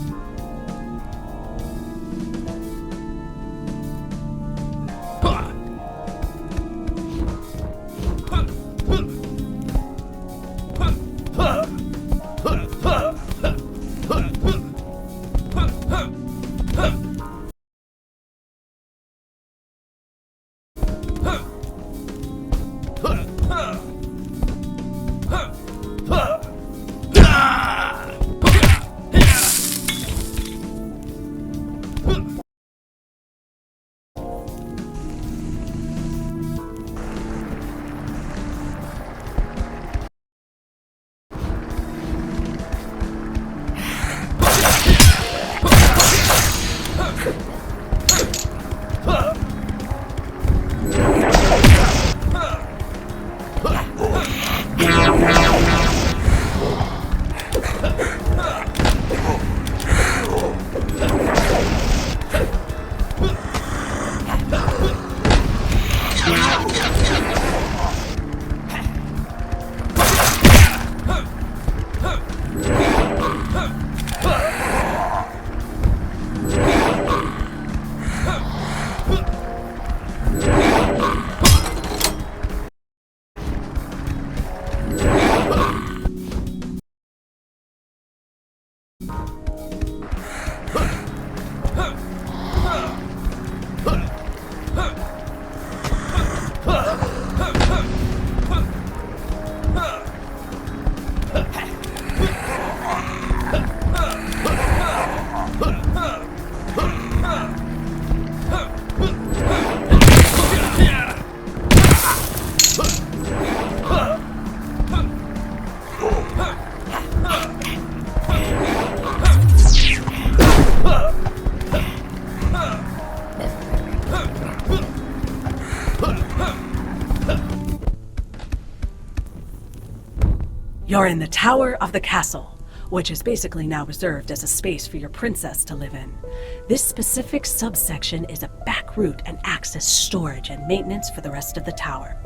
You're in the tower of the castle, which is basically now reserved as a space for your princess to live in. This specific subsection is a back route and acts as storage and maintenance for the rest of the tower.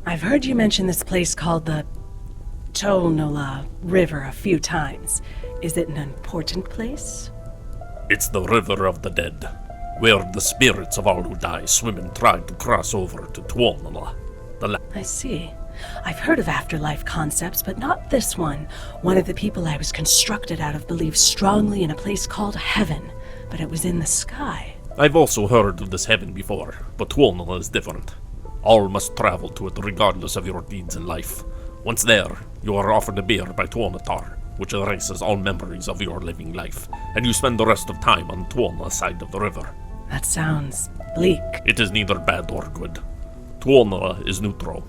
I've heard you mention this place called the Tolnola River a few times. Is it an important place? It's the River of the Dead, where the spirits of all who die swim and try to cross over to Tuonala. I see. I've heard of afterlife concepts, but not this one. One of the people I was constructed out of believed strongly in a place called heaven, but it was in the sky. I've also heard of this heaven before, but Tuonala is different. All must travel to it regardless of your deeds in life. Once there, you are offered a beer by Tuonatar, which erases all memories of your living life, and you spend the rest of time on Tuonala's side of the river. That sounds bleak. It is neither bad or good. Tuonala is neutral.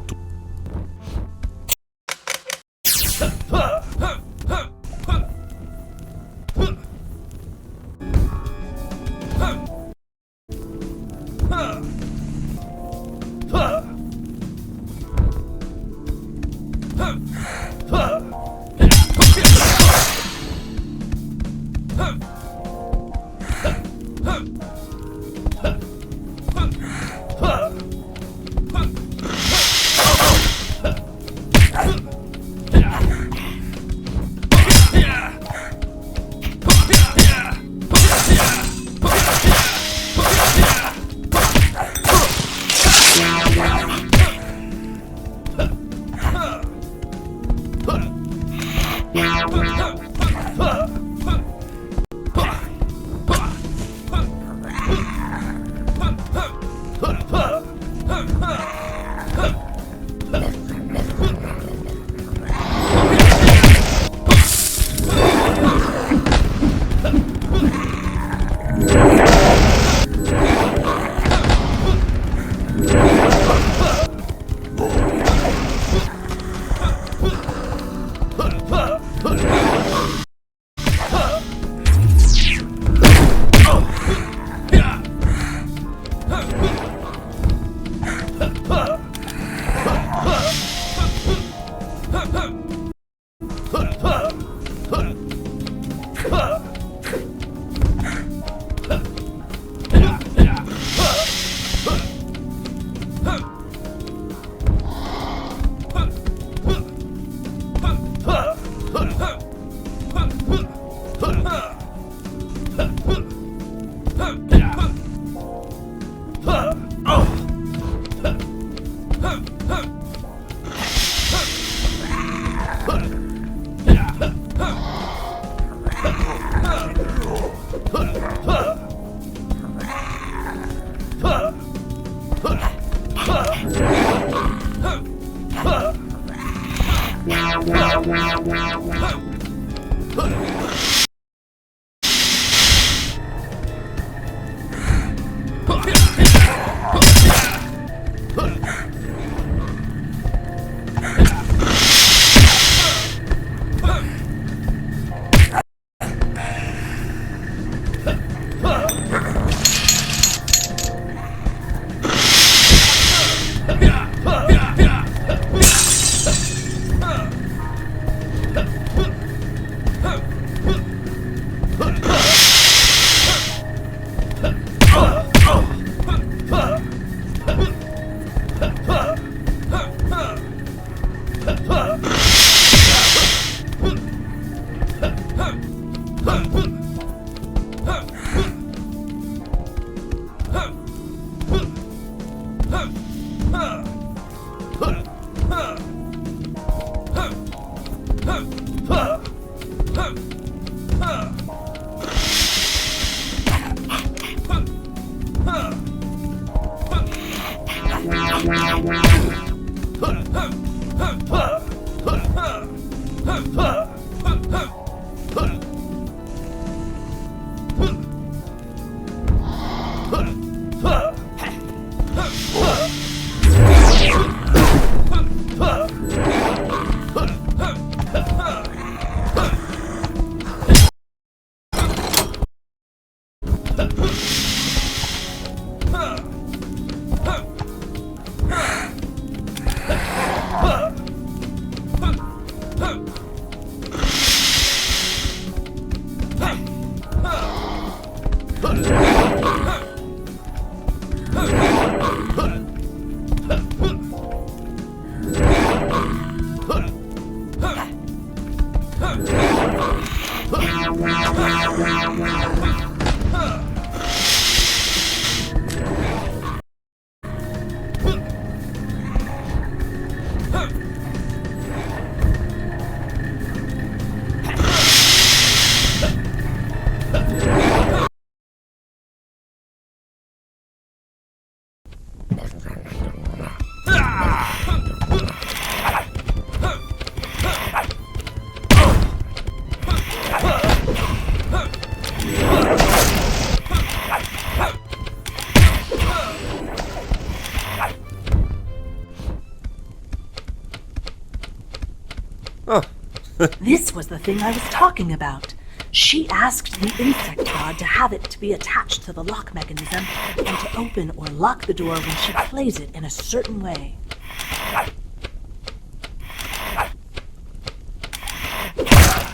This was the thing I was talking about. She asked the insect god to have it to be attached to the lock mechanism and to open or lock the door when she plays it in a certain way.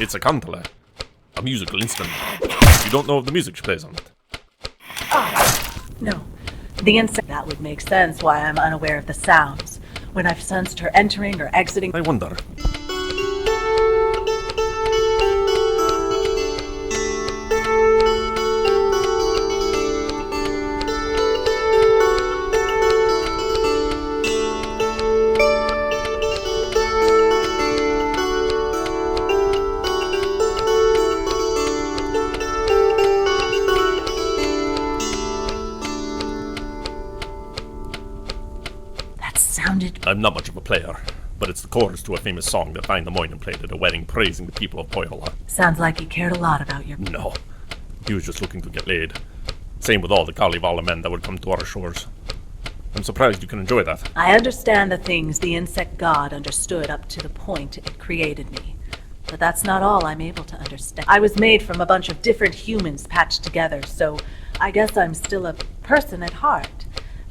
It's a cantala, a musical instrument. You don't know of the music she plays on it? No. The insect... That would make sense why I'm unaware of the sounds. When I've sensed her entering or exiting... I wonder. I'm not much of a player, but it's the chorus to a famous song that Vainamoinen played at a wedding praising the people of Pohjola. Sounds like he cared a lot about your... No, he was just looking to get laid. Same with all the Kalevala men that would come to our shores. I'm surprised you can enjoy that. I understand the things the insect god understood up to the point it created me. But that's not all I'm able to understand. I was made from a bunch of different humans patched together, so I guess I'm still a person at heart.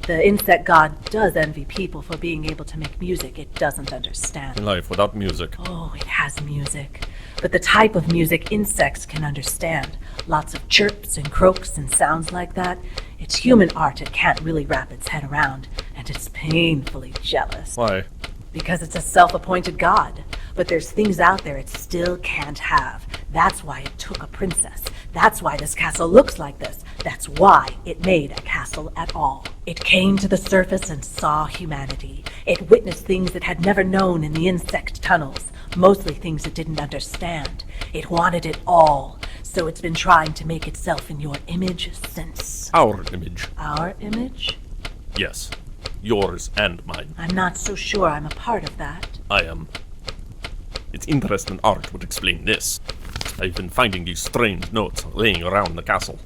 The insect god does envy people for being able to make music it doesn't understand. Life without music. Oh, it has music. But the type of music insects can understand. Lots of chirps and croaks and sounds like that. It's human art it can't really wrap its head around, and it's painfully jealous. Why? Because it's a self-appointed god. But there's things out there it still can't have. That's why it took a princess. That's why this castle looks like this. That's why it made a castle at all. It came to the surface and saw humanity. It witnessed things it had never known in the insect tunnels, mostly things it didn't understand. It wanted it all, so it's been trying to make itself in your image since. Our image. Our image? Yes. Yours and mine. I'm not so sure I'm a part of that. I am. Its interest in art would explain this. I've been finding these strange notes laying around the castle.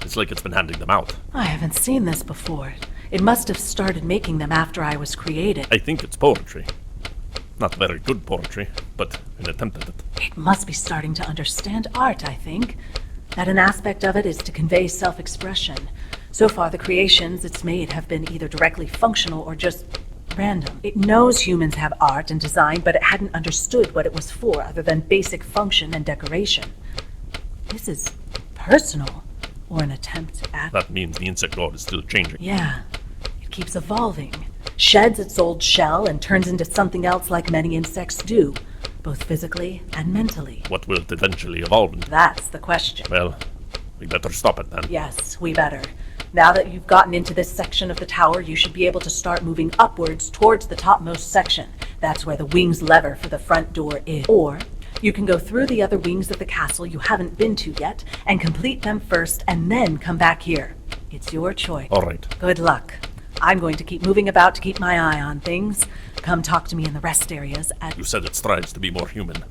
It's like it's been handing them out. I haven't seen this before. It must have started making them after I was created. I think it's poetry. Not very good poetry, but an attempt at it. It must be starting to understand art, I think. That an aspect of it is to convey self-expression. So far, the creations it's made have been either directly functional or just random. It knows humans have art and design, but it hadn't understood what it was for other than basic function and decoration. This is personal, or an attempt at... That means the insect god is still changing. Yeah, it keeps evolving. Sheds its old shell and turns into something else like many insects do, both physically and mentally. What will it eventually evolve into? That's the question. Well, we better stop it then. Yes, we better. Now that you've gotten into this section of the tower, you should be able to start moving upwards towards the topmost section. That's where the wings lever for the front door is. Or you can go through the other wings of the castle you haven't been to yet and complete them first and then come back here. It's your choice. All right. Good luck. I'm going to keep moving about to keep my eye on things. Come talk to me in the rest areas at... You said it strives to be more human.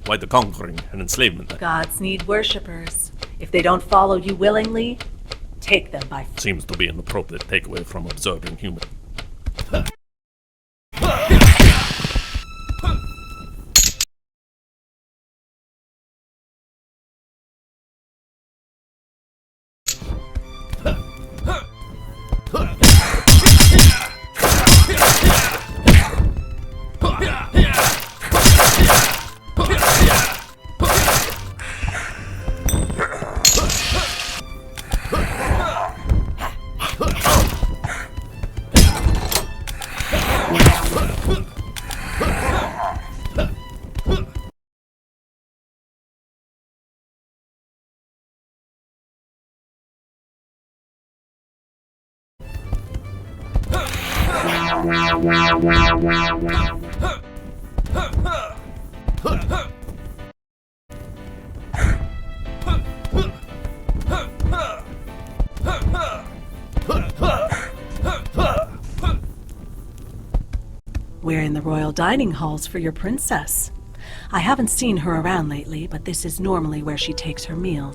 Why the conquering and enslavement then? Gods need worshippers. If they don't follow you willingly, take them by... Seems to be an appropriate takeaway from observing human. We're in the royal dining halls for your princess. I haven't seen her around lately, but this is normally where she takes her meal.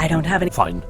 I don't have any— Fine.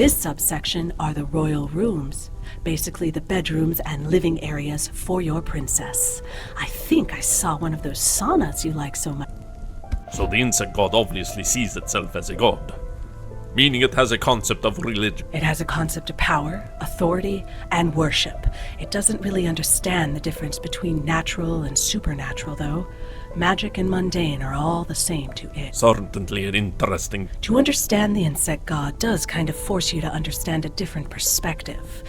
This subsection are the royal rooms, basically the bedrooms and living areas for your princess. I think I saw one of those saunas you like so much. So the insect god obviously sees itself as a god, meaning it has a concept of religion. It has a concept of power, authority, and worship. It doesn't really understand the difference between natural and supernatural, though. Magic and mundane are all the same to it. Certainly an interesting... To understand the insect god does kind of force you to understand a different perspective.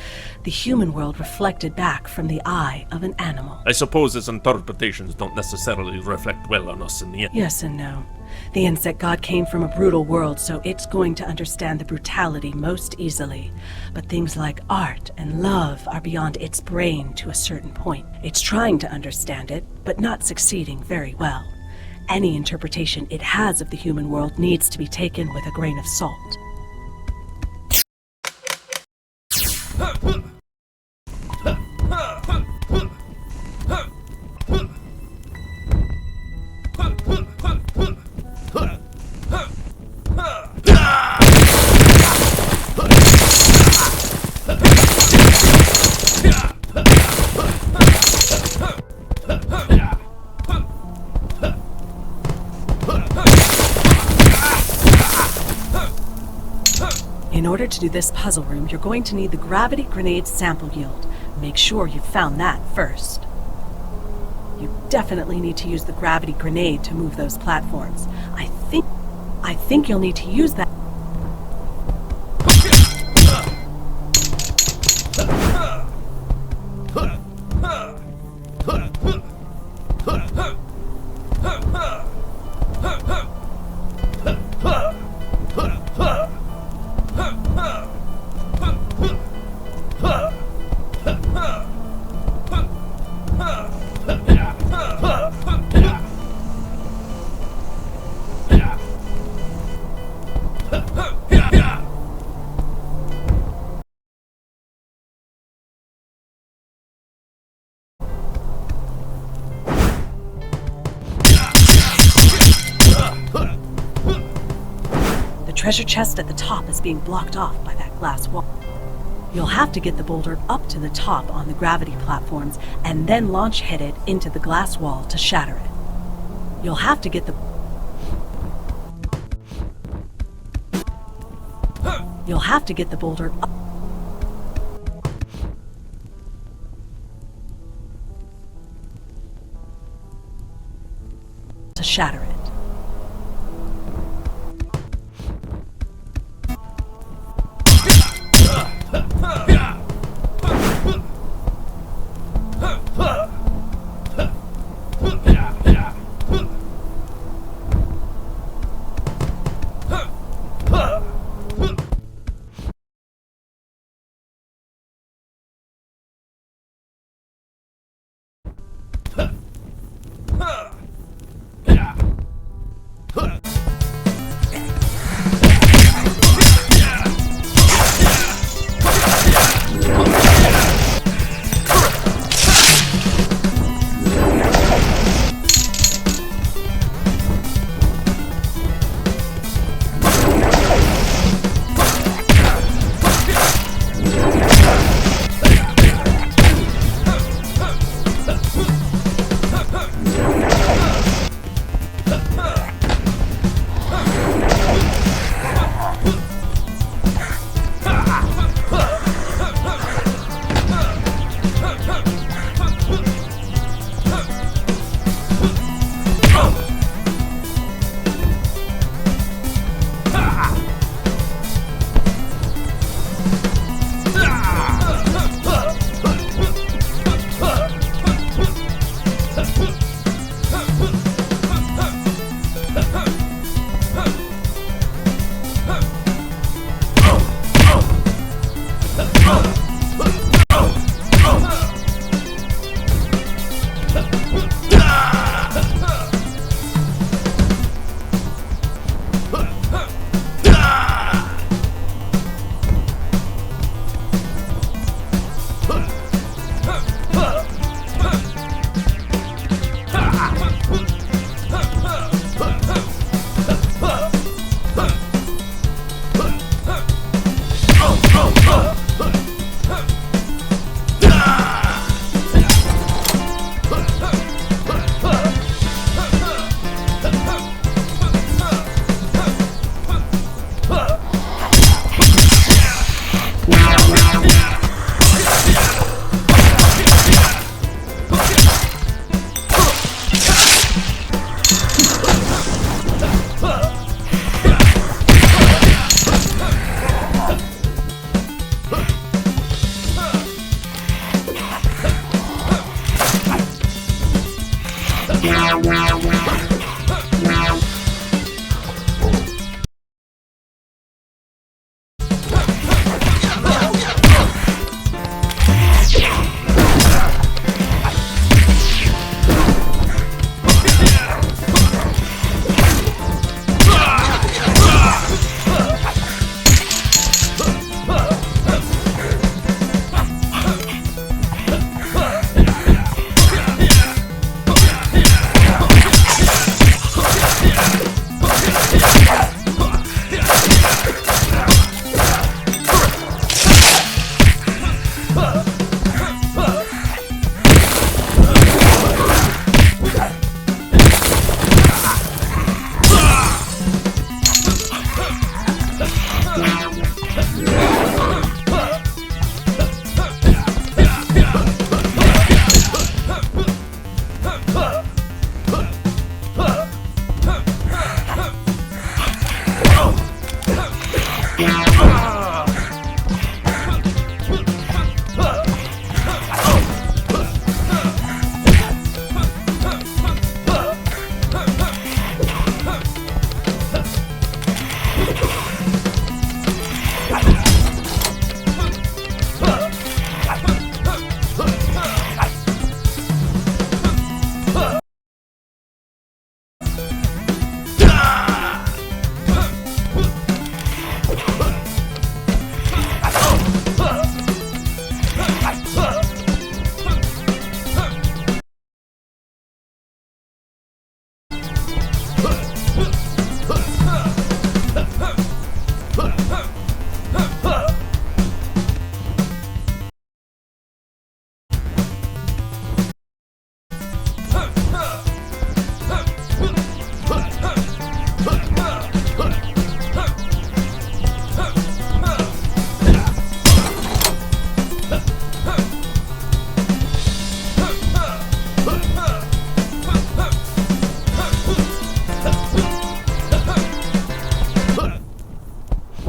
The human world reflected back from the eye of an animal. I suppose its interpretations don't necessarily reflect well on us in the end. Yes and no. The insect god came from a brutal world, so it's going to understand the brutality most easily. But things like art and love are beyond its brain to a certain point. It's trying to understand it, but not succeeding very well. Any interpretation it has of the human world needs to be taken with a grain of salt. In order to do this puzzle room, you're going to need the gravity grenade sample yield. Make sure you've found that first. You definitely need to use the gravity grenade to move those platforms. I think you'll need to use that. The treasure chest at the top is being blocked off by that glass wall. You'll have to get the boulder up to the top on the gravity platforms and then launch head it into the glass wall to shatter it. You'll have to get the boulder up to shatter it.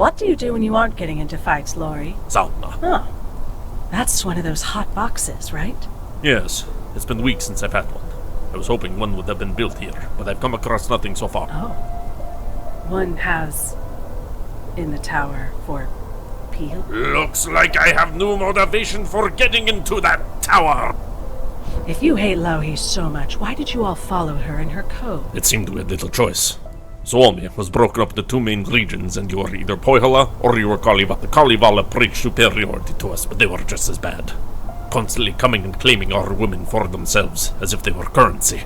What do you do when you aren't getting into fights, Laurie? Sauna. Oh. That's one of those hot boxes, right? Yes, it's been weeks since I've had one. I was hoping one would have been built here, but I've come across nothing so far. Oh. One has in the tower for Peel? Looks like I have new motivation for getting into that tower. If you hate Laurie so much, why did you all follow her in her code? It seemed we had little choice. Suomi was broken up into two main regions, and you were either Pohjola or you were Kalivala. The Kalivala preached superiority to us, but they were just as bad. Constantly coming and claiming our women for themselves, as if they were currency.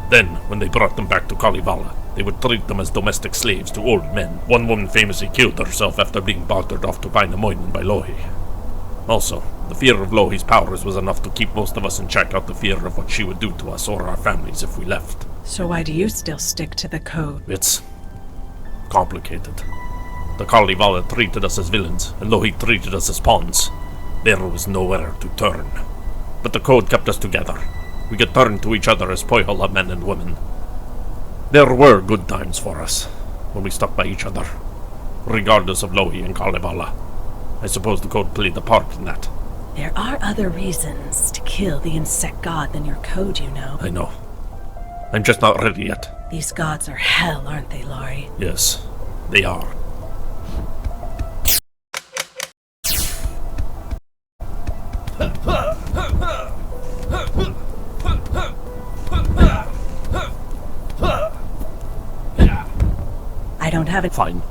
Then, when they brought them back to Kalivala, they would treat them as domestic slaves to old men. One woman famously killed herself after being bartered off to Vainamoinen by Louhi. Also, the fear of Louhi's powers was enough to keep most of us in check out the fear of what she would do to us or our families if we left. So why do you still stick to the code? It's complicated. The Kalivala treated us as villains, and Louhi treated us as pawns. There was nowhere to turn. But the code kept us together. We could turn to each other as Pohjola men and women. There were good times for us, when we stuck by each other, regardless of Louhi and Kalivala. I suppose the code played a part in that. There are other reasons to kill the insect god than your code, you know. I know. I'm just not ready yet. These gods are hell, aren't they, Laurie? Yes, they are. I don't have it. Fine.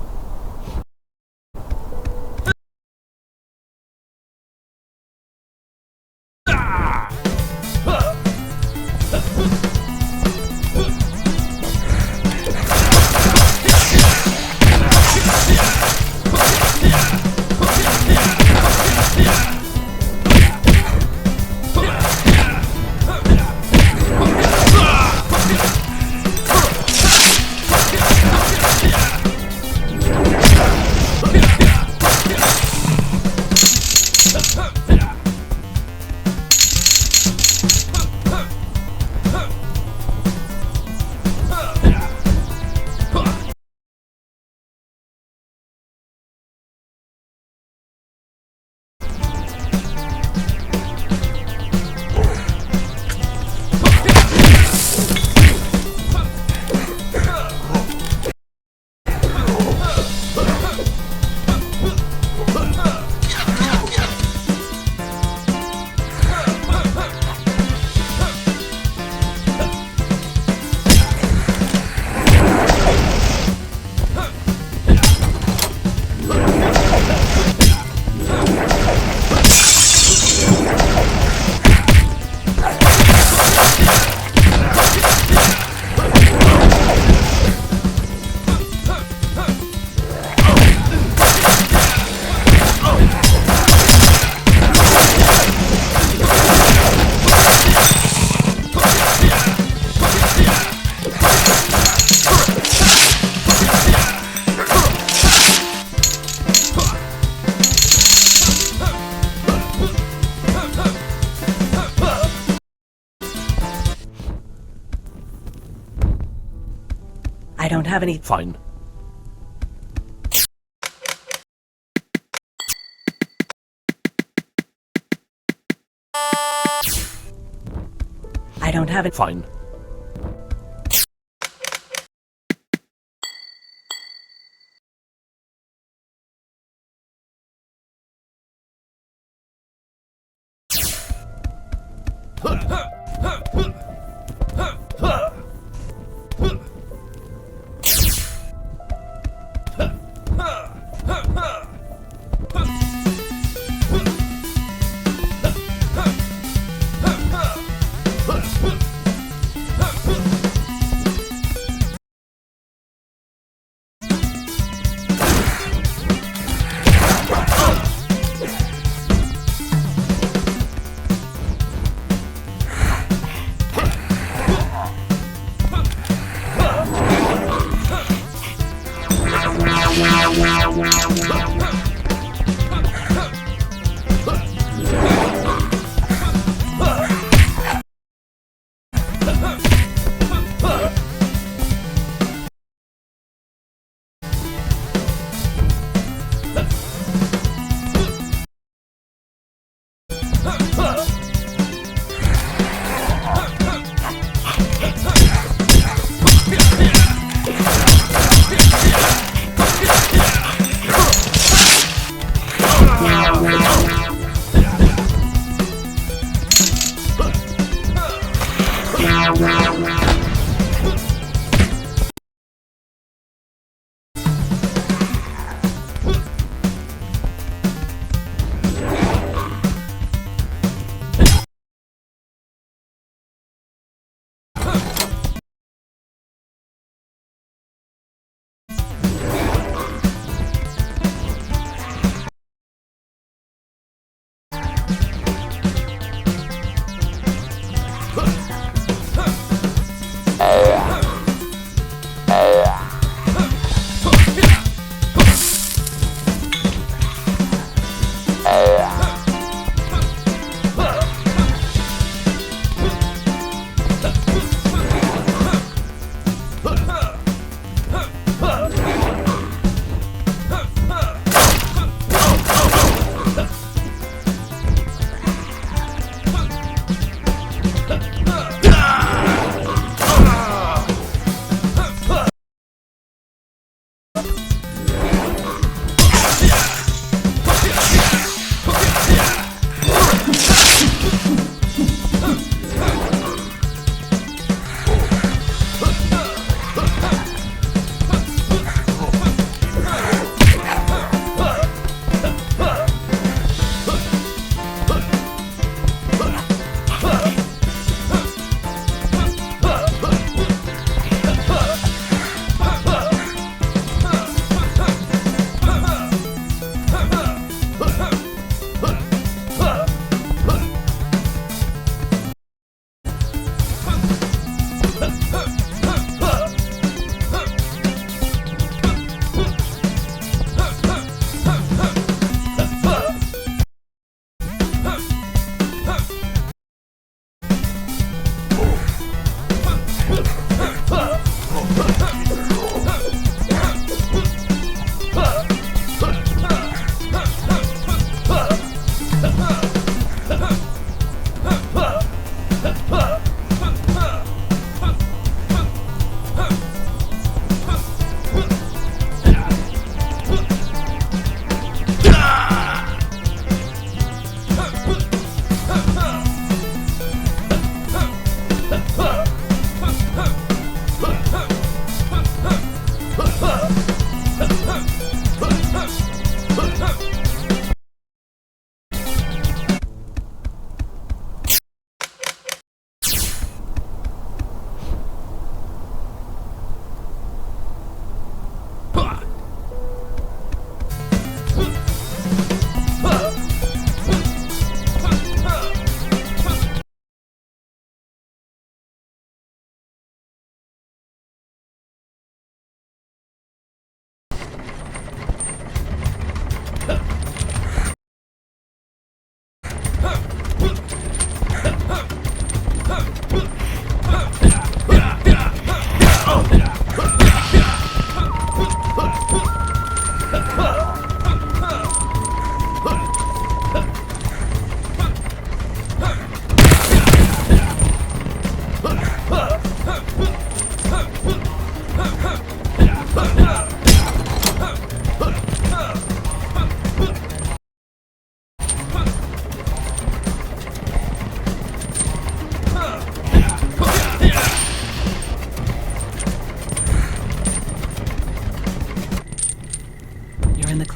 have any. Fine. I don't have it. Fine.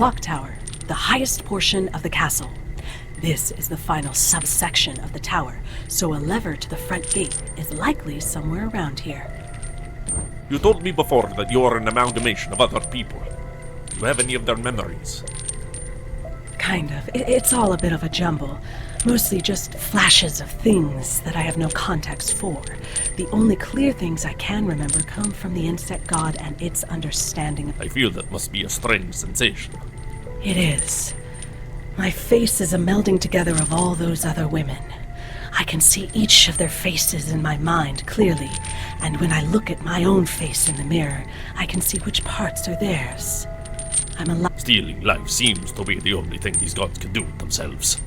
clock tower, the highest portion of the castle. This is the final subsection of the tower, so a lever to the front gate is likely somewhere around here. You told me before that you are an amalgamation of other people. Do you have any of their memories? Kind of. It's all a bit of a jumble. Mostly just flashes of things that I have no context for. The only clear things I can remember come from the insect god and its understanding of... I feel that must be a strange sensation. It is. My face is a melding together of all those other women. I can see each of their faces in my mind clearly, and when I look at my own face in the mirror, I can see which parts are theirs. I'm alive. Stealing life seems to be the only thing these gods can do with themselves.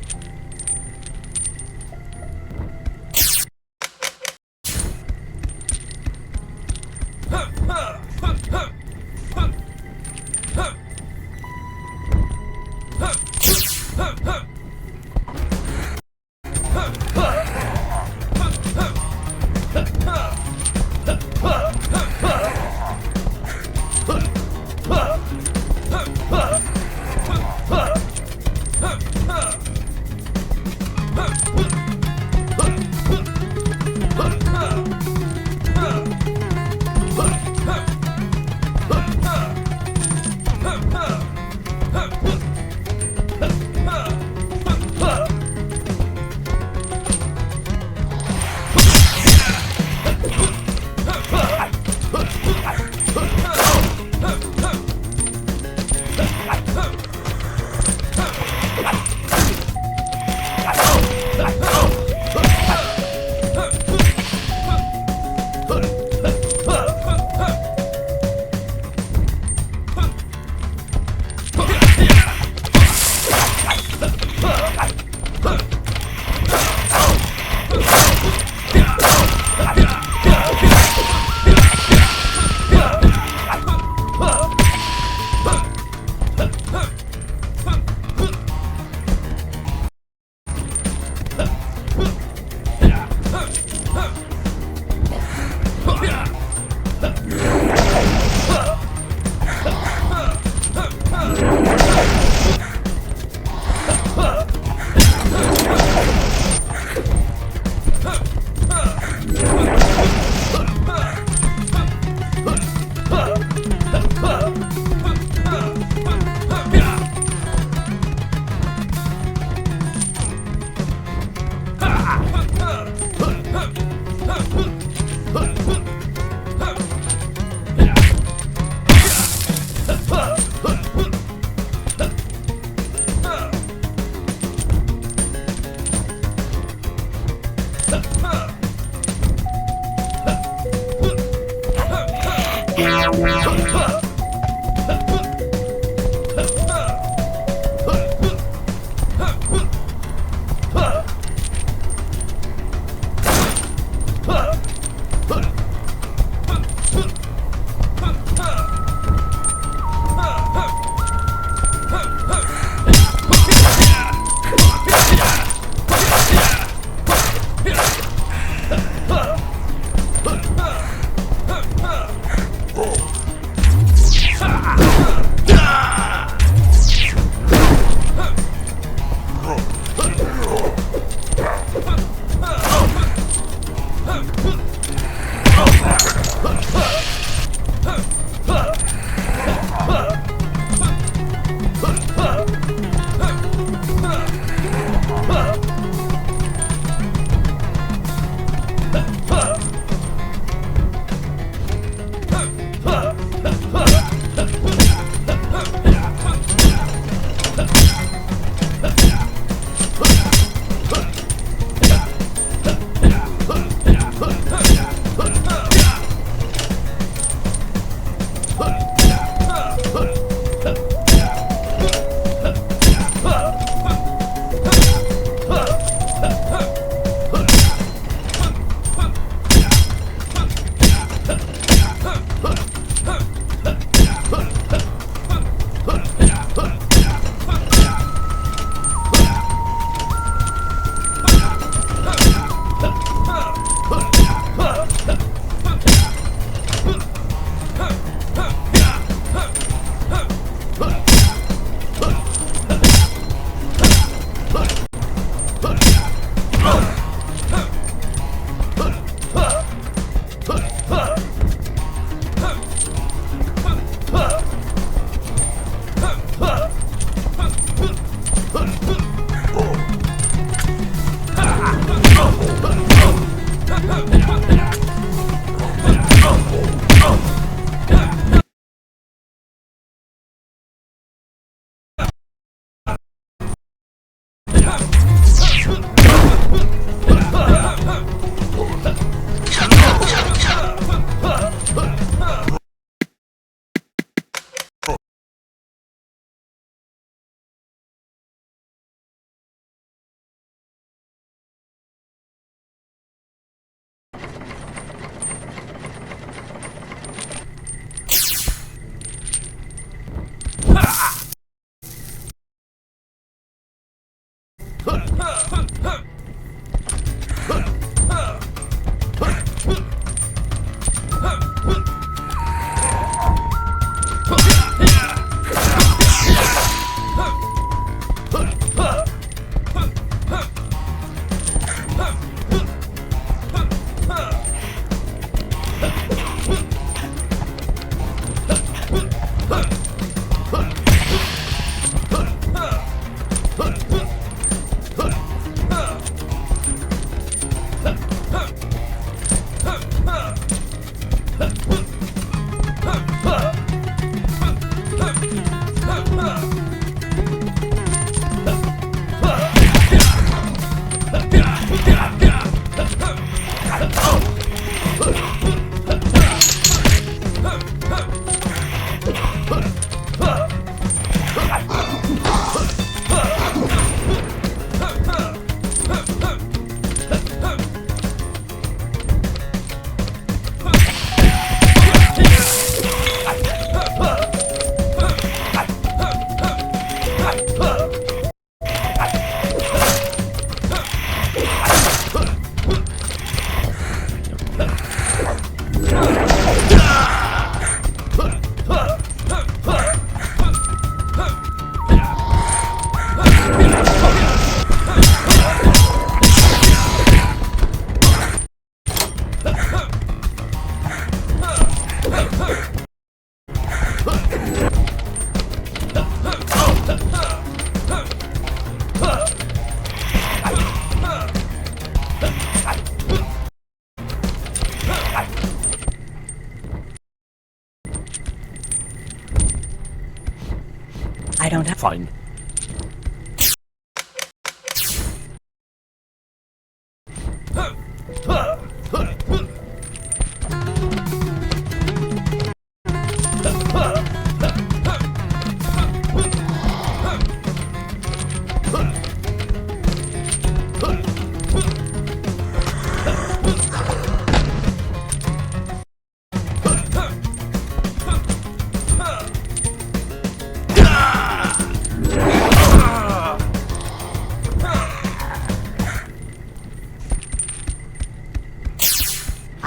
Fine.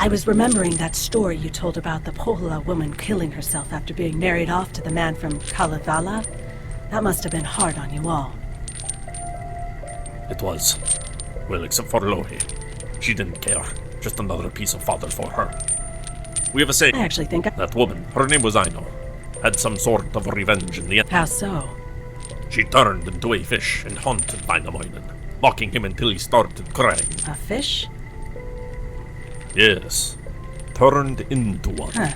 I was remembering that story you told about the Pohjola woman killing herself after being married off to the man from Kalevala. That must have been hard on you all. It was. Well, except for Lohi. She didn't care. Just another piece of fodder for her. We have a saying. I actually think That woman, her name was Aino, had some sort of revenge in the end. How so? She turned into a fish and haunted Vainamoinen, mocking him until he started crying. A fish? Yes, turned into one. Huh.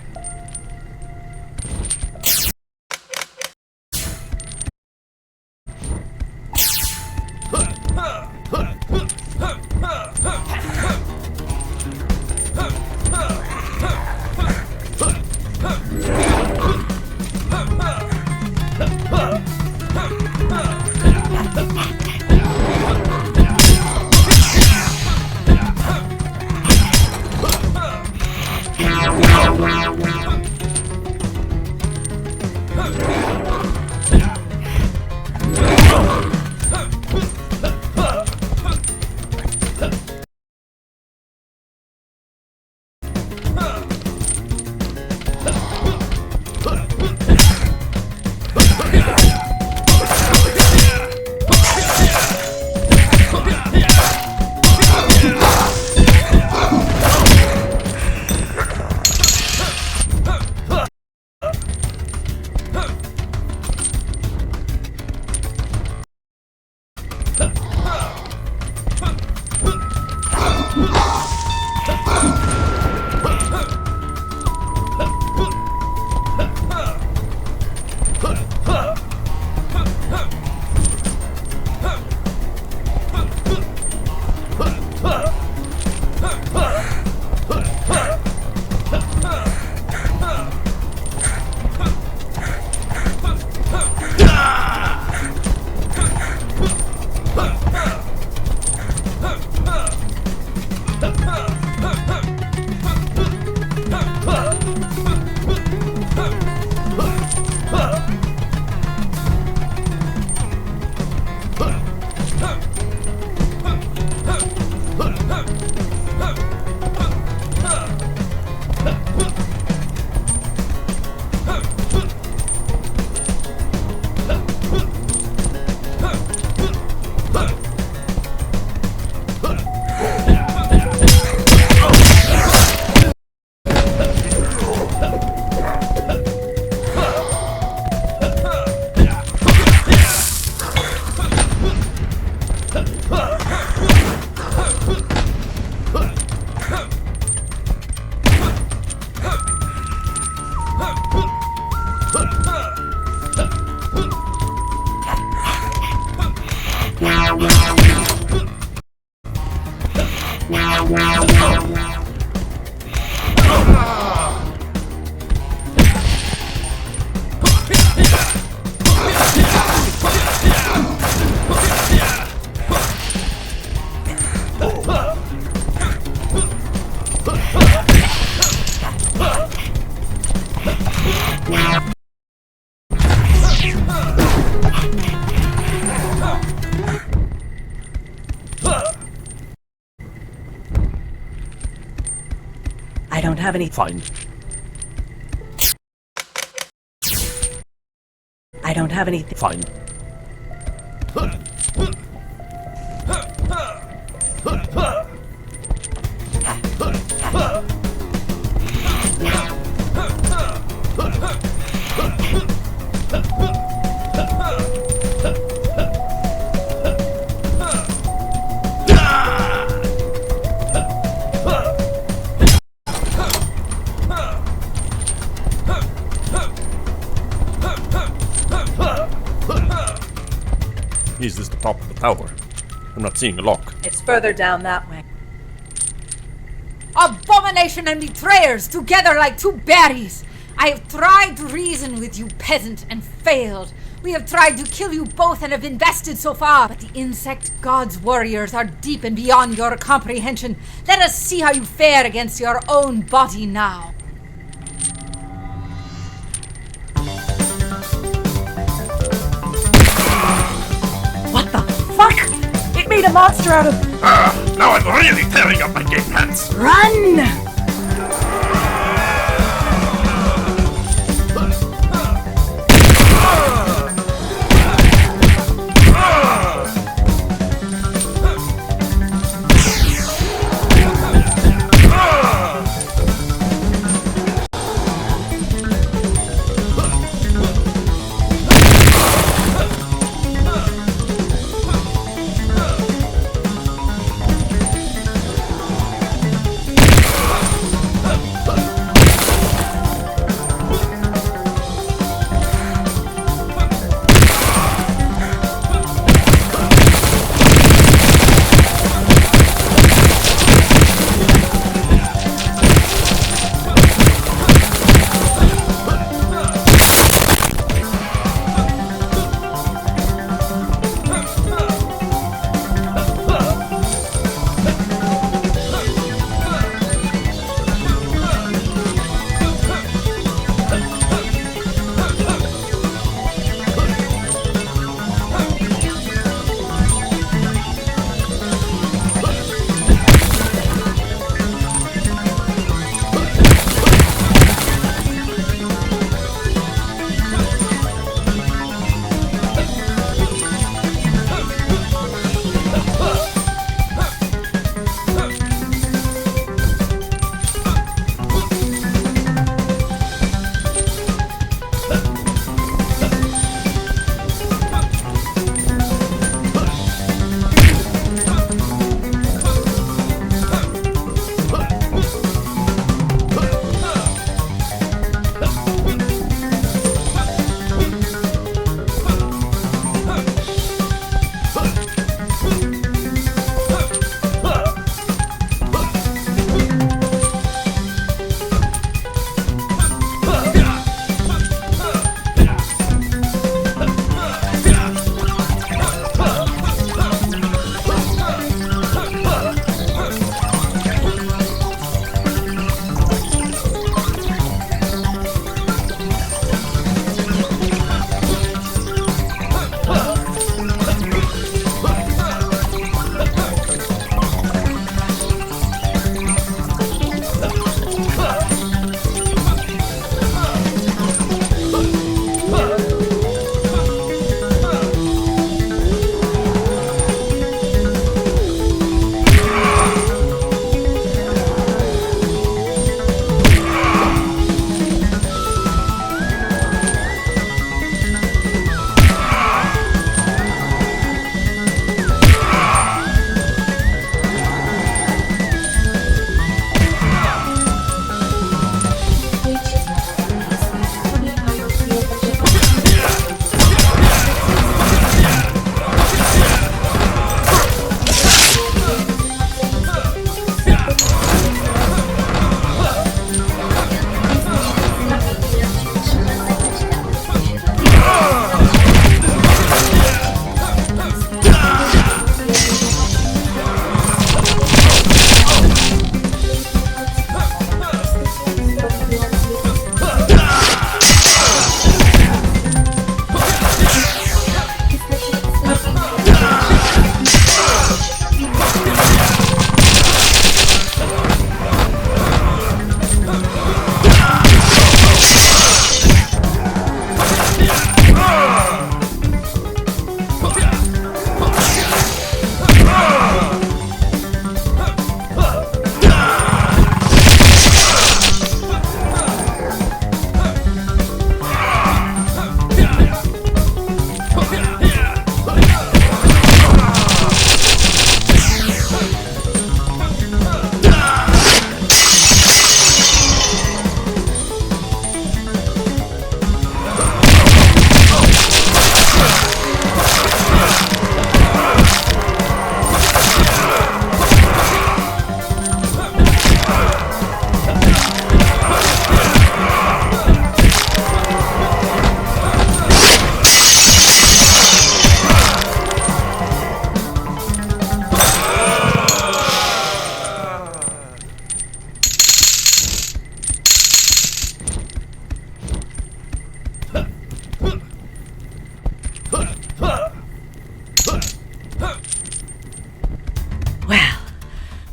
I don't have any. Fine. I don't have anything. Fine. is the top of the tower. I'm not seeing a lock. It's further down that way. Abomination and betrayers, together like two berries! I have tried to reason with you, peasant, and failed. We have tried to kill you both and have invested so far, but the insect god's warriors are deep and beyond your comprehension. Let us see how you fare against your own body now. What the fuck? It made a monster out of... Now I'm really tearing up my game pants! Run!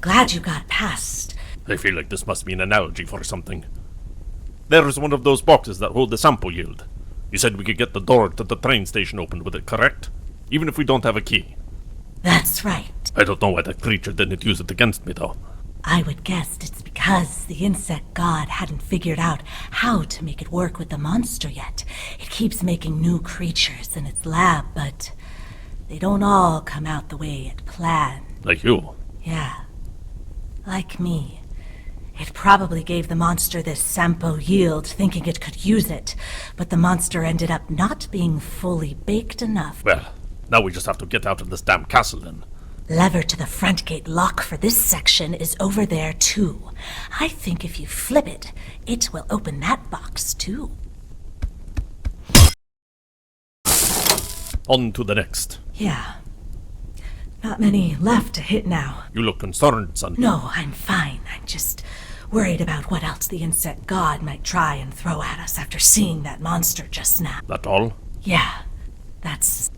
Glad you got past. I feel like this must be an analogy for something. There is one of those boxes that hold the sample yield. You said we could get the door to the train station opened with it, correct? Even if we don't have a key. That's right. I don't know why that creature didn't use it against me, though. I would guess it's because the insect god hadn't figured out how to make it work with the monster yet. It keeps making new creatures in its lab, but they don't all come out the way it planned. Like you. Yeah. Like me. It probably gave the monster this sample yield thinking it could use it, but the monster ended up not being fully baked enough. Well, now we just have to get out of this damn castle then. Lever to the front gate lock for this section is over there too. I think if you flip it, it will open that box too. On to the next. Yeah. Not many left to hit now. You look concerned, son. No, I'm fine. I'm just worried about what else the insect god might try and throw at us after seeing that monster just now. That all? Yeah, that's...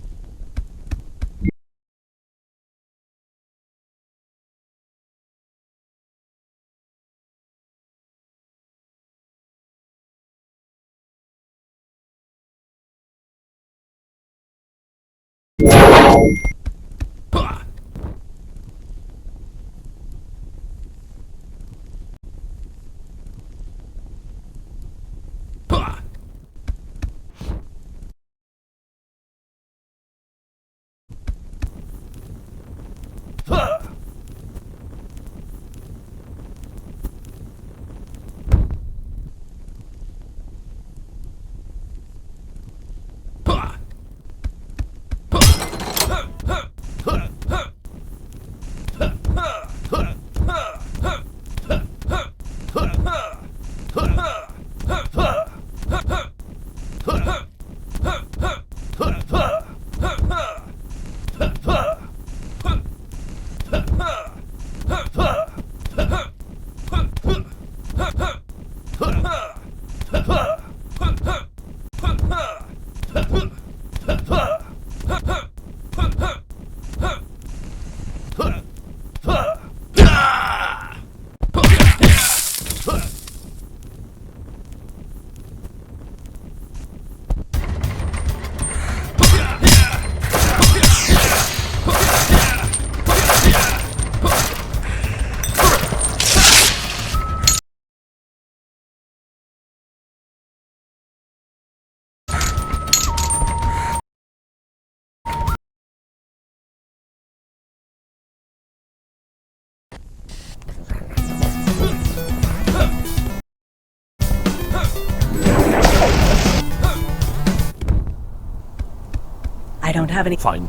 I don't have any... Fine.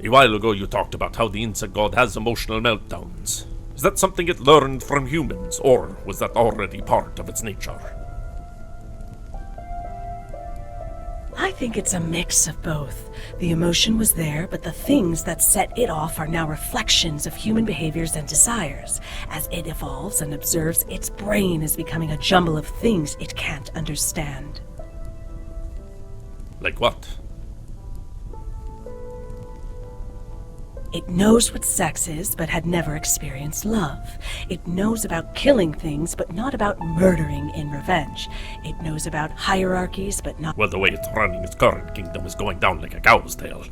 A while ago you talked about how the insect god has emotional meltdowns. Is that something it learned from humans, or was that already part of its nature? I think it's a mix of both. The emotion was there, but the things that set it off are now reflections of human behaviors and desires. As it evolves and observes, its brain is becoming a jumble of things it can't understand. Like what? It knows what sex is, but had never experienced love. It knows about killing things, but not about murdering in revenge. It knows about hierarchies, but not... Well, the way it's running its current kingdom is going down like a cow's tail.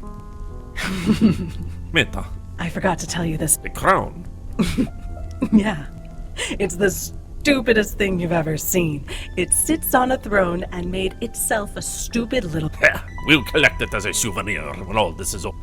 Meta, I forgot to tell you this. the crown. Yeah. It's the stupidest thing you've ever seen. It sits on a throne and made itself a stupid little... Heh, we'll collect it as a souvenir when all this is over.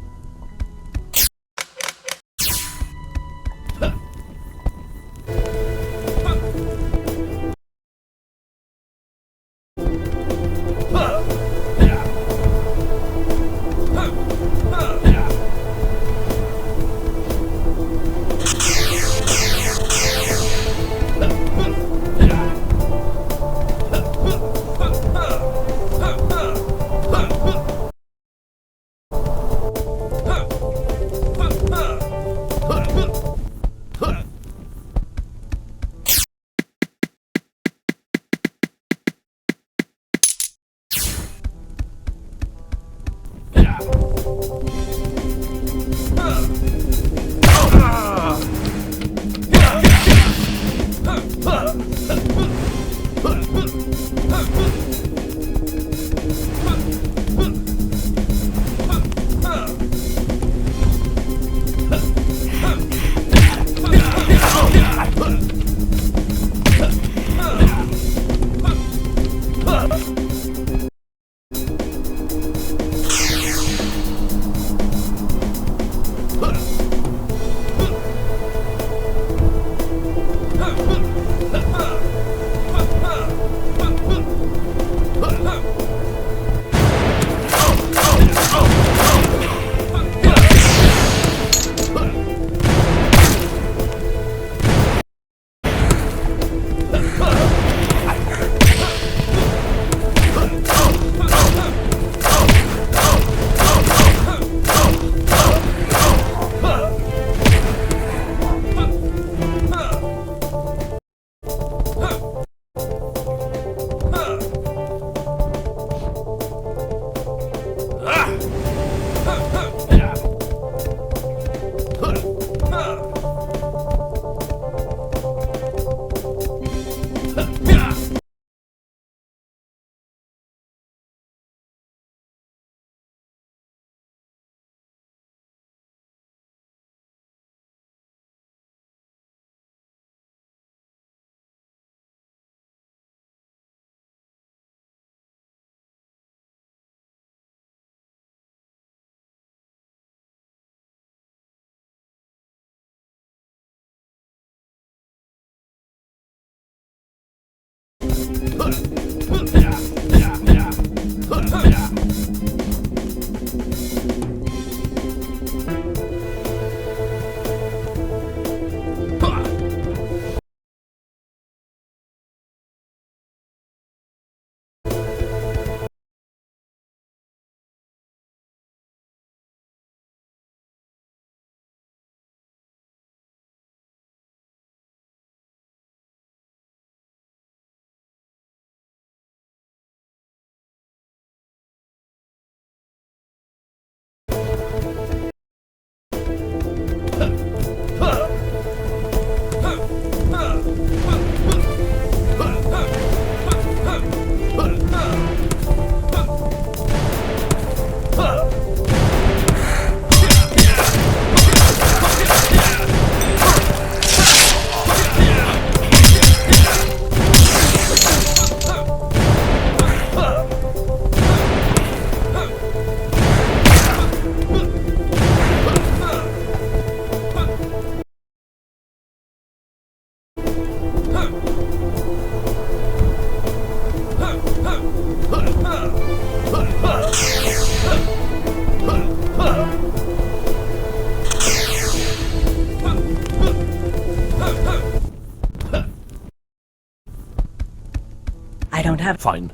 I don't have... Fine.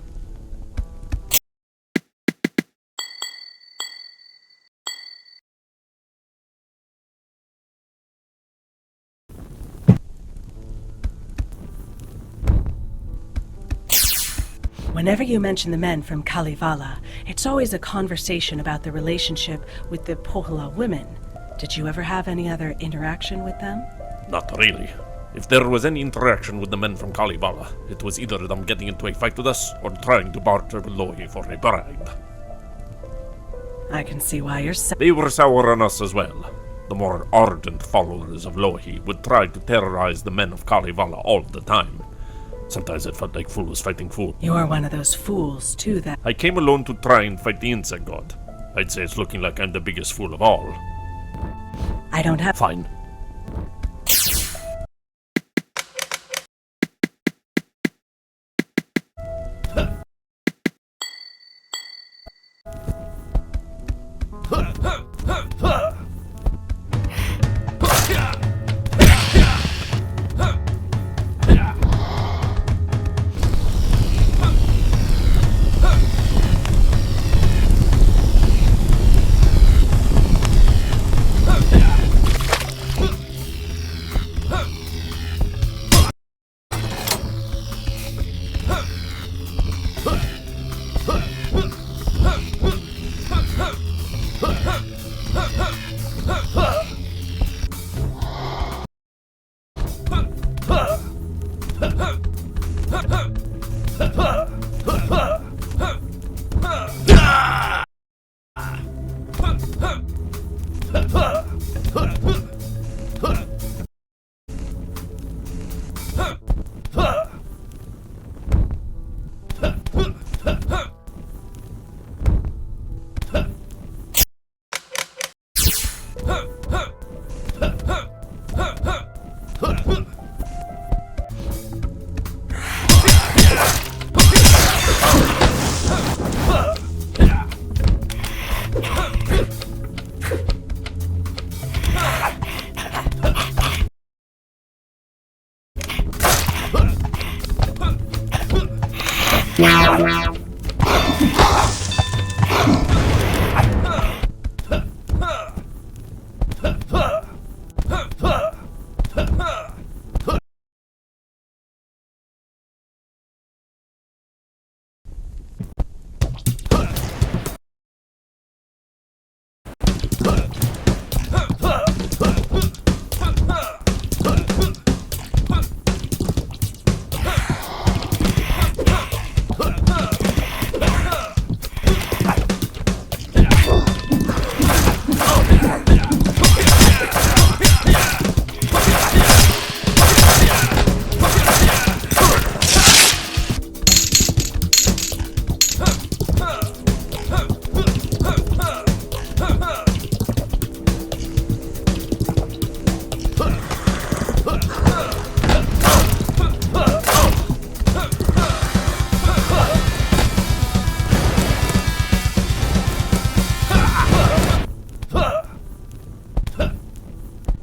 Whenever you mention the men from Kalevala, it's always a conversation about the relationship with the Pohjola women. Did you ever have any other interaction with them? Not really. If there was any interaction with the men from Kalevala, it was either them getting into a fight with us or trying to barter Lohi for a bribe. I can see why you're so. They were sour on us as well. The more ardent followers of Lohi would try to terrorize the men of Kalevala all the time. Sometimes it felt like fools fighting fools. You're one of those fools, too, that. I came alone to try and fight the insect god. I'd say it's looking like I'm the biggest fool of all. I don't have. Fine.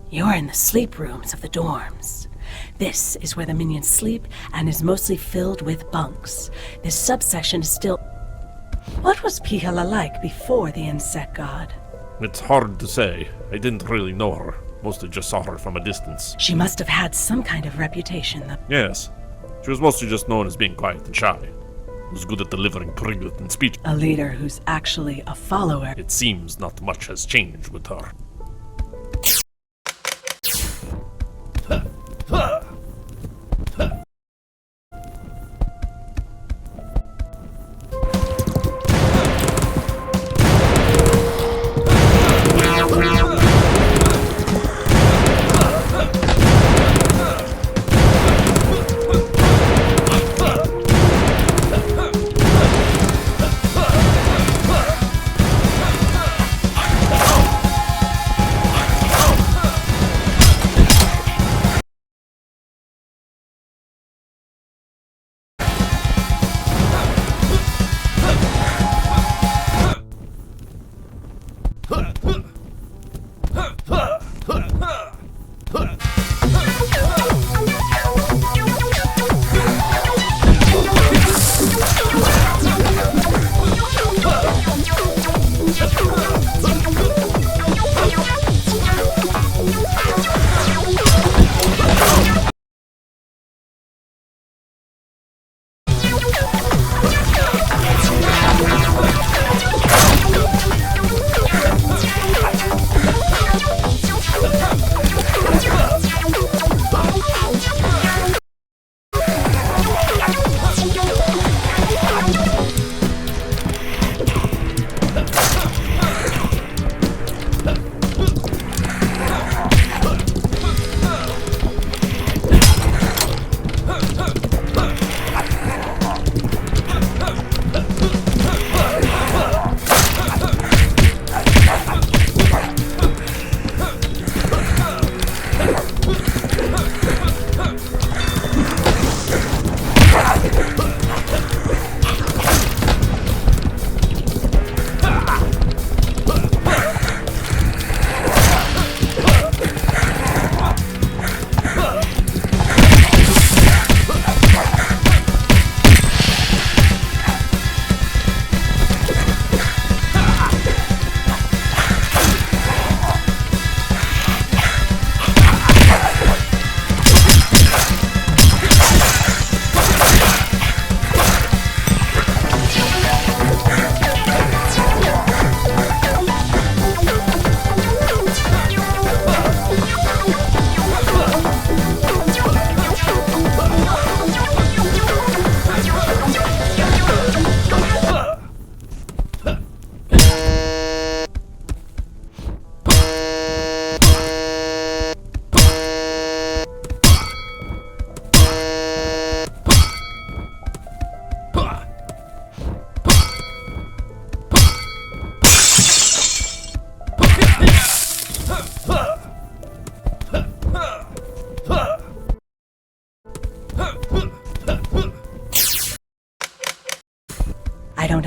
You're in the sleep rooms of the dorms. This is where the minions sleep and is mostly filled with bunks. This subsection is still... What was Pihala like before the insect god? It's hard to say. I didn't really know her. Mostly just saw her from a distance. She must have had some kind of reputation, though. Yes. She was mostly just known as being quiet and shy. Was good at delivering pregnant speech. A leader who's actually a follower. It seems not much has changed with her.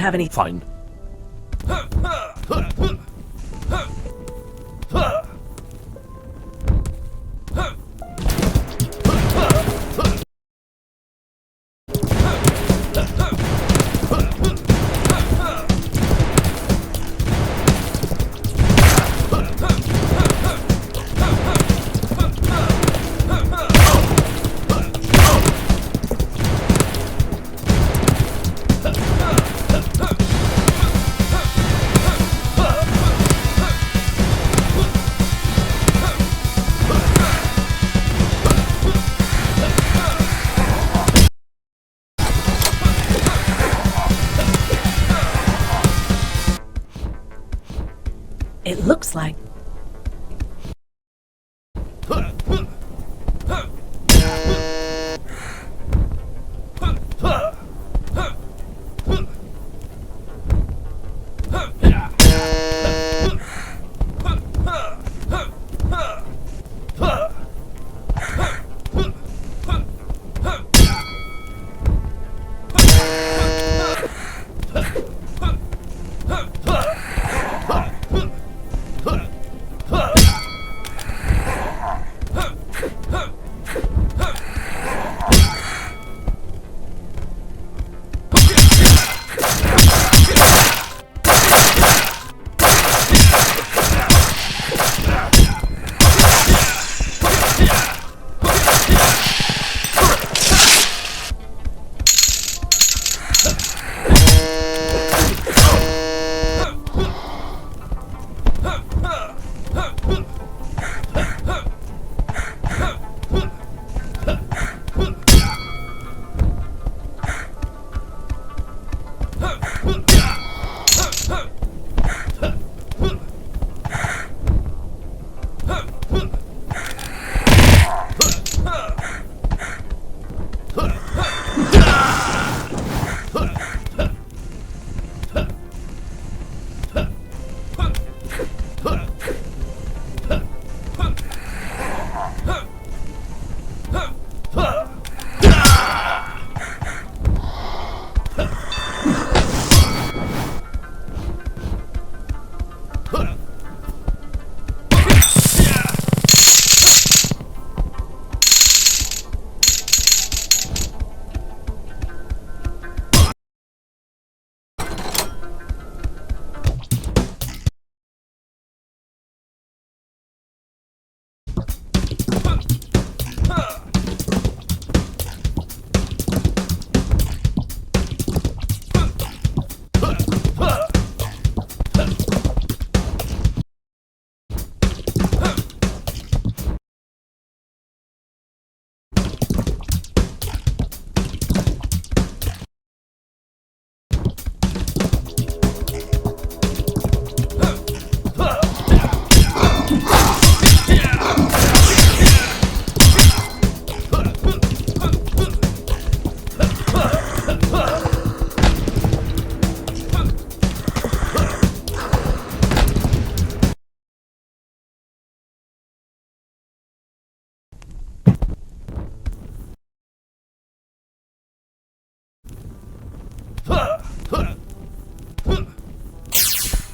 have any... Fine. It looks like...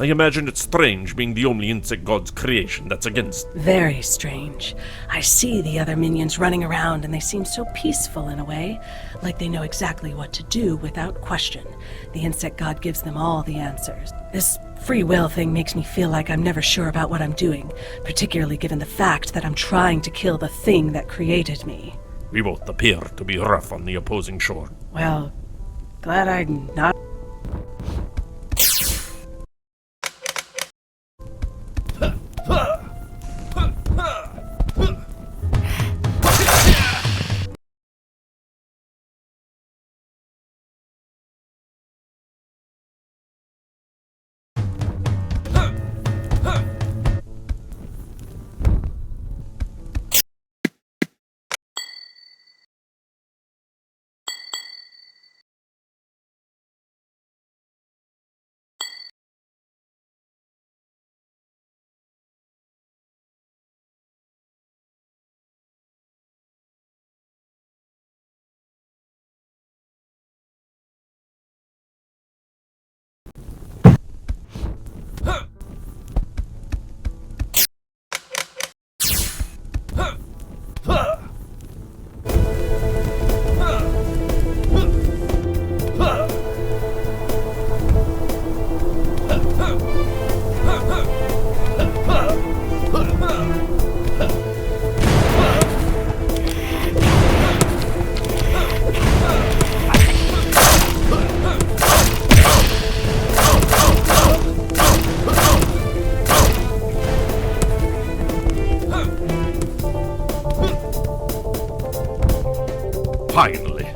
I imagine it's strange being the only insect god's creation that's against. Very strange. I see the other minions running around and they seem so peaceful in a way, like they know exactly what to do without question. The insect god gives them all the answers. This free will thing makes me feel like I'm never sure about what I'm doing, particularly given the fact that I'm trying to kill the thing that created me. We both appear to be rough on the opposing shore. Well, glad I'm not Finally.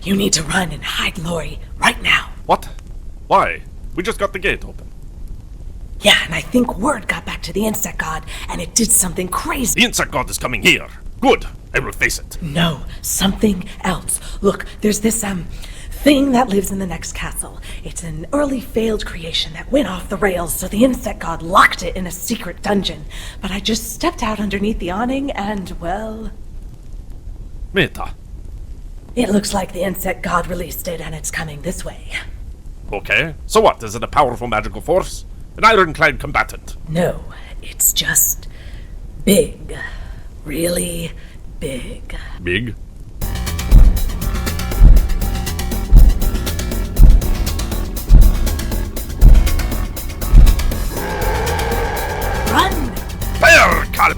You need to run and hide Lori right now. What? Why? We just got the gate open. Yeah, and I think word got back to the insect god, and it did something crazy. The insect god is coming here. Good. I will face it. No, something else. Look, there's this, thing that lives in the next castle. It's an early failed creation that went off the rails, so the insect god locked it in a secret dungeon. But I just stepped out underneath the awning and, well... Meta. It looks like the insect god released it and it's coming this way. Okay. So what? Is it a powerful magical force? An ironclad combatant? No, it's just... big. Really big. Big? Run! Bear Cal-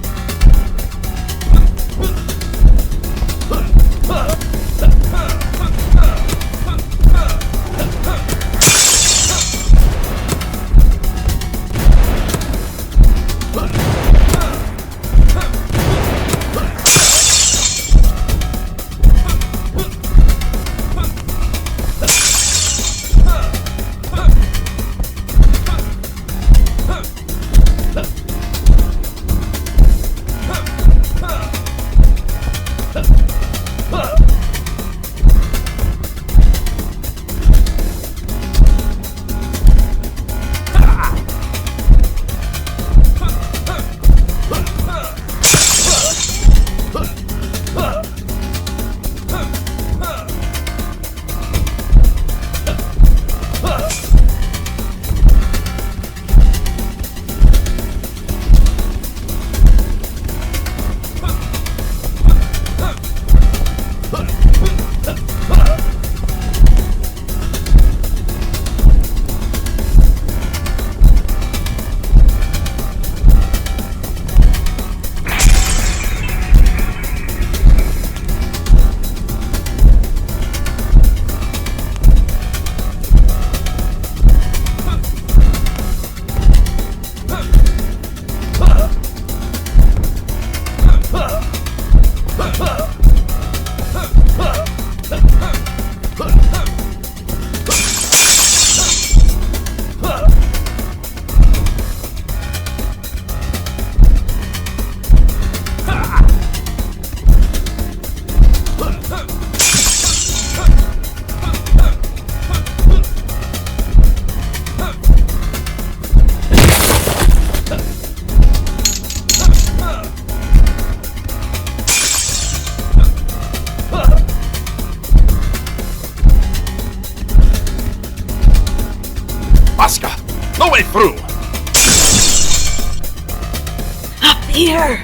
No way through! Up here!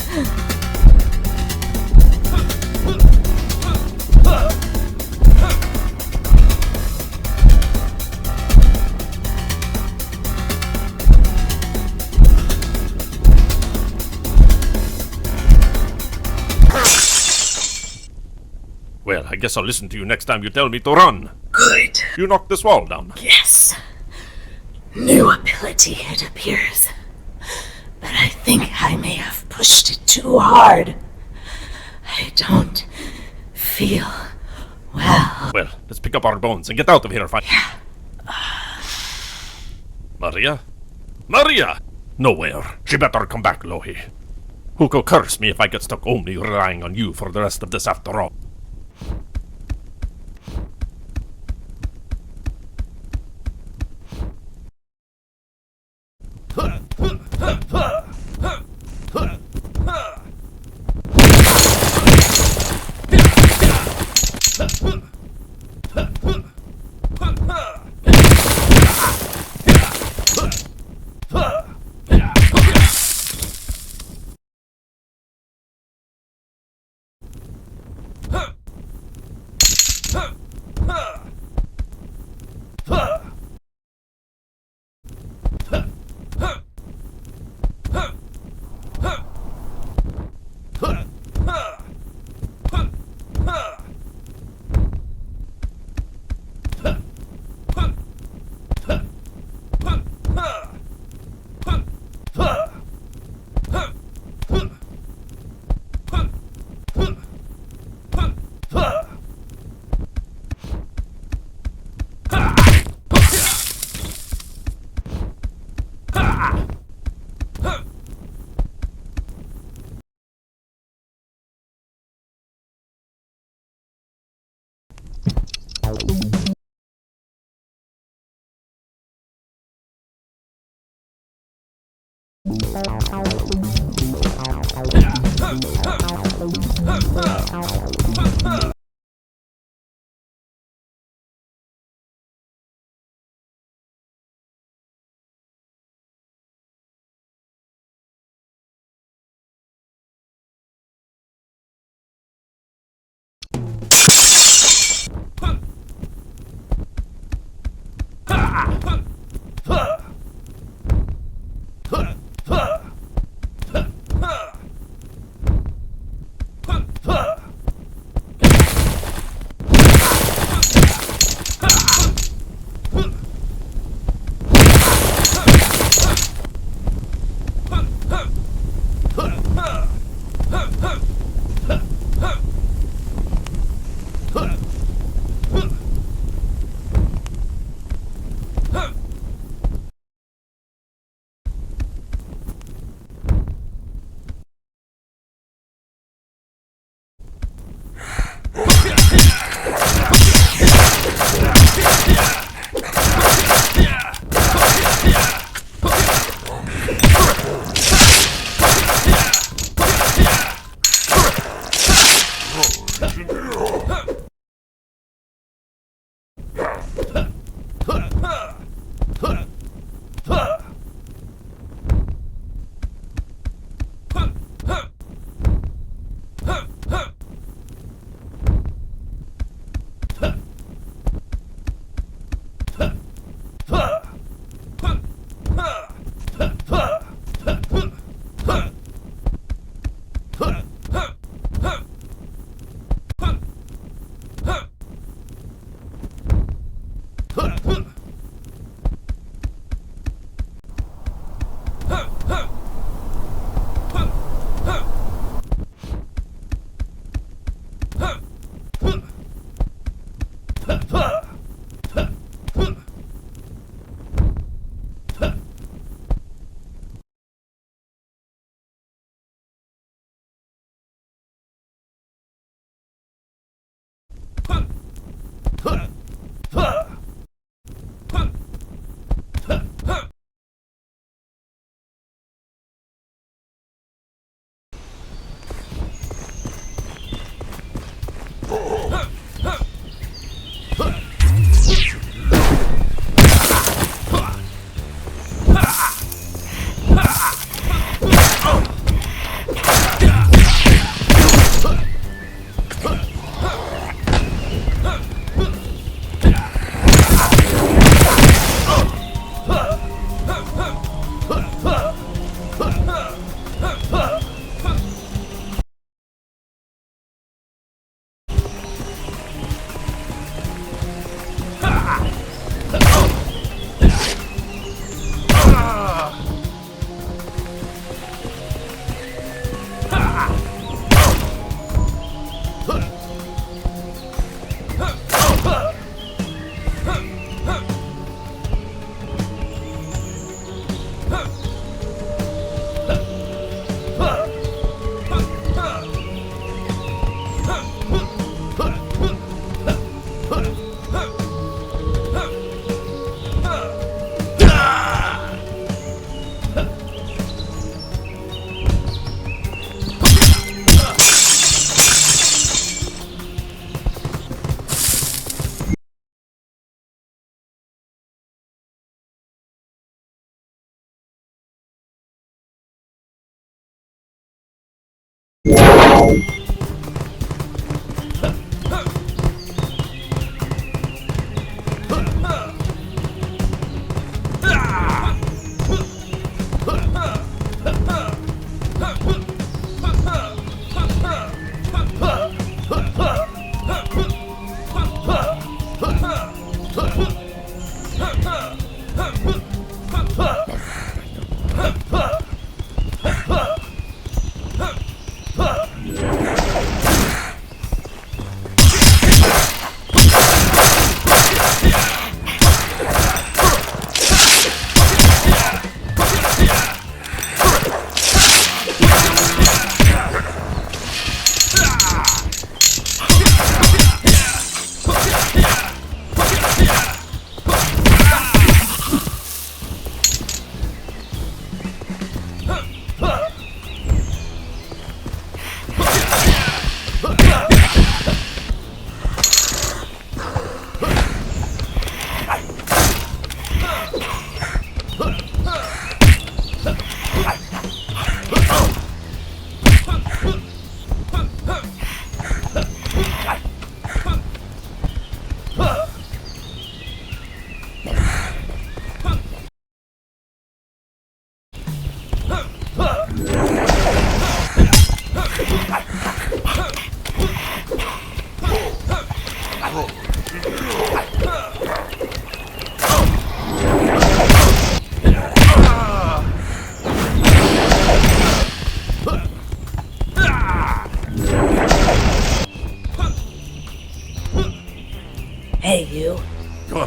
Well, I guess I'll listen to you next time you tell me to run. Good. You knocked this wall down. Yes. New ability, it appears. But I think I may have pushed it too hard. I don't feel well. Well, let's pick up our bones and get out of here, fine. Maria? Maria! Nowhere. She better come back, Lohi. Who could curse me if I get stuck only relying on you for the rest of this after all?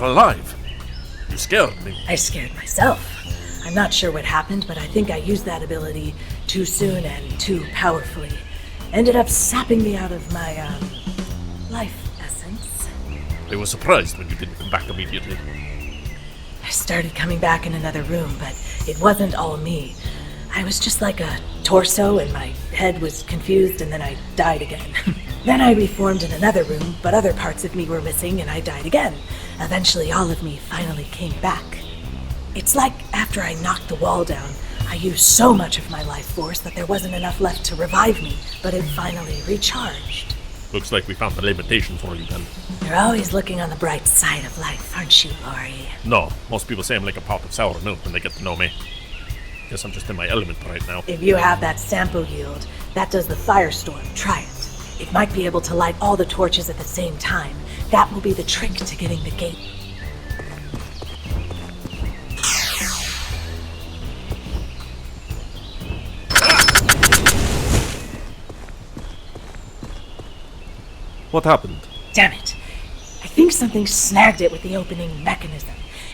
alive. You scared me. I scared myself. I'm not sure what happened, but I think I used that ability too soon and too powerfully. Ended up sapping me out of my, life essence. I was surprised when you didn't come back immediately. I started coming back in another room, but it wasn't all me. I was just like a torso and my head was confused and then I died again. Then I reformed in another room, but other parts of me were missing and I died again. Eventually all of me finally came back. It's like after I knocked the wall down, I used so much of my life force that there wasn't enough left to revive me, but it finally recharged. Looks like we found the limitation for you then. You're always looking on the bright side of life, aren't you, Laurie? No, most people say I'm like a pot of sour milk when they get to know me. Guess I'm just in my element right now. If you have that sample yield, that does the firestorm. Try it. It might be able to light all the torches at the same time. That will be the trick to getting the gate. What happened? Damn it. I think something snagged it with the opening mechanism.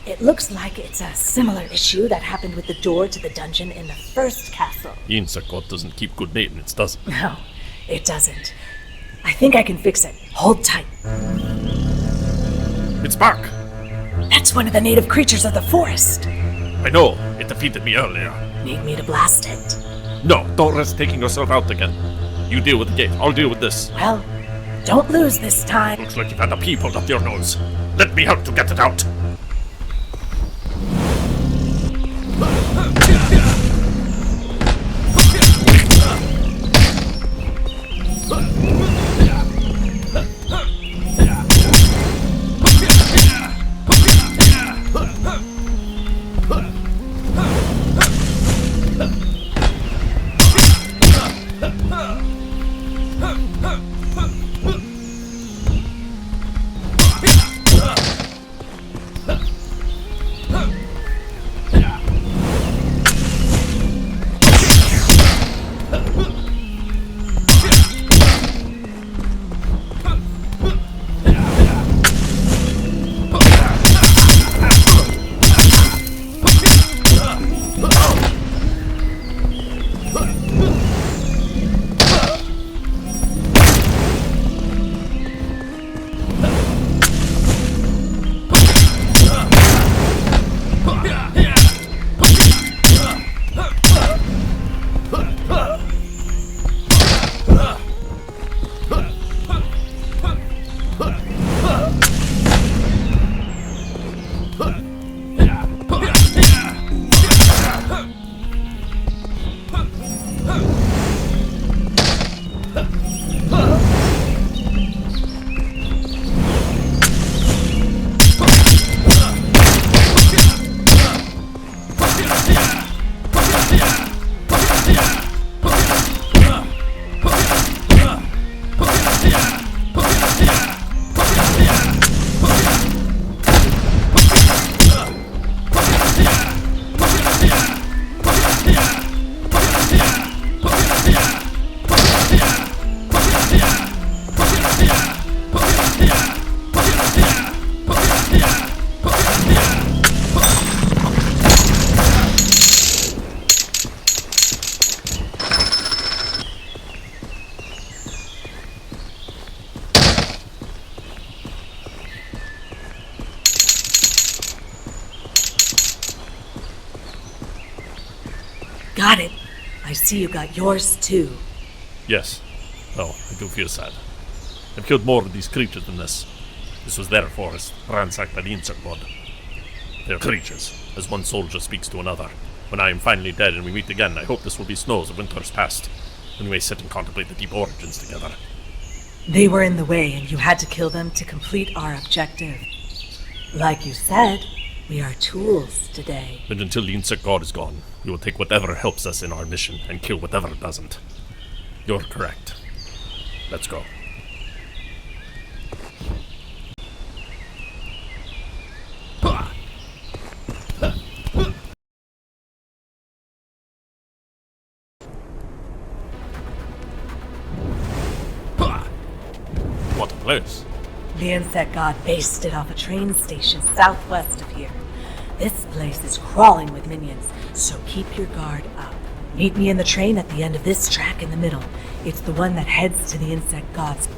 It looks like it's a similar issue that happened with the door to the dungeon in the first castle. The insect god doesn't keep good maintenance, does it? No, it doesn't. I think I can fix it. Hold tight. It's back! That's one of the native creatures of the forest. I know, it defeated me earlier. Need me to blast it? No, don't risk taking yourself out again. You deal with the gate, I'll deal with this. Well, don't lose this time. Looks like you've had a pea pulled up your nose. Let me help to get it out. Got it. I see you got yours too. Yes. Oh, I do feel sad. I've killed more of these creatures than this. This was their forest, ransacked by the insect god. They're creatures, as one soldier speaks to another. When I am finally dead and we meet again, I hope this will be snows of winters past, when we may sit and contemplate the deep origins together. They were in the way and you had to kill them to complete our objective. Like you said, we are tools today. And until the insect god is gone, we will take whatever helps us in our mission and kill whatever doesn't. You're correct. Let's go. What a place. The insect god based it off a train station southwest of here. This place is crawling with minions, so keep your guard up. Meet me in the train at the end of this track in the middle. It's the one that heads to the insect gods.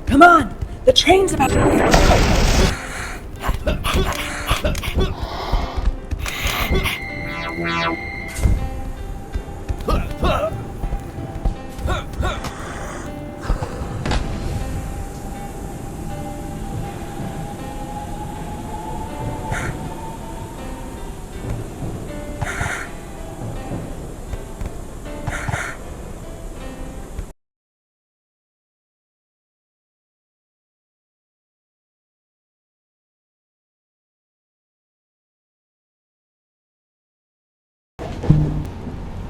Come on! The train's about to...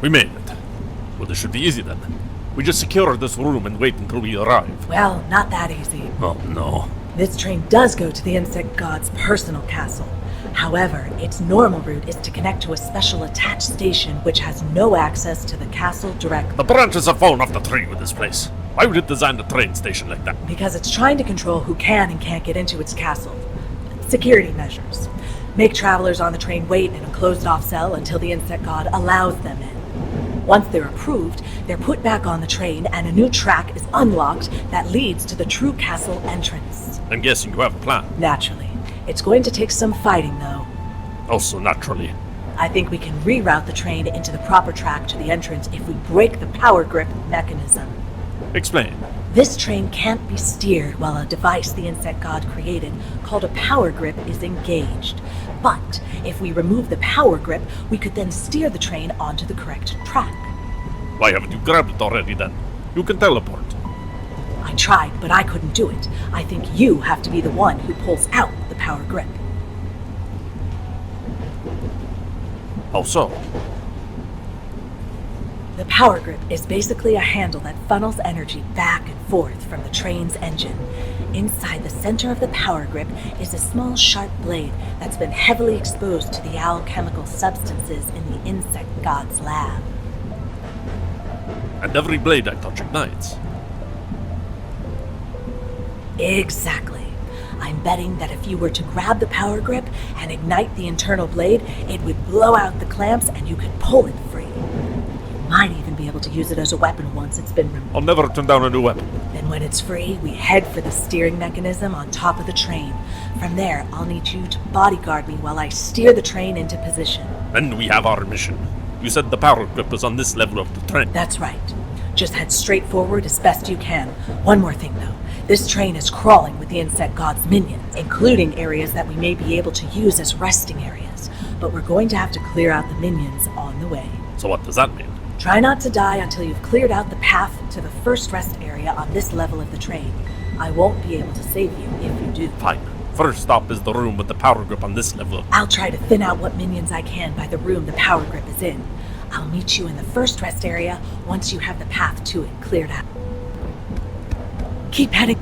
We made it. Well, this should be easy then. We just secure this room and wait until we arrive. Well, not that easy. Oh no. This train does go to the insect god's personal castle. However, its normal route is to connect to a special attached station which has no access to the castle directly. The branches have fallen off the tree with this place. Why would it design the train station like that? Because it's trying to control who can and can't get into its castle. Security measures. Make travelers on the train wait in a closed-off cell until the insect god allows them in. Once they're approved, they're put back on the train and a new track is unlocked that leads to the true castle entrance. I'm guessing you have a plan. Naturally. It's going to take some fighting, though. Also naturally. I think we can reroute the train into the proper track to the entrance if we break the power grip mechanism. Explain. This train can't be steered while a device the insect god created, called a power grip, is engaged. But if we remove the power grip, we could then steer the train onto the correct track. Why haven't you grabbed it already then? You can teleport. I tried, but I couldn't do it. I think you have to be the one who pulls out the power grip. How so? The power grip is basically a handle that funnels energy back and forth from the train's engine. Inside the center of the power grip is a small sharp blade that's been heavily exposed to the alchemical substances in the insect god's lab. And every blade I touch ignites. Exactly. I'm betting that if you were to grab the power grip and ignite the internal blade, it would blow out the clamps and you could pull it free. You might even be able to use it as a weapon once it's been removed. I'll never turn down a new weapon. Then when it's free, we head for the steering mechanism on top of the train. From there, I'll need you to bodyguard me while I steer the train into position. Then we have our mission. You said the power grip was on this level of the train. That's right. Just head straight forward as best you can. One more thing, though. This train is crawling with the insect god's minions, including areas that we may be able to use as resting areas. But we're going to have to clear out the minions on the way. So what does that mean? Try not to die until you've cleared out the path to the first rest area on this level of the train. I won't be able to save you if you do. Fine. First stop is the room with the power grip on this level. I'll try to thin out what minions I can by the room the power grip is in. I'll meet you in the first rest area once you have the path to it cleared out. Keep heading.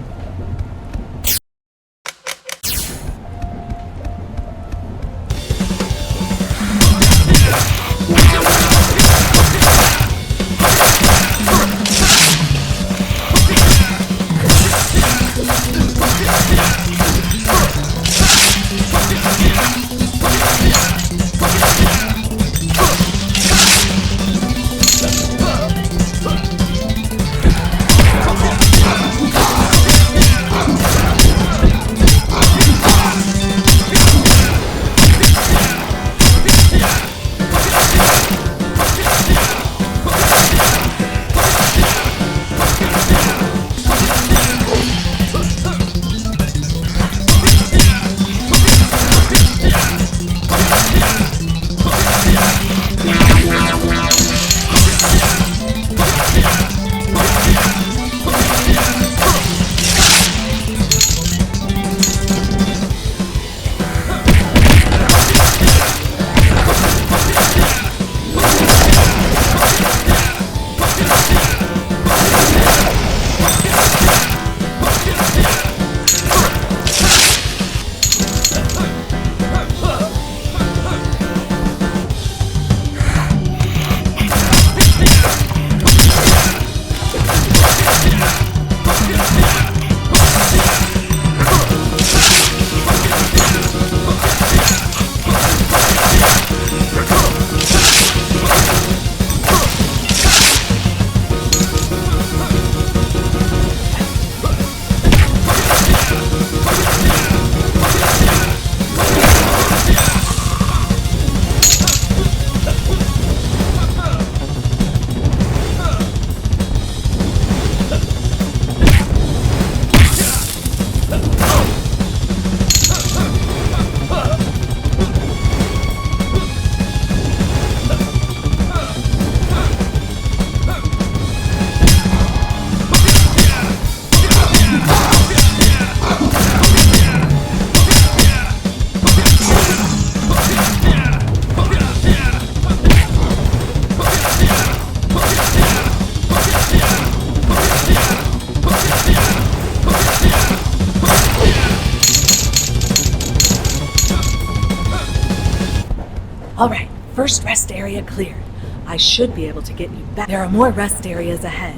Alright, first rest area cleared. I should be able to get you back. There are more rest areas ahead.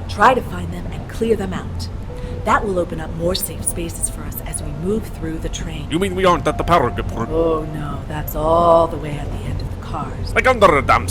Try to find them and clear them out. That will open up more safe spaces for us as we move through the train. You mean we aren't at the power grid? Oh no, that's all the way at the end of the cars. Like under a damn...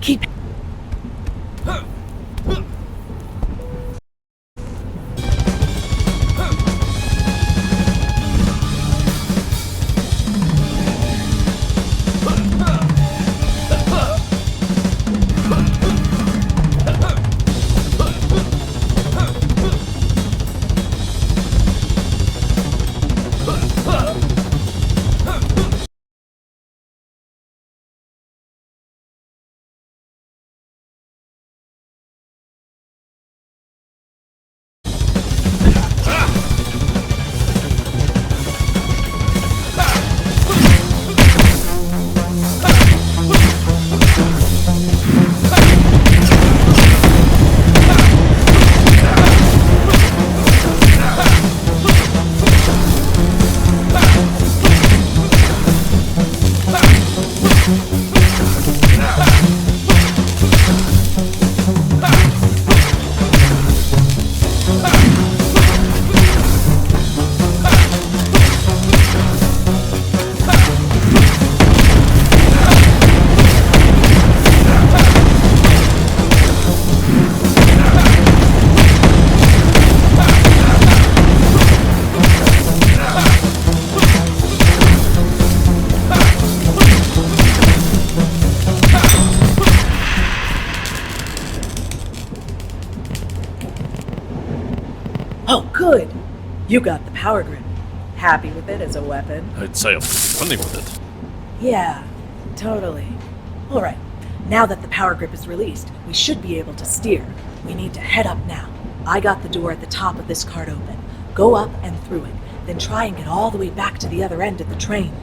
Keep... Oh, good! You got the power grip. Happy with it as a weapon? I'd say I'm funny with it. Yeah, totally. Alright, now that the power grip is released, we should be able to steer. We need to head up now. I got the door at the top of this cart open. Go up and through it, then try and get all the way back to the other end of the train.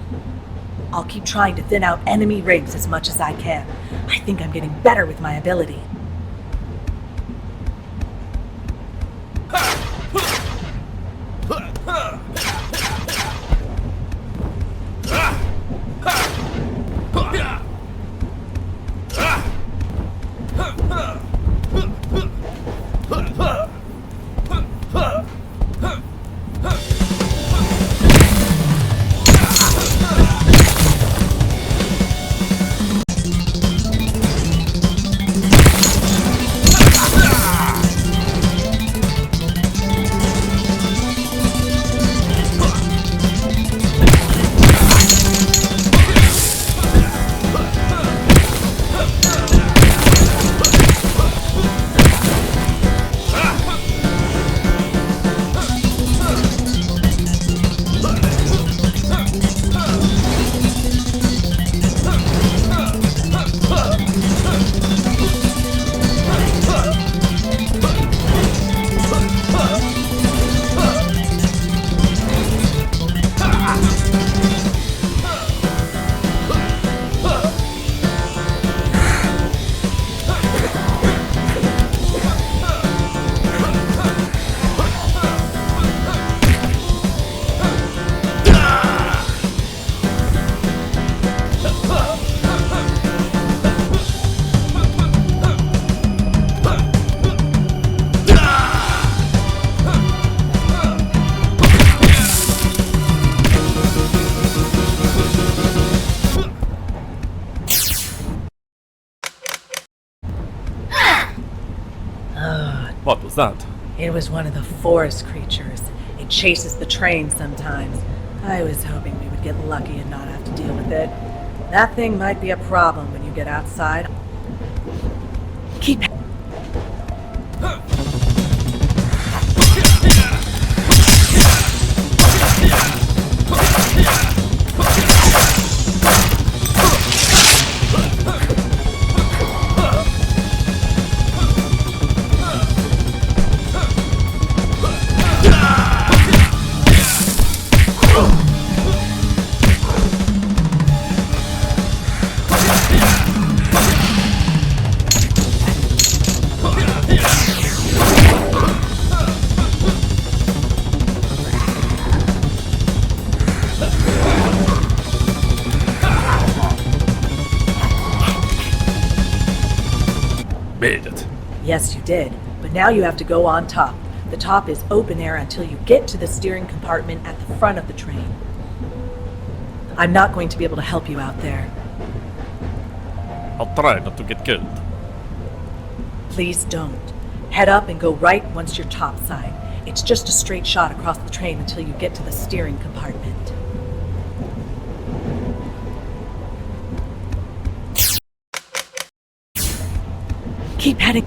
I'll keep trying to thin out enemy rigs as much as I can. I think I'm getting better with my ability. What was that? It was one of the forest creatures. It chases the train sometimes. I was hoping we would get lucky and not have to deal with it. That thing might be a problem when you get outside. Keep... Made it. Yes, you did. But now you have to go on top. The top is open air until you get to the steering compartment at the front of the train. I'm not going to be able to help you out there. I'll try not to get killed. Please don't. Head up and go right once you're topside. It's just a straight shot across the train until you get to the steering compartment. Keep heading.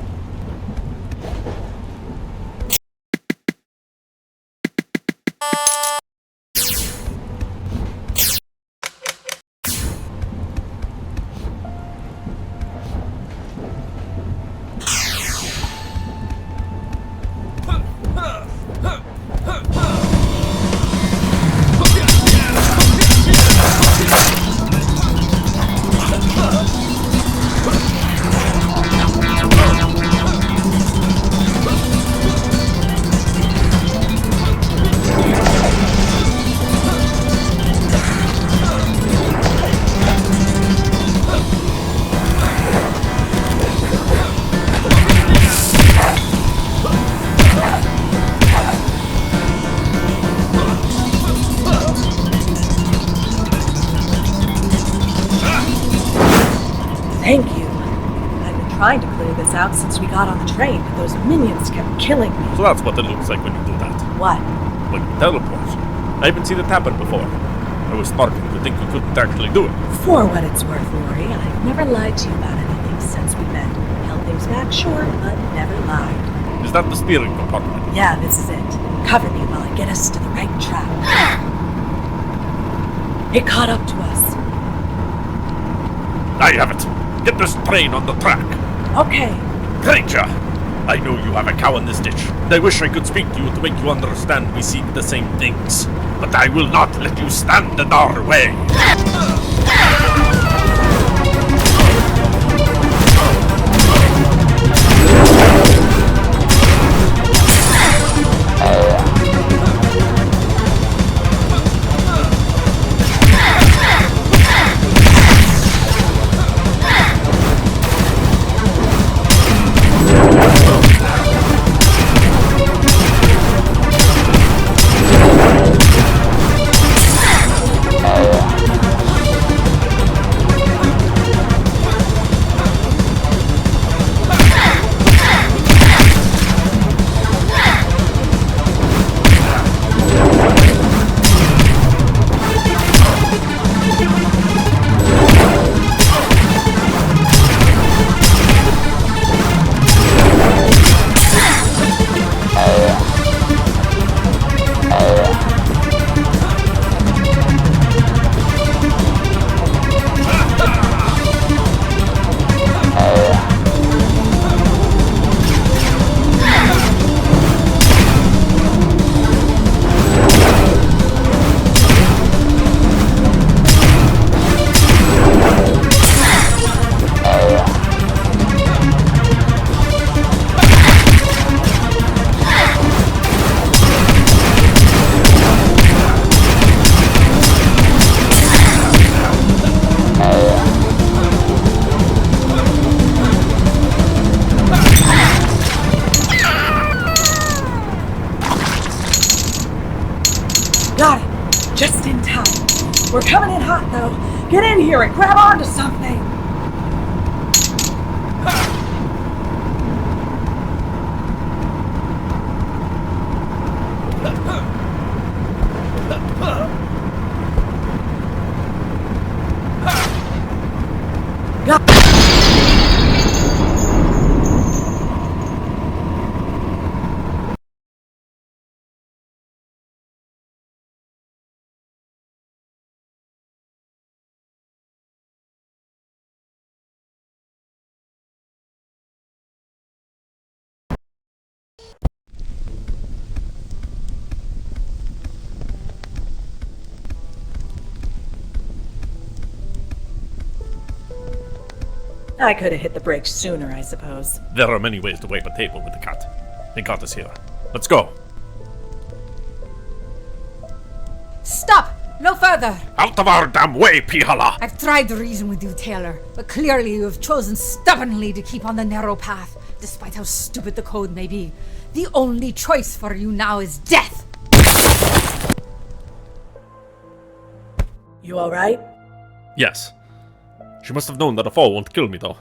Thank you. I've been trying to clear this out since we got on the train, but those minions kept killing me. So that's what it looks like when you do that. What? When you teleport. I haven't seen it happen before. I was starting to think you couldn't actually do it. For what it's worth, Rory, I've never lied to you about anything since we met. Held things back, sure, but never lied. Is that the steering compartment? Yeah, this is it. Cover me while I get us to the right track. It caught up to us. I have it. Get this train on the track. Okay. Creature! I know you have a cow in this ditch, and I wish I could speak to you to make you understand we seek the same things. But I will not let you stand in our way. Got it. Just in time. We're coming in hot, though. Get in here and grab onto something. I could have hit the brakes sooner, I suppose. There are many ways to wipe a table with the cat. They got us here. Let's go. Stop! No further! Out of our damn way, Pihala! I've tried to reason with you, Taylor, but clearly you have chosen stubbornly to keep on the narrow path, despite how stupid the code may be. The only choice for you now is death! You alright? Yes. She must have known that a fall won't kill me, though.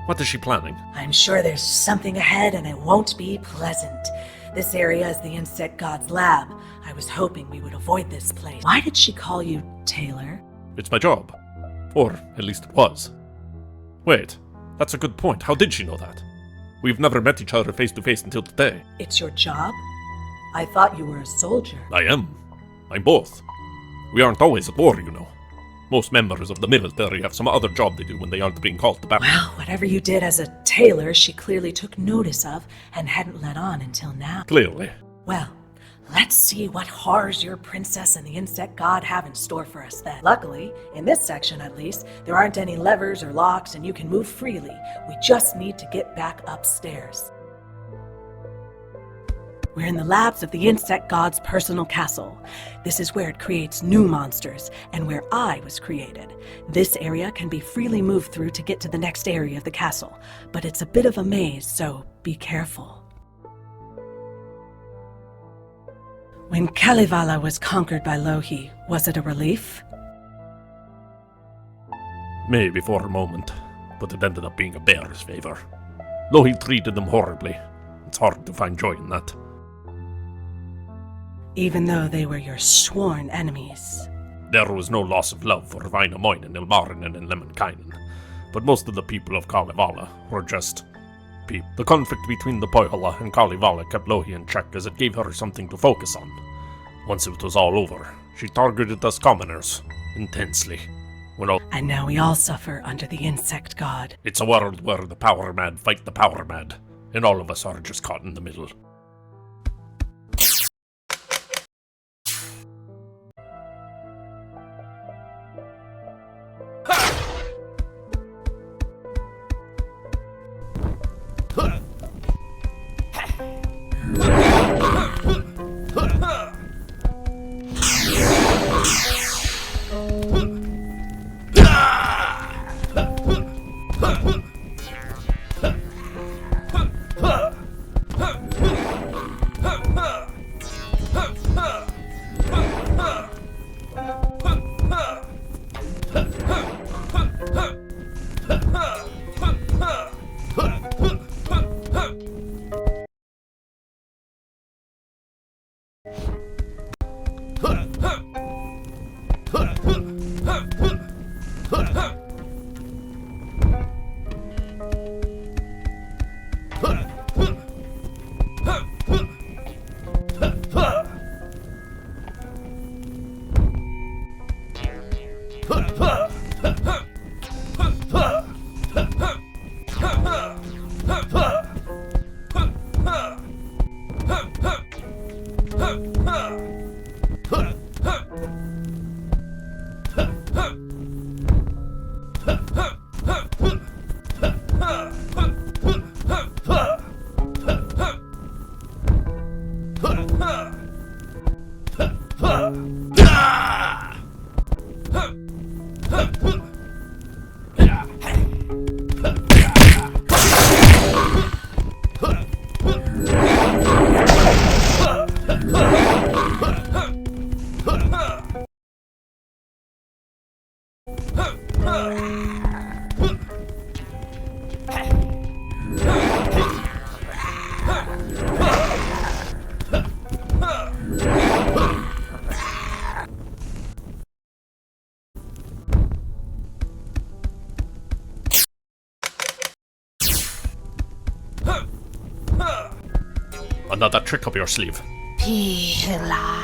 What is she planning? I'm sure there's something ahead and it won't be pleasant. This area is the insect god's lab. I was hoping we would avoid this place. Why did she call you Taylor? It's my job. Or, at least it was. Wait, that's a good point. How did she know that? We've never met each other face to face until today. It's your job? I thought you were a soldier. I am. I'm both. We aren't always at war, you know. Most members of the military have some other job they do when they aren't being called to battle. Well, whatever you did as a tailor, she clearly took notice of and hadn't let on until now. Clearly. Well, let's see what horrors your princess and the insect god have in store for us then. Luckily, in this section at least, there aren't any levers or locks and you can move freely. We just need to get back upstairs. We're in the labs of the insect god's personal castle. This is where it creates new monsters, and where I was created. This area can be freely moved through to get to the next area of the castle, but it's a bit of a maze, so be careful. When Kalevala was conquered by Lohi, was it a relief? Maybe for a moment, but it ended up being a bear's favor. Lohi treated them horribly. It's hard to find joy in that. Even though they were your sworn enemies. There was no loss of love for Vainamoinen, Ilmarinen, and Lemminkainen, but most of the people of Kalevala were just people. The conflict between the Pohjola and Kalevala kept Lohi in check as it gave her something to focus on. Once it was all over, she targeted us commoners intensely. And now we all suffer under the insect god. It's a world where the power mad fight the power mad, and all of us are just caught in the middle. Another trick up your sleeve. Pila.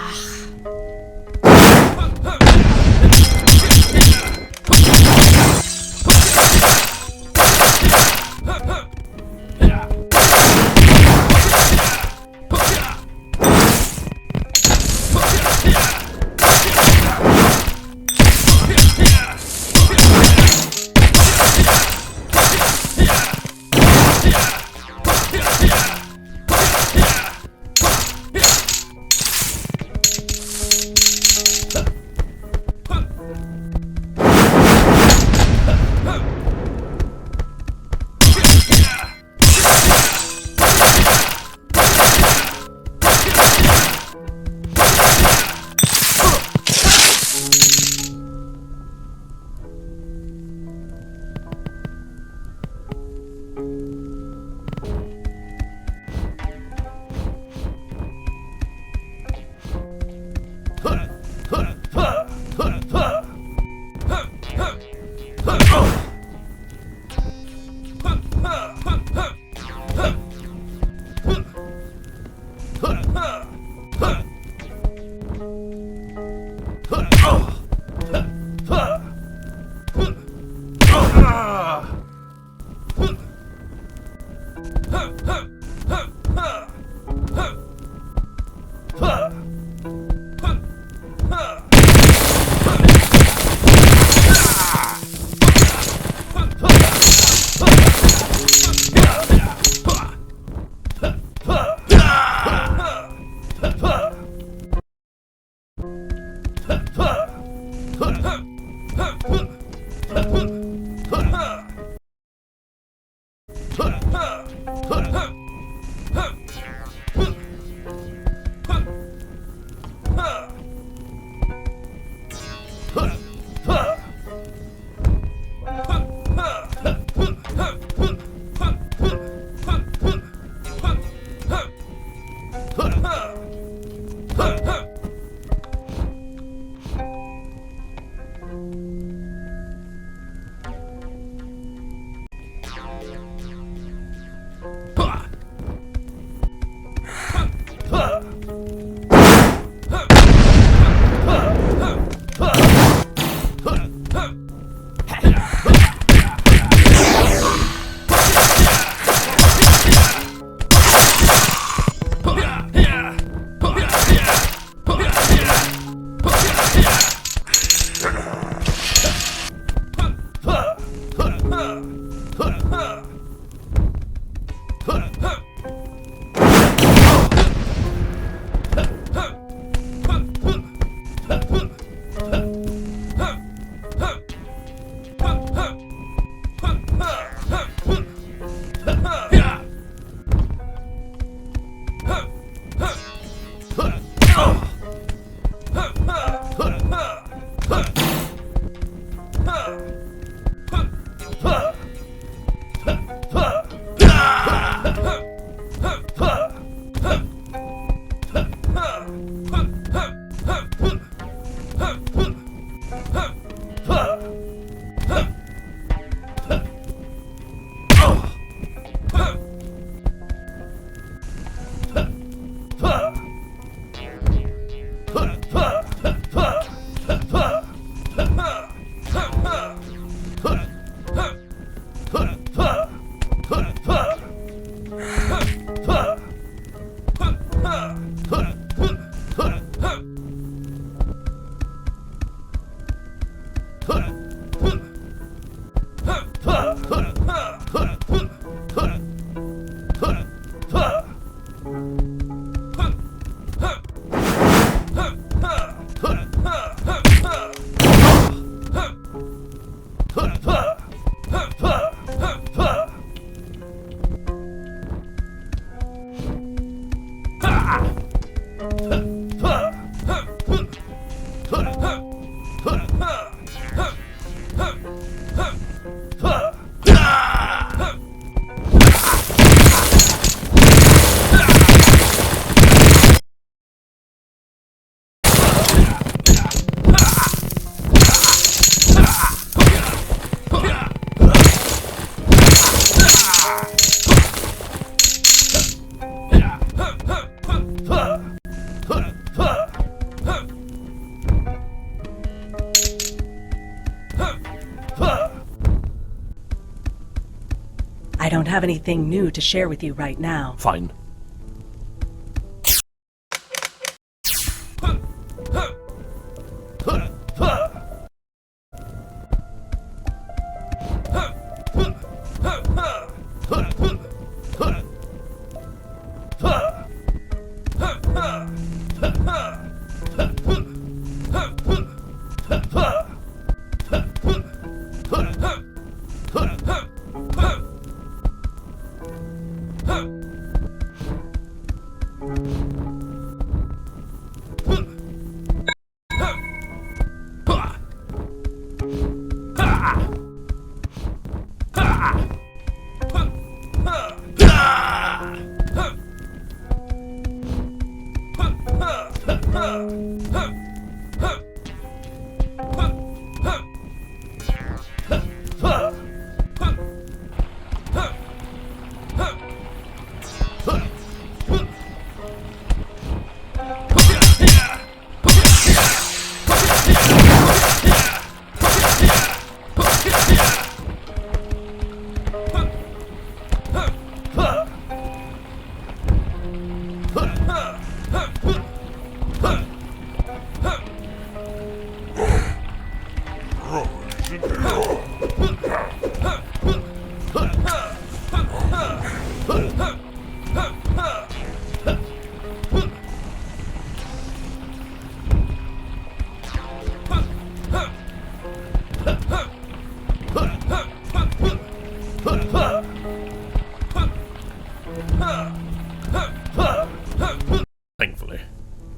I don't have anything new to share with you right now. Fine. Thankfully,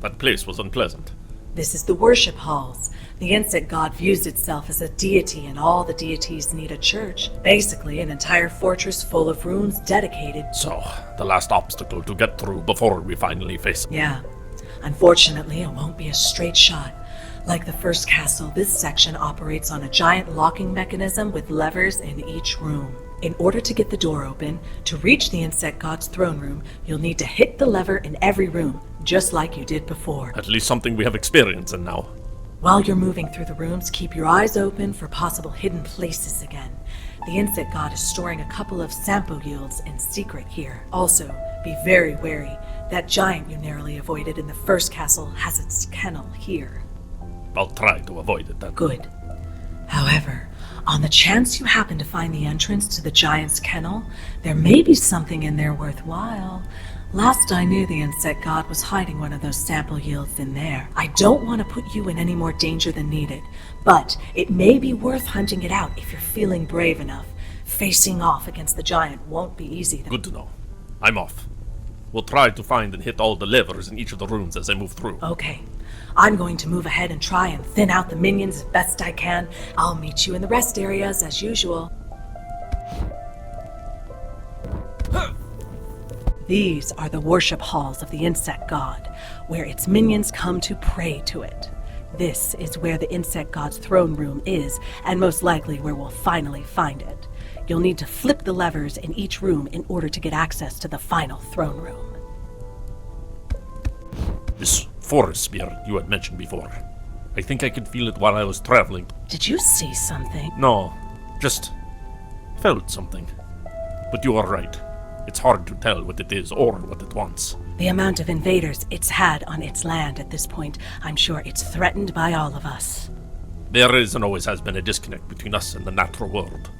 that place was unpleasant. This is the worship halls. The insect god views itself as a deity, and all the deities need a church. Basically, an entire fortress full of runes dedicated. So, the last obstacle to get through before we finally face it. Yeah. Unfortunately, it won't be a straight shot. Like the first castle, this section operates on a giant locking mechanism with levers in each room. In order to get the door open, to reach the insect god's throne room, you'll need to hit the lever in every room, just like you did before. At least something we have experience in now. While you're moving through the rooms, keep your eyes open for possible hidden places again. The insect god is storing a couple of sample yields in secret here. Also, be very wary. That giant you narrowly avoided in the first castle has its kennel here. I'll try to avoid it then. Good. However, on the chance you happen to find the entrance to the giant's kennel, there may be something in there worthwhile. Last I knew, the insect god was hiding one of those sample yields in there. I don't want to put you in any more danger than needed, but it may be worth hunting it out if you're feeling brave enough. Facing off against the giant won't be easy. Good to know. I'm off. We'll try to find and hit all the levers in each of the rooms as I move through. Okay. I'm going to move ahead and try and thin out the minions as best I can. I'll meet you in the rest areas as usual. These are the worship halls of the insect god, where its minions come to pray to it. This is where the insect god's throne room is, and most likely where we'll finally find it. You'll need to flip the levers in each room in order to get access to the final throne room. This forest spirit you had mentioned before. I think I could feel it while I was traveling. Did you see something? No, just felt something. But you are right. It's hard to tell what it is or what it wants. The amount of invaders it's had on its land at this point, I'm sure it's threatened by all of us. There is and always has been a disconnect between us and the natural world.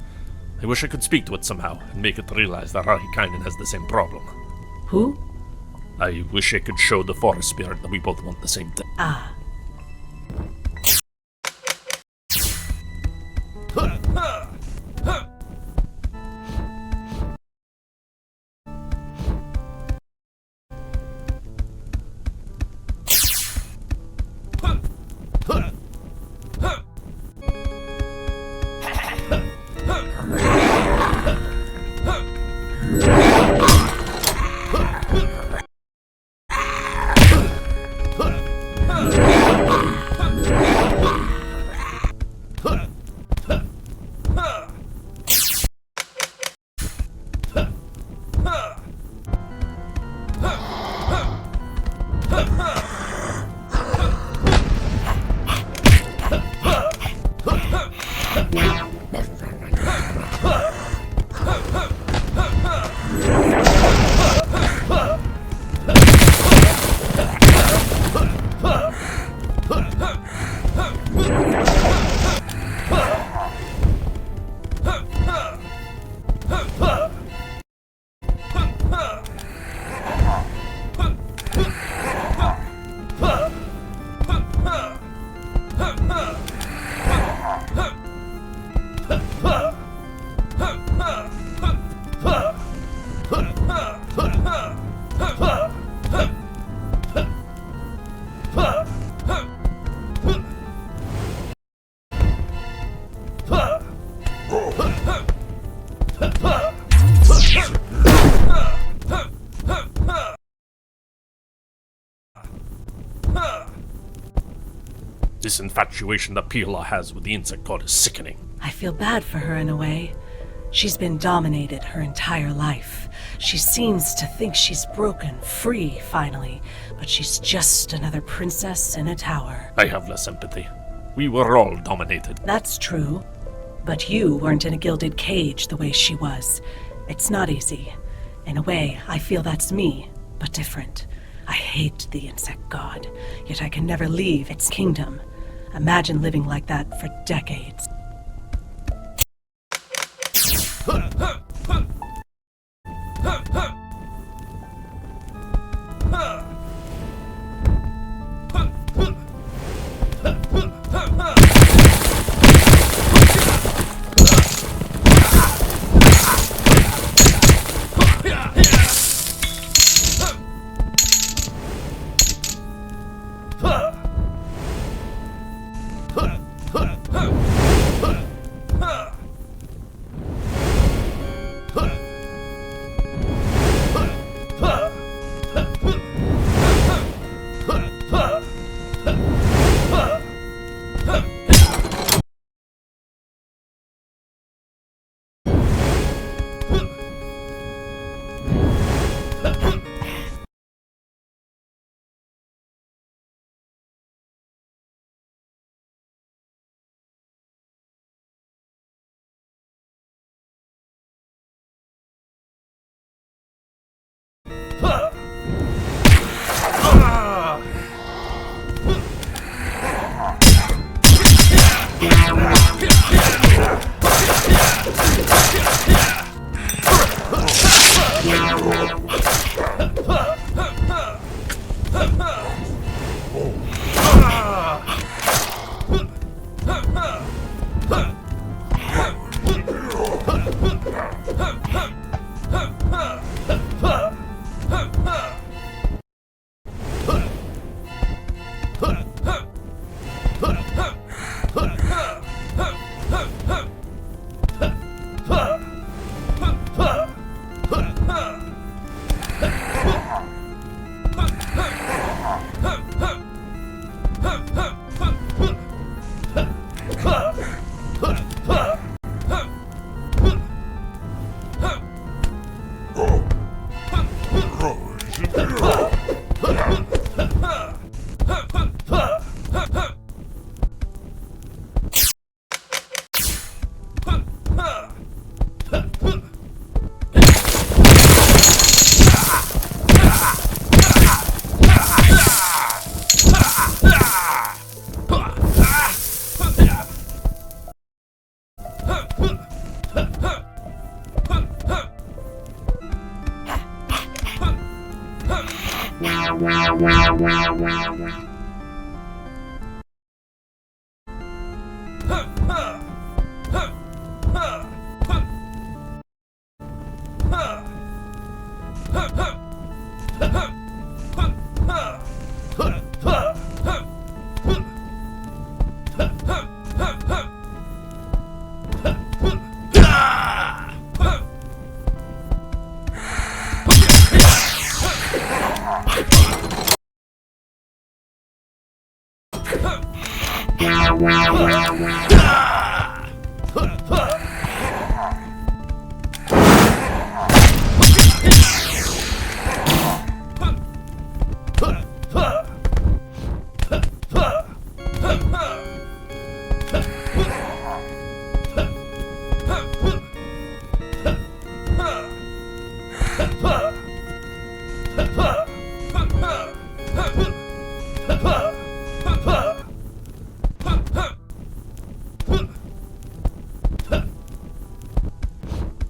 I wish I could speak to it somehow and make it realize that Rahikainen has the same problem. Who? I wish I could show the forest spirit that we both want the same thing. Ah. This infatuation that Pila has with the insect god is sickening. I feel bad for her in a way. She's been dominated her entire life. She seems to think she's broken free, finally, but she's just another princess in a tower. I have less empathy. We were all dominated. That's true, but you weren't in a gilded cage the way she was. It's not easy. In a way, I feel that's me, but different. I hate the insect god, yet I can never leave its kingdom. Imagine living like that for decades.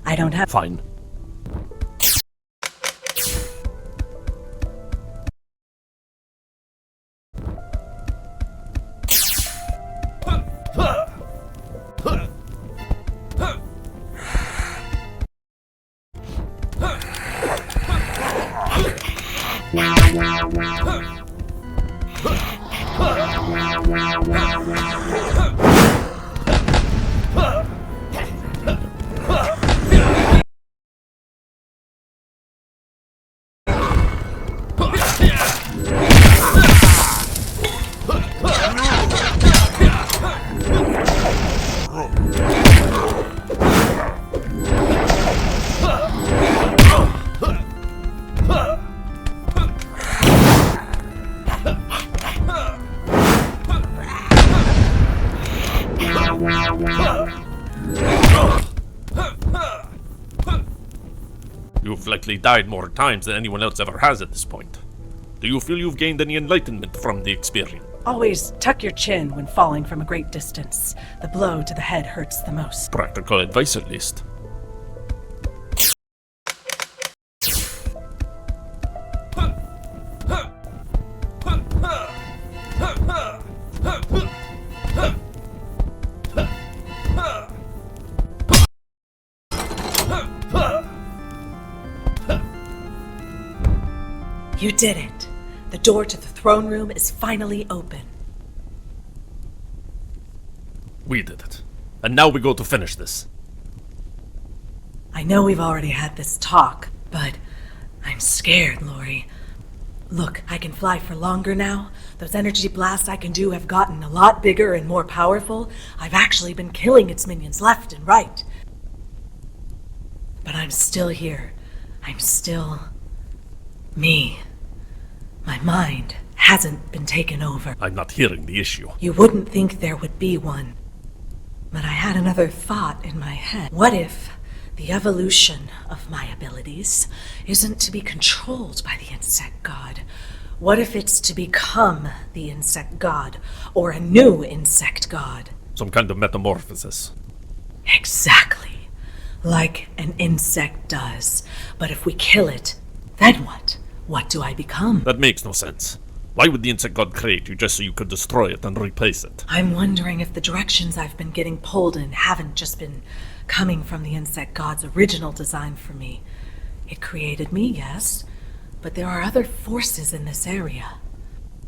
I don't have... Fine. You've likely died more times than anyone else ever has at this point. Do you feel you've gained any enlightenment from the experience? Always tuck your chin when falling from a great distance. The blow to the head hurts the most. Practical advice, at least. You did it. The door to the throne room is finally open. We did it. And now we go to finish this. I know we've already had this talk, but I'm scared, Lori. Look, I can fly for longer now. Those energy blasts I can do have gotten a lot bigger and more powerful. I've actually been killing its minions left and right. But I'm still here. I'm still... me. My mind hasn't been taken over. I'm not hearing the issue. You wouldn't think there would be one. But I had another thought in my head. What if The evolution of my abilities isn't to be controlled by the insect god. What if it's to become the insect god, or a new insect god? Some kind of metamorphosis. Exactly. Like an insect does. But if we kill it, then what? What do I become? That makes no sense. Why would the insect god create you just so you could destroy it and replace it? I'm wondering if the directions I've been getting pulled in haven't just been coming from the insect god's original design for me. It created me, yes, but there are other forces in this area.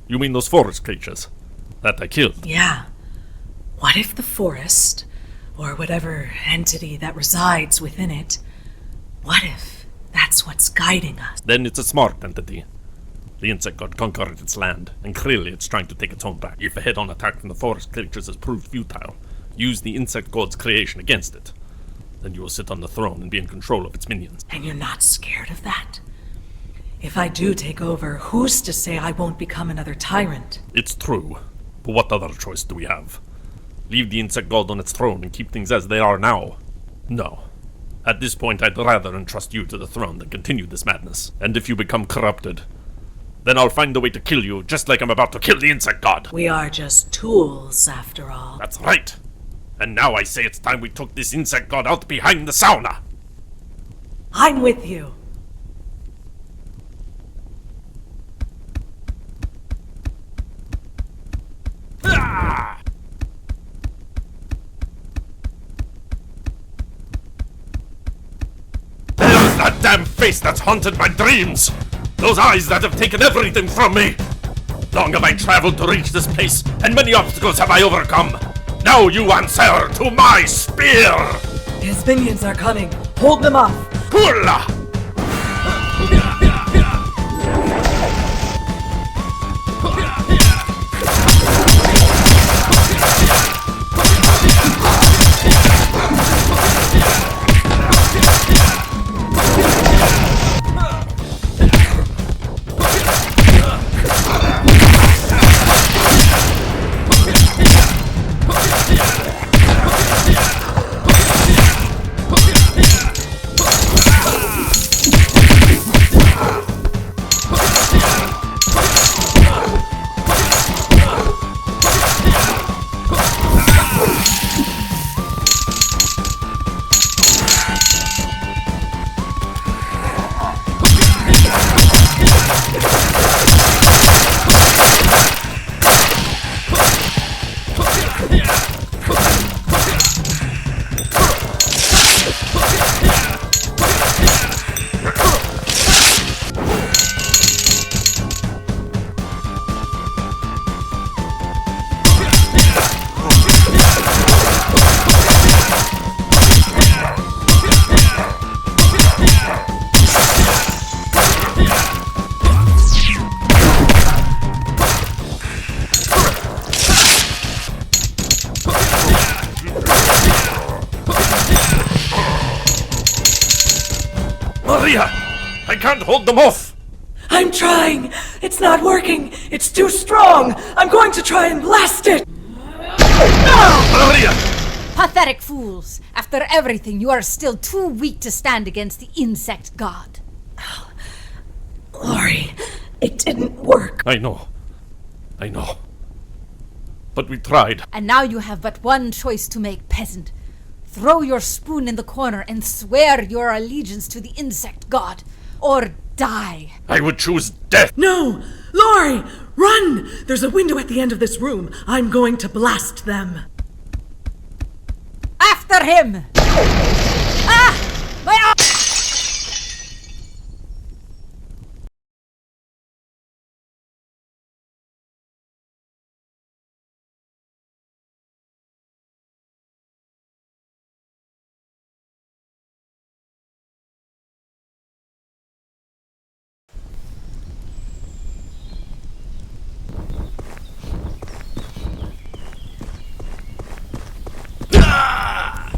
You mean those forest creatures? That I killed? Yeah. What if the forest, or whatever entity that resides within it, what if that's what's guiding us? Then it's a smart entity. The insect god conquered its land, and clearly it's trying to take its own back. If a head-on attack from the forest creatures has proved futile, use the insect god's creation against it. Then you will sit on the throne and be in control of its minions. And you're not scared of that? If I do take over, who's to say I won't become another tyrant? It's true, but what other choice do we have? Leave the insect god on its throne and keep things as they are now? No. At this point, I'd rather entrust you to the throne than continue this madness. And if you become corrupted, then I'll find a way to kill you, just like I'm about to kill the insect god. We are just tools, after all. That's right. And now I say it's time we took this insect god out behind the sauna. I'm with you. Ah! There's that damn face that's haunted my dreams! Those eyes that have taken everything from me! Long have I traveled to reach this place, and many obstacles have I overcome! Now you answer to my spear! His minions are coming. Hold them off. Hula! I can't hold them off! I'm trying! It's not working! It's too strong! I'm going to try and blast it! Maria! Pathetic fools! After everything, you are still too weak to stand against the insect god. Lori, it didn't work. I know. But we tried. And now you have but one choice to make, peasant. Throw your spoon in the corner and swear your allegiance to the insect god, or die. I would choose death! No! Lori! Run! There's a window at the end of this room. I'm going to blast them. After him! Ah! My arm!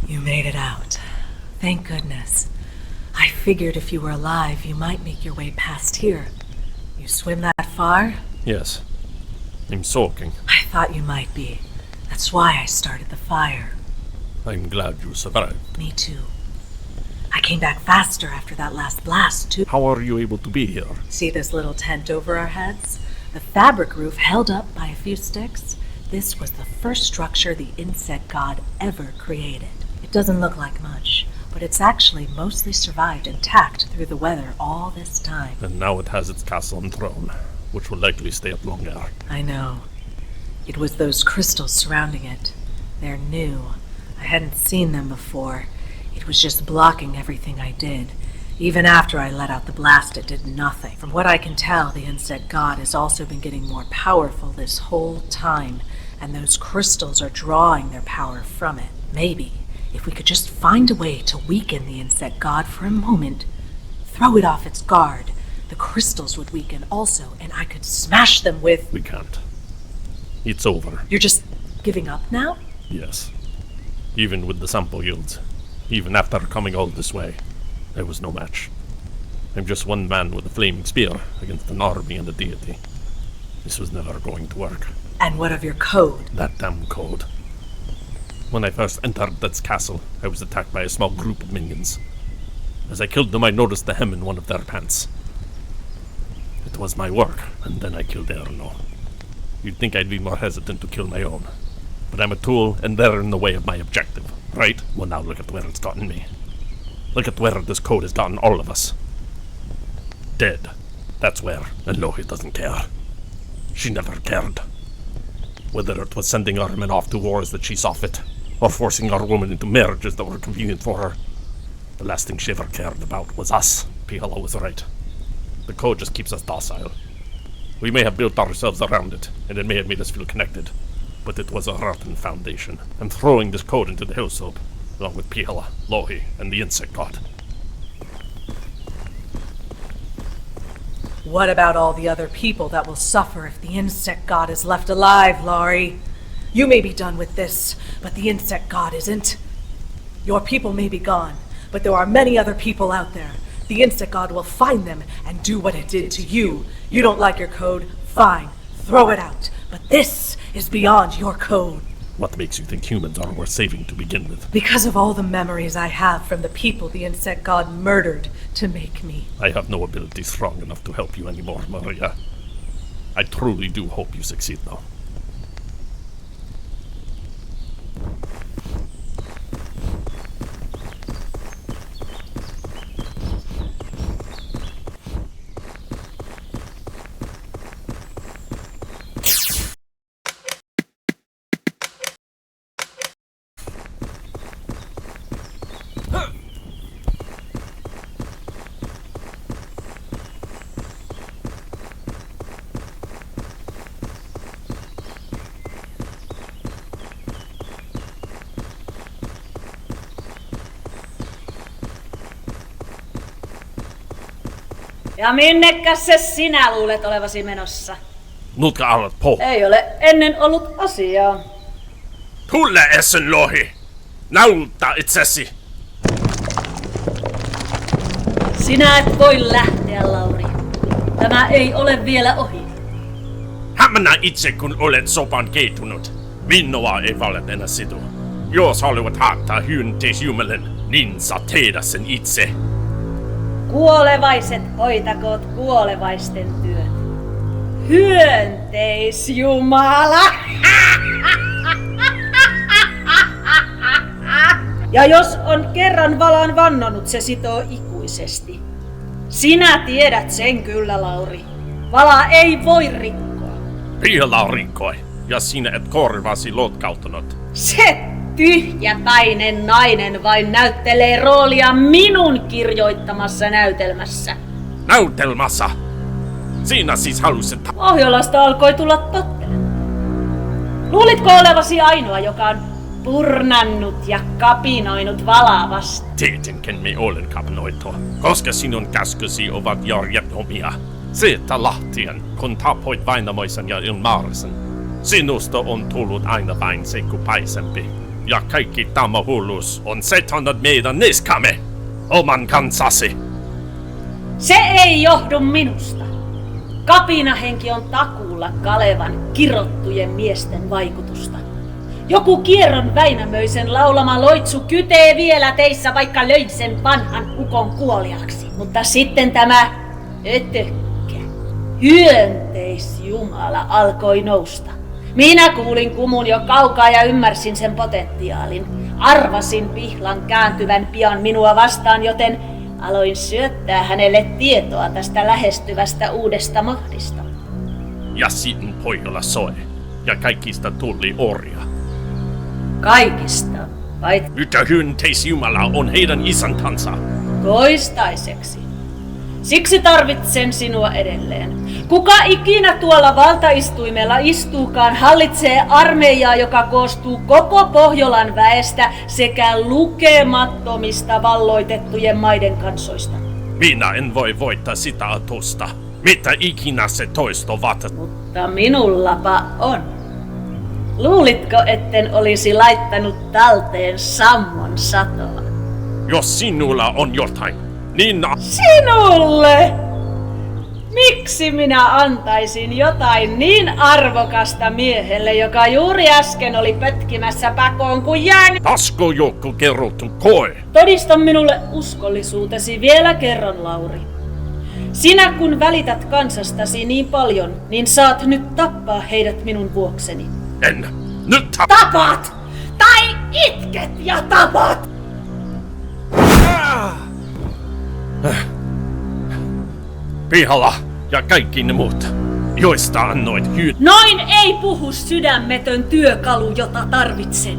You made it out. Thank goodness. I figured if you were alive, you might make your way past here. You swim that far? Yes. I'm soaking. I thought you might be. That's why I started the fire. I'm glad you survived. Me too. I came back faster after that last blast, too. How are you able to be here? See this little tent over our heads? The fabric roof held up by a few sticks. This was the first structure the insect god ever created. It doesn't look like much, but it's actually mostly survived intact through the weather all this time. And now it has its castle and throne, which will likely stay up longer. I know. It was those crystals surrounding it. They're new. I hadn't seen them before. It was just blocking everything I did. Even after I let out the blast, it did nothing. From what I can tell, the insect god has also been getting more powerful this whole time, and those crystals are drawing their power from it. Maybe, if we could just find a way to weaken the insect god for a moment, throw it off its guard, the crystals would weaken also, and I could smash them with... We can't. It's over. You're just giving up now? Yes. Even with the sample yields, even after coming all this way, there was no match. I'm just one man with a flaming spear against an army and a deity. This was never going to work. And what of your code? That damn code. When I first entered that castle, I was attacked by a small group of minions. As I killed them, I noticed the hem in one of their pants. It was my work, and then I killed Erno. You'd think I'd be more hesitant to kill my own. But I'm a tool, and they're in the way of my objective, right? Well, now look at where it's gotten me. Look at where this code has gotten all of us. Dead. That's where. And Lohi doesn't care. She never cared. Whether it was sending our men off to wars that she saw fit, or forcing our women into marriages that were convenient for her, the last thing she ever cared about was us. Pihala was right. The code just keeps us docile. We may have built ourselves around it, and it may have made us feel connected, but it was a rotten foundation. I'm throwing this code into the hillslope, along with Pihala, Lohi, and the insect god. What about all the other people that will suffer if the insect god is left alive, Laurie? You may be done with this, but the insect god isn't. Your people may be gone, but there are many other people out there. The insect god will find them and do what it did to you. You don't like your code? Fine, throw it out. But this is beyond your code. What makes you think humans are worth saving to begin with? Because of all the memories I have from the people the insect god murdered to make me. I have no ability strong enough to help you anymore, Maria. I truly do hope you succeed, though. Ja minnekäs se sinä luulet olevasi menossa? Nutka alat på. Ei ole ennen ollut asiaa. Tulle essen Lohi! Naulta itsesi! Sinä et voi lähteä, Lauri. Tämä ei ole vielä ohi. Hämmennä itse, kun olet sopan keitunut. Minua ei valet enää sidu. Jos haluat haattaa hyönteisjumelen, niin saat tehdä sen itse. Kuolevaiset hoitakoot kuolevaisten työt. Hyönteisjumala! Ja jos on kerran valan vannonut, se sitoo ikuisesti. Sinä tiedät sen kyllä, Lauri. Vala ei voi rikkoa. Pihala rikkoi, ja sinä et korvasi lotkautunut. Se tyhjäpäinen nainen vain näyttelee roolia minun kirjoittamassa näytelmässä. Näytelmässä! Siinä siis halusit... Pohjolasta alkoi tulla tottele. Luulitko olevasi ainoa, joka on purnannut ja kapinoinut Valaa vastaan? Tietenkin me olen kapinoitua, koska sinun käskysi ovat järjettömiä. Siitä lähtien, kun tapoit Vainamoisen ja Ilmarisen, sinusta on tullut aina vain seikupaisempi. Ja kaikki tämä hulluus on setonut meidän niskamme, oman kansasi. Se ei johdu minusta. Kapinahenki on takuulla Kalevan kirottujen miesten vaikutusta. Joku Kierron Väinämöisen laulama loitsu kytee vielä teissä, vaikka löin sen vanhan ukon kuoliaksi. Mutta sitten tämä ötökkä, hyönteisjumala alkoi nousta. Minä kuulin kumun jo kaukaa ja ymmärsin sen potentiaalin. Arvasin pihlan kääntyvän pian minua vastaan, joten aloin syöttää hänelle tietoa tästä lähestyvästä uudesta mahdista. Ja sitten Pohjola soi. Ja kaikista tuli orja. Kaikista, vai Mitä hyönteisjumala on heidän isäntänsä? toistaiseksi. Siksi tarvitsen sinua edelleen. Kuka ikinä tuolla valtaistuimella istuukaan hallitsee armeijaa, joka koostuu koko Pohjolan väestä sekä lukemattomista valloitettujen maiden kansoista. Minä en voi voittaa sitä atusta. Mitä ikinä se toistovat? Mutta minullapa on. Luulitko, etten olisi laittanut talteen sammon satoa? Jos sinulla on jotain, niin Sinulle! Miksi minä antaisin jotain niin arvokasta miehelle, joka juuri äsken oli pötkimässä pakoon kuin jäänyt? tasko joku kerrottu koe? Todista minulle uskollisuutesi vielä kerran, Lauri. Sinä kun välität kansastasi niin paljon, niin saat nyt tappaa heidät minun vuokseni. En. Nyt Tapat! Tai itket ja tapat! Pihalla ja kaikki ne muut, joista annoit Noin ei puhu sydämetön työkalu, jota tarvitsen.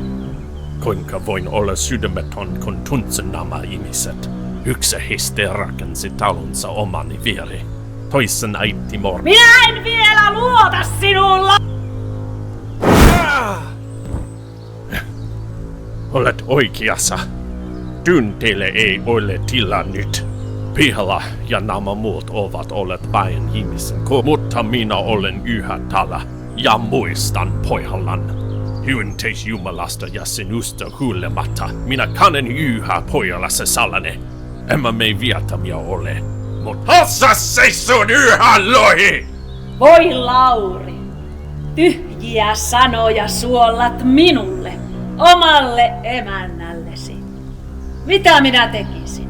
Kuinka voin olla sydämetön, kun tuntsen nämä ihmiset? Yksi heistä rakensi talonsa omani vieri. Toisen äiti mormi. Minä en vielä luota sinulla! Olet oikeassa. Tyynteille ei ole tilaa nyt. Pihalla ja nämä muut ovat olleet vain ihmisen mutta minä olen yhä täällä ja muistan Pohjolan. Hyönteisjumalasta ja sinusta huolimatta minä kannen yhä Pohjolassa salane. Emme me vietamia ole. Mutta hassa seisoo yhä lohi! Voi Lauri, tyhjiä sanoja suollat minulle, omalle emännällesi. Mitä minä tekisin?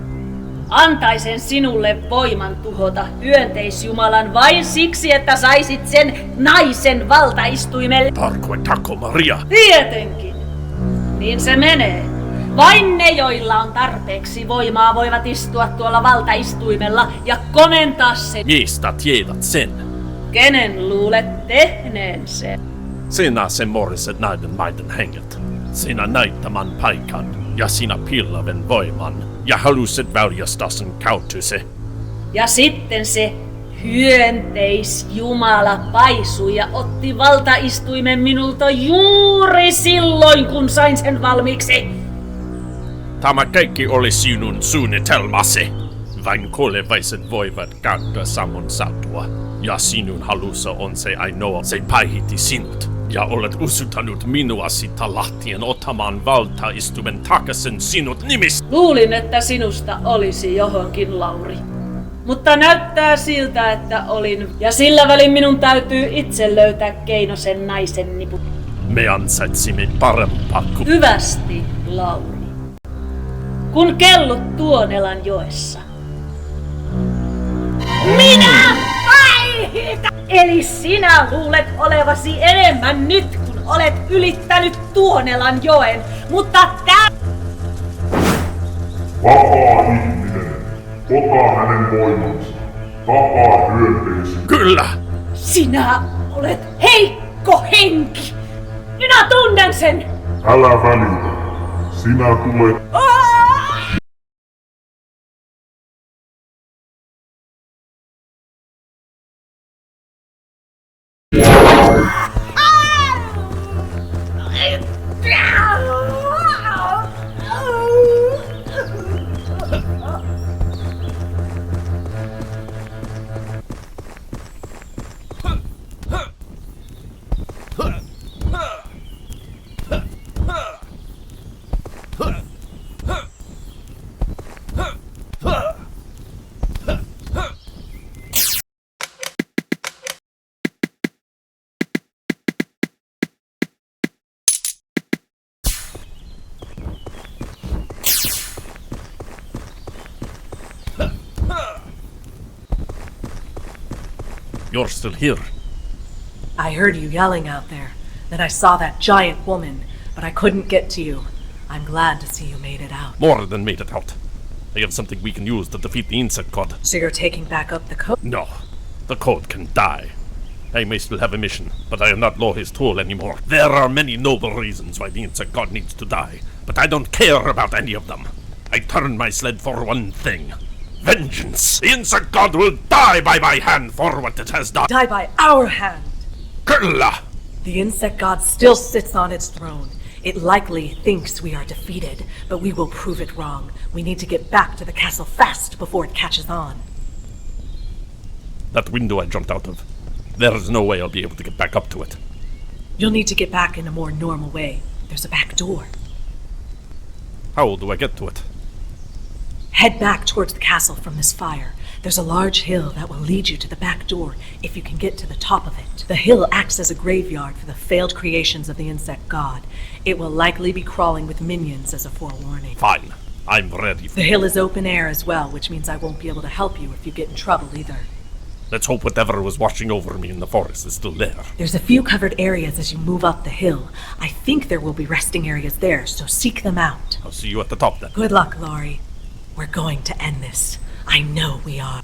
Antaisin sinulle voiman tuhota hyönteisjumalan vain siksi, että saisit sen naisen valtaistuimelle. Tarkoitako Maria? Tietenkin. Niin se menee. Vain ne, joilla on tarpeeksi voimaa, voivat istua tuolla valtaistuimella ja komentaa sen. Mistä tiedät sen? Kenen luulet tehneen sen? Sinä sen moriset näiden maiden henget. Sinä näit tämän paikan ja sinä pillaven voiman ja halusit väljästää sen kautuse. Ja sitten se hyönteisjumala paisui ja otti valtaistuimen minulta juuri silloin, kun sain sen valmiiksi. Tämä kaikki oli sinun suunnitelmasi. Vain kuolevaiset voivat käyttää saman satua. Ja sinun halussa on se ainoa, se päihitti sinut. Ja olet usuttanut minua sitä lähtien ottamaan valtaistuimen takaisin sinut nimistä. Luulin, että sinusta olisi johonkin, Lauri. Mutta näyttää siltä, että olin. Ja sillä välin minun täytyy itse löytää keino sen naisen niput. Me ansaitsimme parempaa kuin... Hyvästi, Lauri. Kun kellut Tuonelan joessa. Minä päihitä! Eli sinä luulet olevasi enemmän nyt, kun olet ylittänyt Tuonelan joen, mutta Vapaa ihminen, ota hänen voimansa. Tapaa hyönteisen. Kyllä! sinä olet heikko henki! Minä tunnen sen! Älä välitä. Sinä tulet You're still here. I heard you yelling out there. Then I saw that giant woman, but I couldn't get to you. I'm glad to see you made it out. More than made it out. I have something we can use to defeat the insect god. So you're taking back up the code? No, the code can die. I may still have a mission, but I am not Loh's tool anymore. There are many noble reasons why the insect god needs to die, but I don't care about any of them. I turn my sled for one thing. Vengeance! The insect god will die by my hand for what it has done. Die by our hand! Kurla! The insect god still sits on its throne. It likely thinks we are defeated, but we will prove it wrong. We need to get back to the castle fast before it catches on. That window I jumped out of. There is no way I'll be able to get back up to it. You'll need to get back in a more normal way. There's a back door. How do I get to it? Head back towards the castle from this fire. There's a large hill that will lead you to the back door if you can get to the top of it. The hill acts as a graveyard for the failed creations of the insect god. It will likely be crawling with minions as a forewarning. Fine. I'm ready. The hill is open air as well, which means I won't be able to help you if you get in trouble either. Let's hope whatever was watching over me in the forest is still there. There's a few covered areas as you move up the hill. I think there will be resting areas there, so seek them out. I'll see you at the top then. Good luck, Laurie. We're going to end this. I know we are.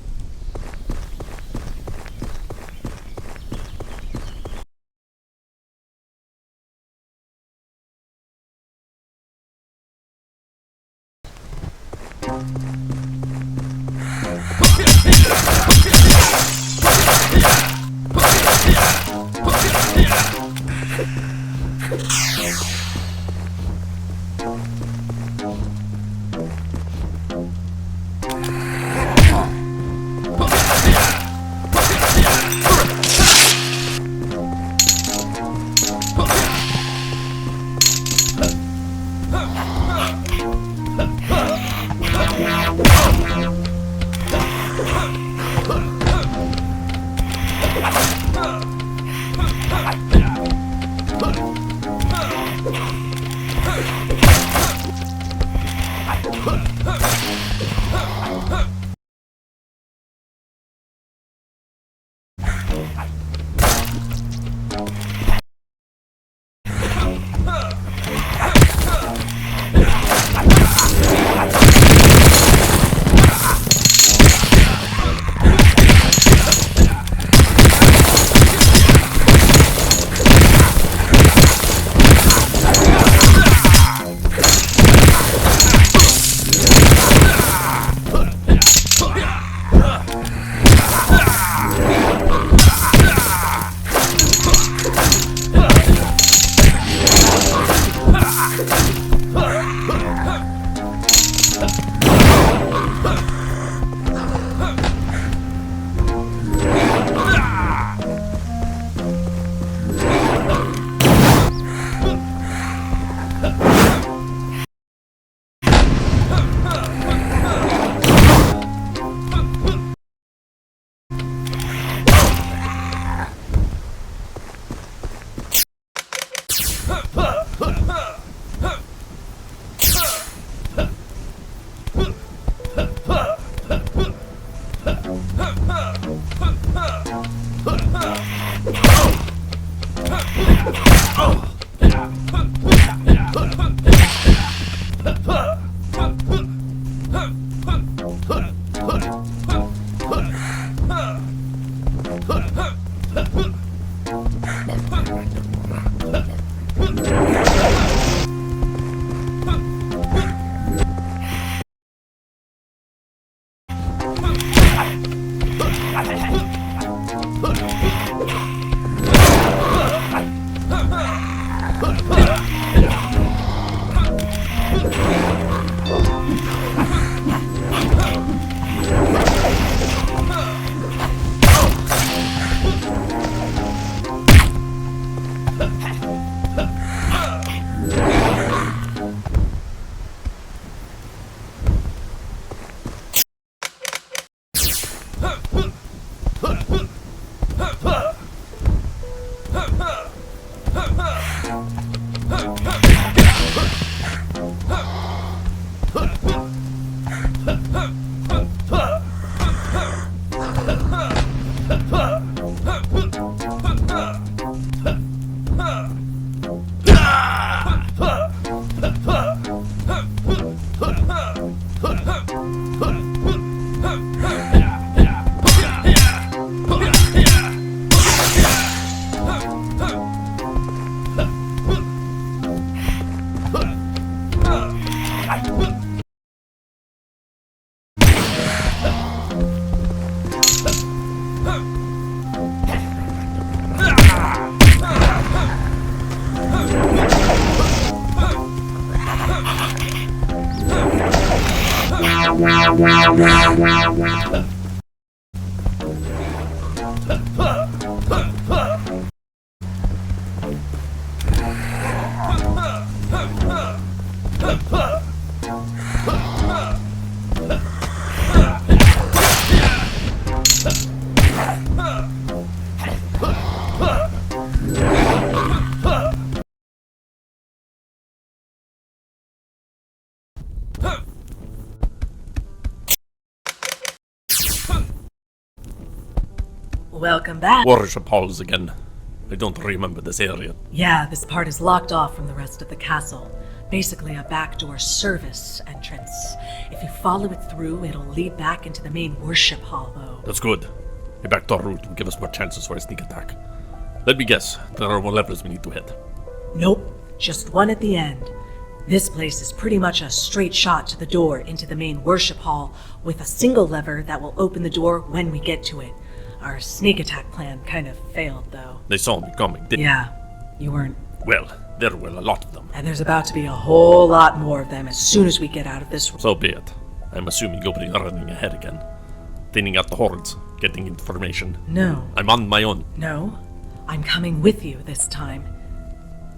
Welcome back. Worship halls again. I don't remember this area. Yeah, this part is locked off from the rest of the castle. Basically a backdoor service entrance. If you follow it through, it'll lead back into the main worship hall, though. That's good. A backdoor route will give us more chances for a sneak attack. Let me guess, there are more levers we need to hit. Nope, just one at the end. This place is pretty much a straight shot to the door into the main worship hall, with a single lever that will open the door when we get to it. Our sneak attack plan kind of failed, though. They saw me coming, didn't Yeah, you weren't. Well, there were a lot of them. And there's about to be a whole lot more of them as soon as we get out of this. So be it. I'm assuming you'll be running ahead again. Thinning out the hordes, getting information. No, I'm on my own. no. I'm coming with you this time.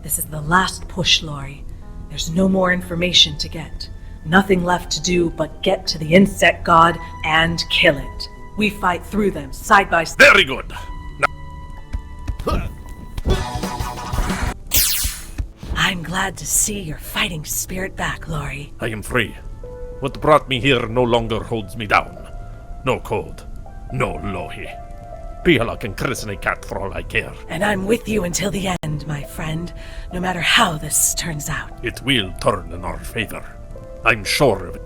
This is the last push, Laurie. There's no more information to get. Nothing left to do but get to the insect god and kill it. We fight through them side by side. Very good! I'm glad to see your fighting spirit back, Laurie. I am free. What brought me here no longer holds me down. No code. No Lohi. Pihala can christen a cat for all I care. And I'm with you until the end, my friend, no matter how this turns out. It will turn in our favor. I'm sure of it.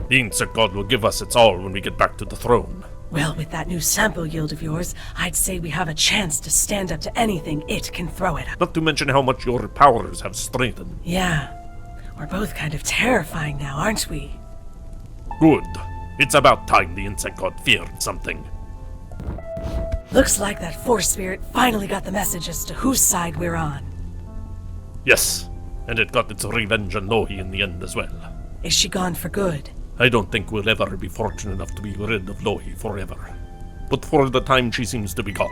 The insect god will give us its all when we get back to the throne. Well, with that new sample yield of yours, I'd say we have a chance to stand up to anything it can throw at us. Not to mention how much your powers have strengthened. Yeah, we're both kind of terrifying now, aren't we? Good. It's about time the insect god feared something. Looks like that force spirit finally got the message as to whose side we're on. Yes, and it got its revenge on Lohi in the end as well. Is she gone for good? I don't think we'll ever be fortunate enough to be rid of Lohi forever. But for the time she seems to be gone.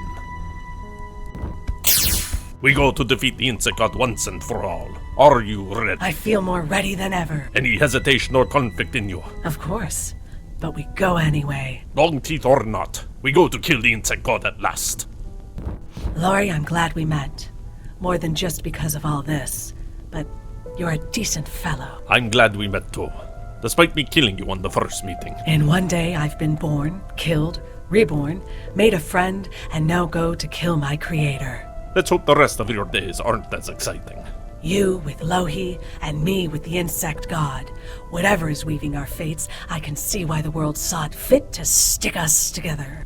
We go to defeat the insect god once and for all. Are you ready? I feel more ready than ever. Any hesitation or conflict in you? Of course. But we go anyway. Long teeth or not, we go to kill the insect god at last. Laurie, I'm glad we met. More than just because of all this. But you're a decent fellow. I'm glad we met too. Despite me killing you on the first meeting. In one day, I've been born, killed, reborn, made a friend, and now go to kill my creator. Let's hope the rest of your days aren't as exciting. You with Lohi, and me with the insect god. Whatever is weaving our fates, I can see why the world saw it fit to stick us together.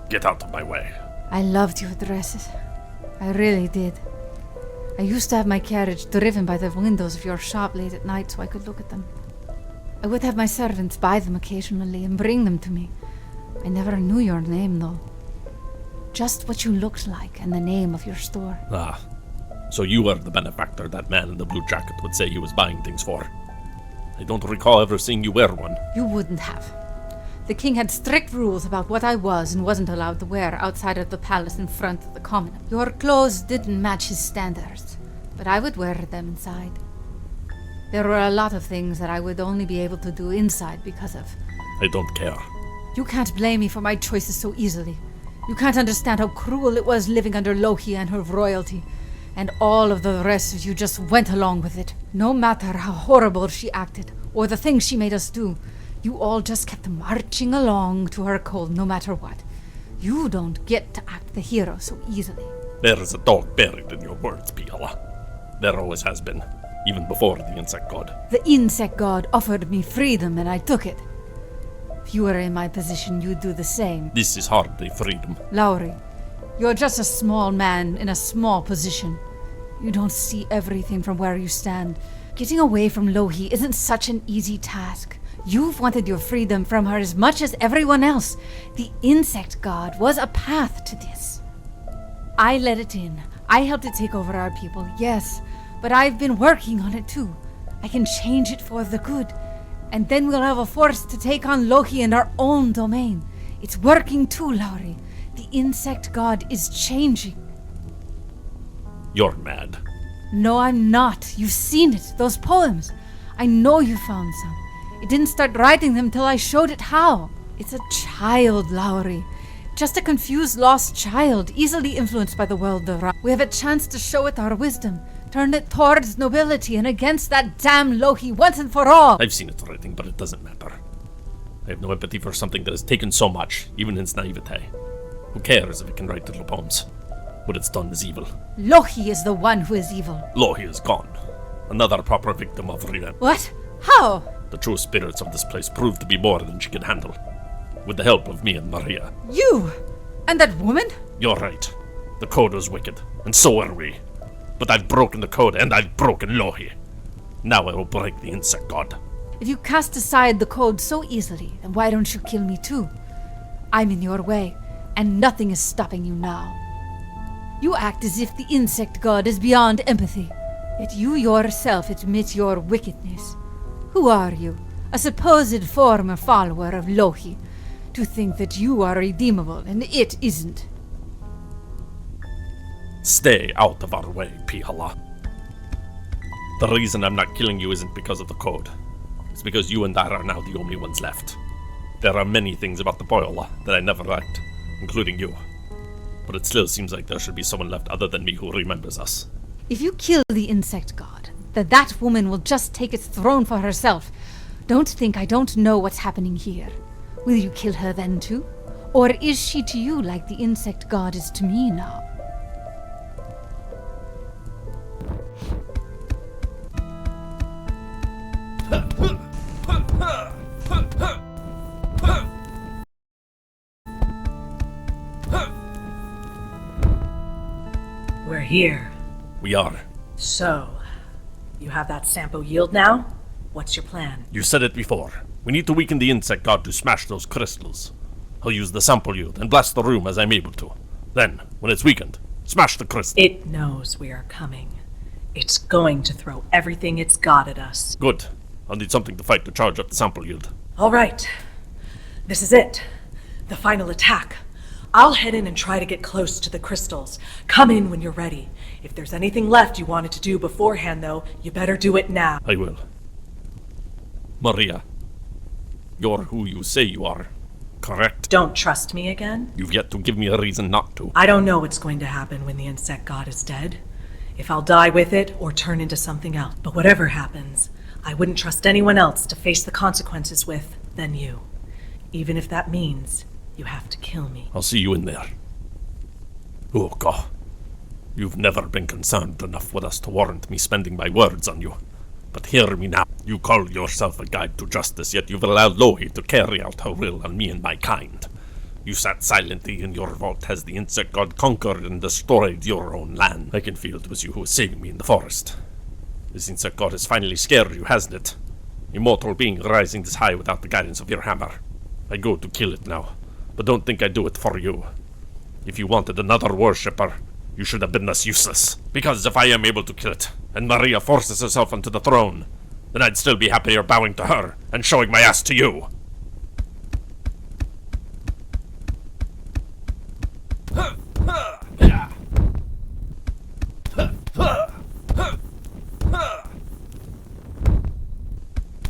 Get out of my way. I loved your dresses. I really did. I used to have my carriage driven by the windows of your shop late at night so I could look at them. I would have my servants buy them occasionally and bring them to me. I never knew your name, though. Just what you looked like and the name of your store. Ah, so you were the benefactor that man in the blue jacket would say he was buying things for. I don't recall ever seeing you wear one. You wouldn't have. The king had strict rules about what I was and wasn't allowed to wear outside of the palace in front of the common. Your clothes didn't match his standards, but I would wear them inside. There were a lot of things that I would only be able to do inside because of. I don't care. You can't blame me for my choices so easily. You can't understand how cruel it was living under Loki and her royalty. And all of the rest of you just went along with it. No matter how horrible she acted, or the things she made us do, you all just kept marching along to her call no matter what. You don't get to act the hero so easily. There is a dog buried in your words, Piala. There always has been, even before the insect god. The insect god offered me freedom and I took it. If you were in my position, you'd do the same. This is hardly freedom. Lowry, you're just a small man in a small position. You don't see everything from where you stand. Getting away from Lohi isn't such an easy task. You've wanted your freedom from her as much as everyone else. The insect god was a path to this. I let it in. I helped it take over our people, yes. But I've been working on it too. I can change it for the good. And then we'll have a force to take on Loki in our own domain. It's working too, Lowry. The insect god is changing. You're mad. No, I'm not. You've seen it. Those poems. I know you found some. It didn't start writing them till I showed it how. It's a child, Lowry. Just a confused, lost child, easily influenced by the world around. We have a chance to show it our wisdom. Turn it towards nobility and against that damn Loki once and for all. I've seen it writing, but it doesn't matter. I have no empathy for something that has taken so much, even in its naivete. Who cares if it can write little poems? What it's done is evil. Loki is the one who is evil. Lohi is gone. Another proper victim of revenge. What? How? The true spirits of this place proved to be more than she could handle. With the help of me and Maria. You? And that woman? You're right. The code was wicked, and so are we. But I've broken the code, and I've broken Lohi. Now I will break the insect god. If you cast aside the code so easily, then why don't you kill me too? I'm in your way, and nothing is stopping you now. You act as if the insect god is beyond empathy, yet you yourself admit your wickedness. Who are you? A supposed former follower of Loki, to think that you are redeemable and it isn't. Stay out of our way, Pihala. The reason I'm not killing you isn't because of the code. It's because you and I are now the only ones left. There are many things about the Poyola that I never liked, including you. But it still seems like there should be someone left other than me who remembers us. If you kill the insect god, then that woman will just take its throne for herself. Don't think I don't know what's happening here. Will you kill her then too? Or is she to you like the insect god is to me now? We're here. We are. So, you have that sample yield now? What's your plan? You said it before. We need to weaken the insect god to smash those crystals. I'll use the sample yield and blast the room as I'm able to. Then, when it's weakened, smash the crystal. It knows we are coming. It's going to throw everything it's got at us. Good. I'll need something to fight to charge up the sample yield. All right. This is it. The final attack. I'll head in and try to get close to the crystals. Come in when you're ready. If there's anything left you wanted to do beforehand, though, you better do it now. I will. Maria, you're who you say you are, correct? Don't trust me again? You've yet to give me a reason not to. I don't know what's going to happen when the insect god is dead. If I'll die with it or turn into something else. But whatever happens, I wouldn't trust anyone else to face the consequences with than you. Even if that means you have to kill me. I'll see you in there. Oh, God. You've never been concerned enough with us to warrant me spending my words on you. But hear me now. You call yourself a guide to justice, yet you've allowed Lohi to carry out her will on me and my kind. You sat silently in your vault as the insect god conquered and destroyed your own land. I can feel it was you who was saving me in the forest. This insect god has finally scared you, hasn't it? Immortal being rising this high without the guidance of your hammer. I go to kill it now, but don't think I do it for you. If you wanted another worshipper, you should have been this useless. Because if I am able to kill it, and Maria forces herself onto the throne, then I'd still be happier bowing to her and showing my ass to you.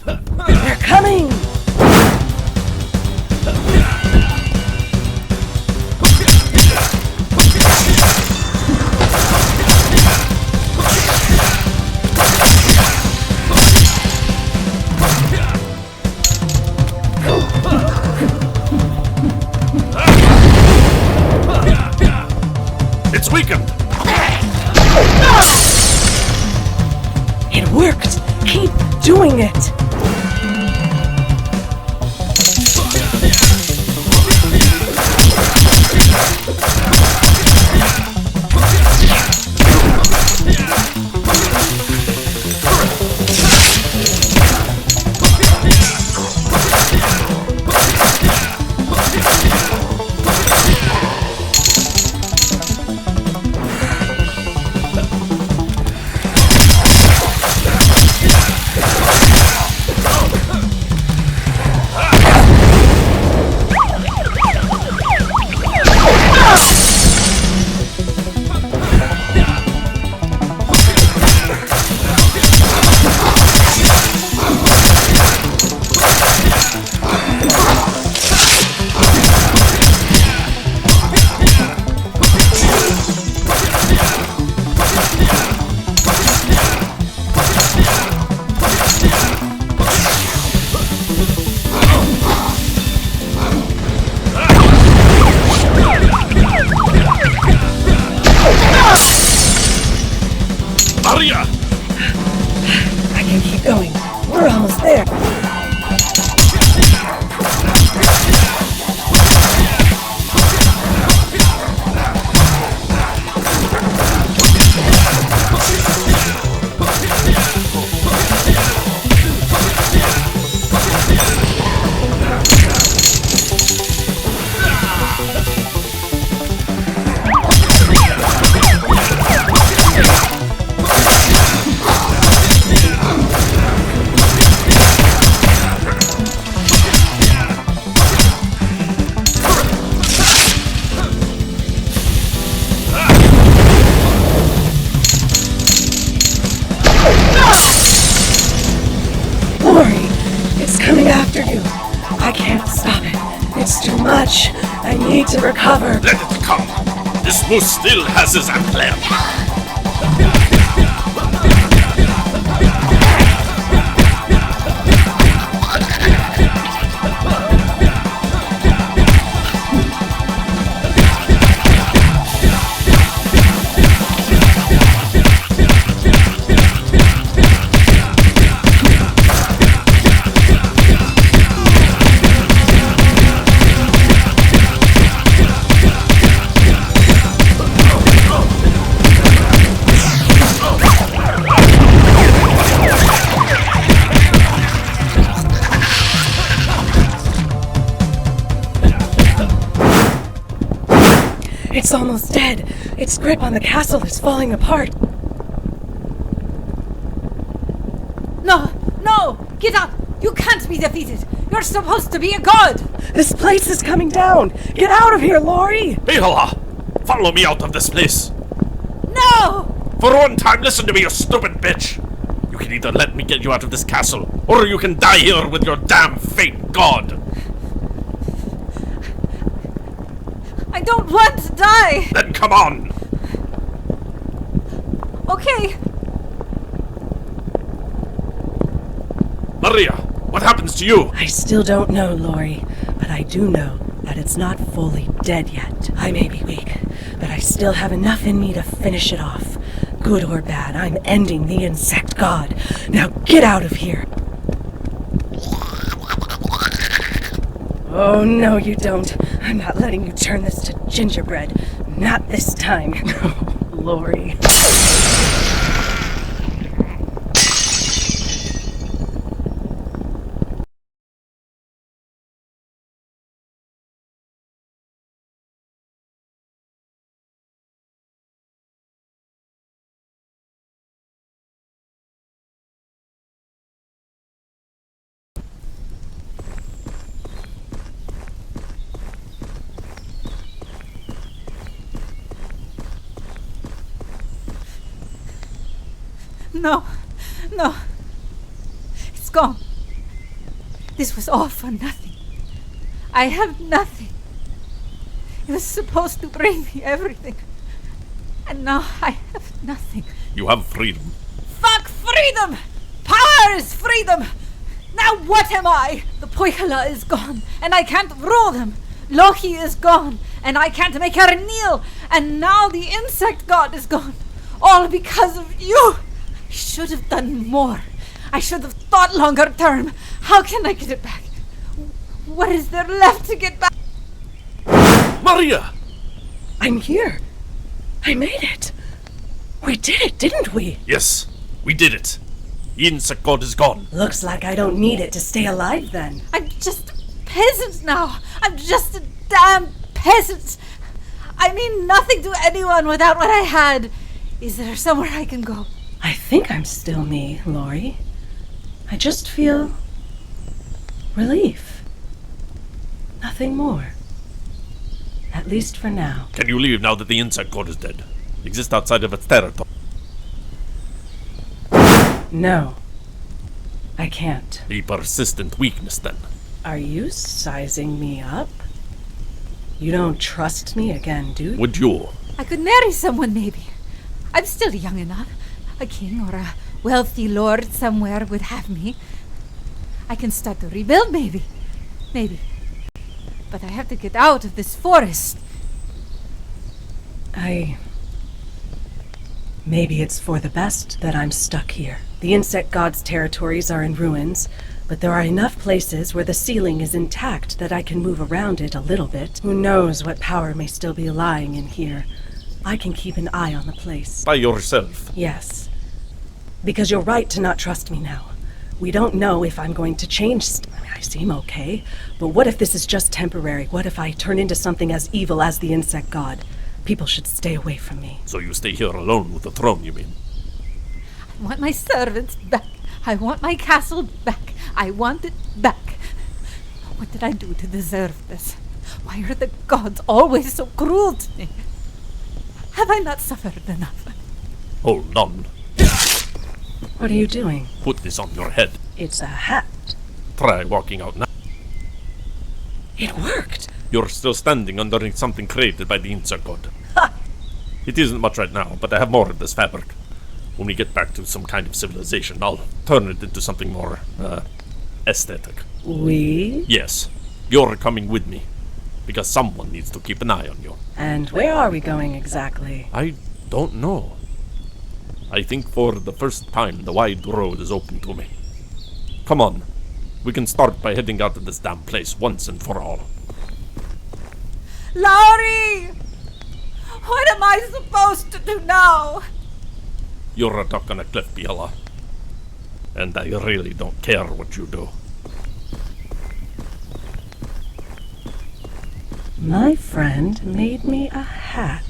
They're coming! It's weakened! It worked! Keep doing it! Maria! I can keep going. We're almost there. Coming after you. I can't stop it. It's too much. I need to recover. Let it come. This moose still has his plan. It's almost dead. Its grip on the castle is falling apart. No! No! Get up! You can't be defeated! You're supposed to be a god! This place is coming down! Get out of here, Lori! Behala! Follow me out of this place! No! For one time, listen to me, you stupid bitch! You can either let me get you out of this castle, or you can die here with your damn fake god! I don't want to die! Then come on! Okay. Maria, what happens to you? I still don't know, Lori, but I do know that it's not fully dead yet. I may be weak, but I still have enough in me to finish it off. Good or bad, I'm ending the insect god. Now get out of here! Oh, no you don't. I'm not letting you turn this to gingerbread. Not this time. Lori. No, no. It's gone. This was all for nothing. I have nothing. It was supposed to bring me everything. And now I have nothing. You have freedom. Fuck freedom! Power is freedom! Now what am I? The Poikala is gone, and I can't rule them. Loki is gone, and I can't make her kneel. And now the insect god is gone. All because of you! I should have done more. I should have thought longer term. How can I get it back? What is there left to get back? Maria! I'm here. I made it. We did it, didn't we? Yes, we did it. The insect god is gone. Looks like I don't need it to stay alive then. I'm just a peasant now. I'm just a damn peasant. I mean nothing to anyone without what I had. Is there somewhere I can go? I think I'm still me, Lori. I just feel relief. Nothing more. At least for now. Can you leave now that the insect god is dead? Exist outside of its territory? No. I can't. A persistent weakness, then. Are you sizing me up? You don't trust me again, do you? Would you? I could marry someone, maybe. I'm still young enough. A king or a wealthy lord somewhere would have me. I can start to rebuild, maybe. Maybe. But I have to get out of this forest. Maybe it's for the best that I'm stuck here. The insect god's territories are in ruins, but there are enough places where the ceiling is intact that I can move around it a little bit. Who knows what power may still be lying in here. I can keep an eye on the place. By yourself? Yes. Because you're right to not trust me now. We don't know if I'm going to change. I seem okay, but what if this is just temporary? What if I turn into something as evil as the insect god? People should stay away from me. So you stay here alone with the throne, you mean? I want my servants back. I want my castle back. I want it back. What did I do to deserve this? Why are the gods always so cruel to me? Have I not suffered enough? Hold on. What are you doing? Put this on your head. It's a hat. Try walking out now. It worked. You're still standing underneath something created by the insect god. Ha! It isn't much right now, but I have more of this fabric. When we get back to some kind of civilization, I'll turn it into something more, aesthetic. We? Yes, you're coming with me. Because someone needs to keep an eye on you. And where are we going exactly? I don't know. I think for the first time the wide road is open to me. Come on. We can start by heading out of this damn place once and for all. Laurie! What am I supposed to do now? You're a duck on a cliff, Biela. And I really don't care what you do. My friend made me a hat.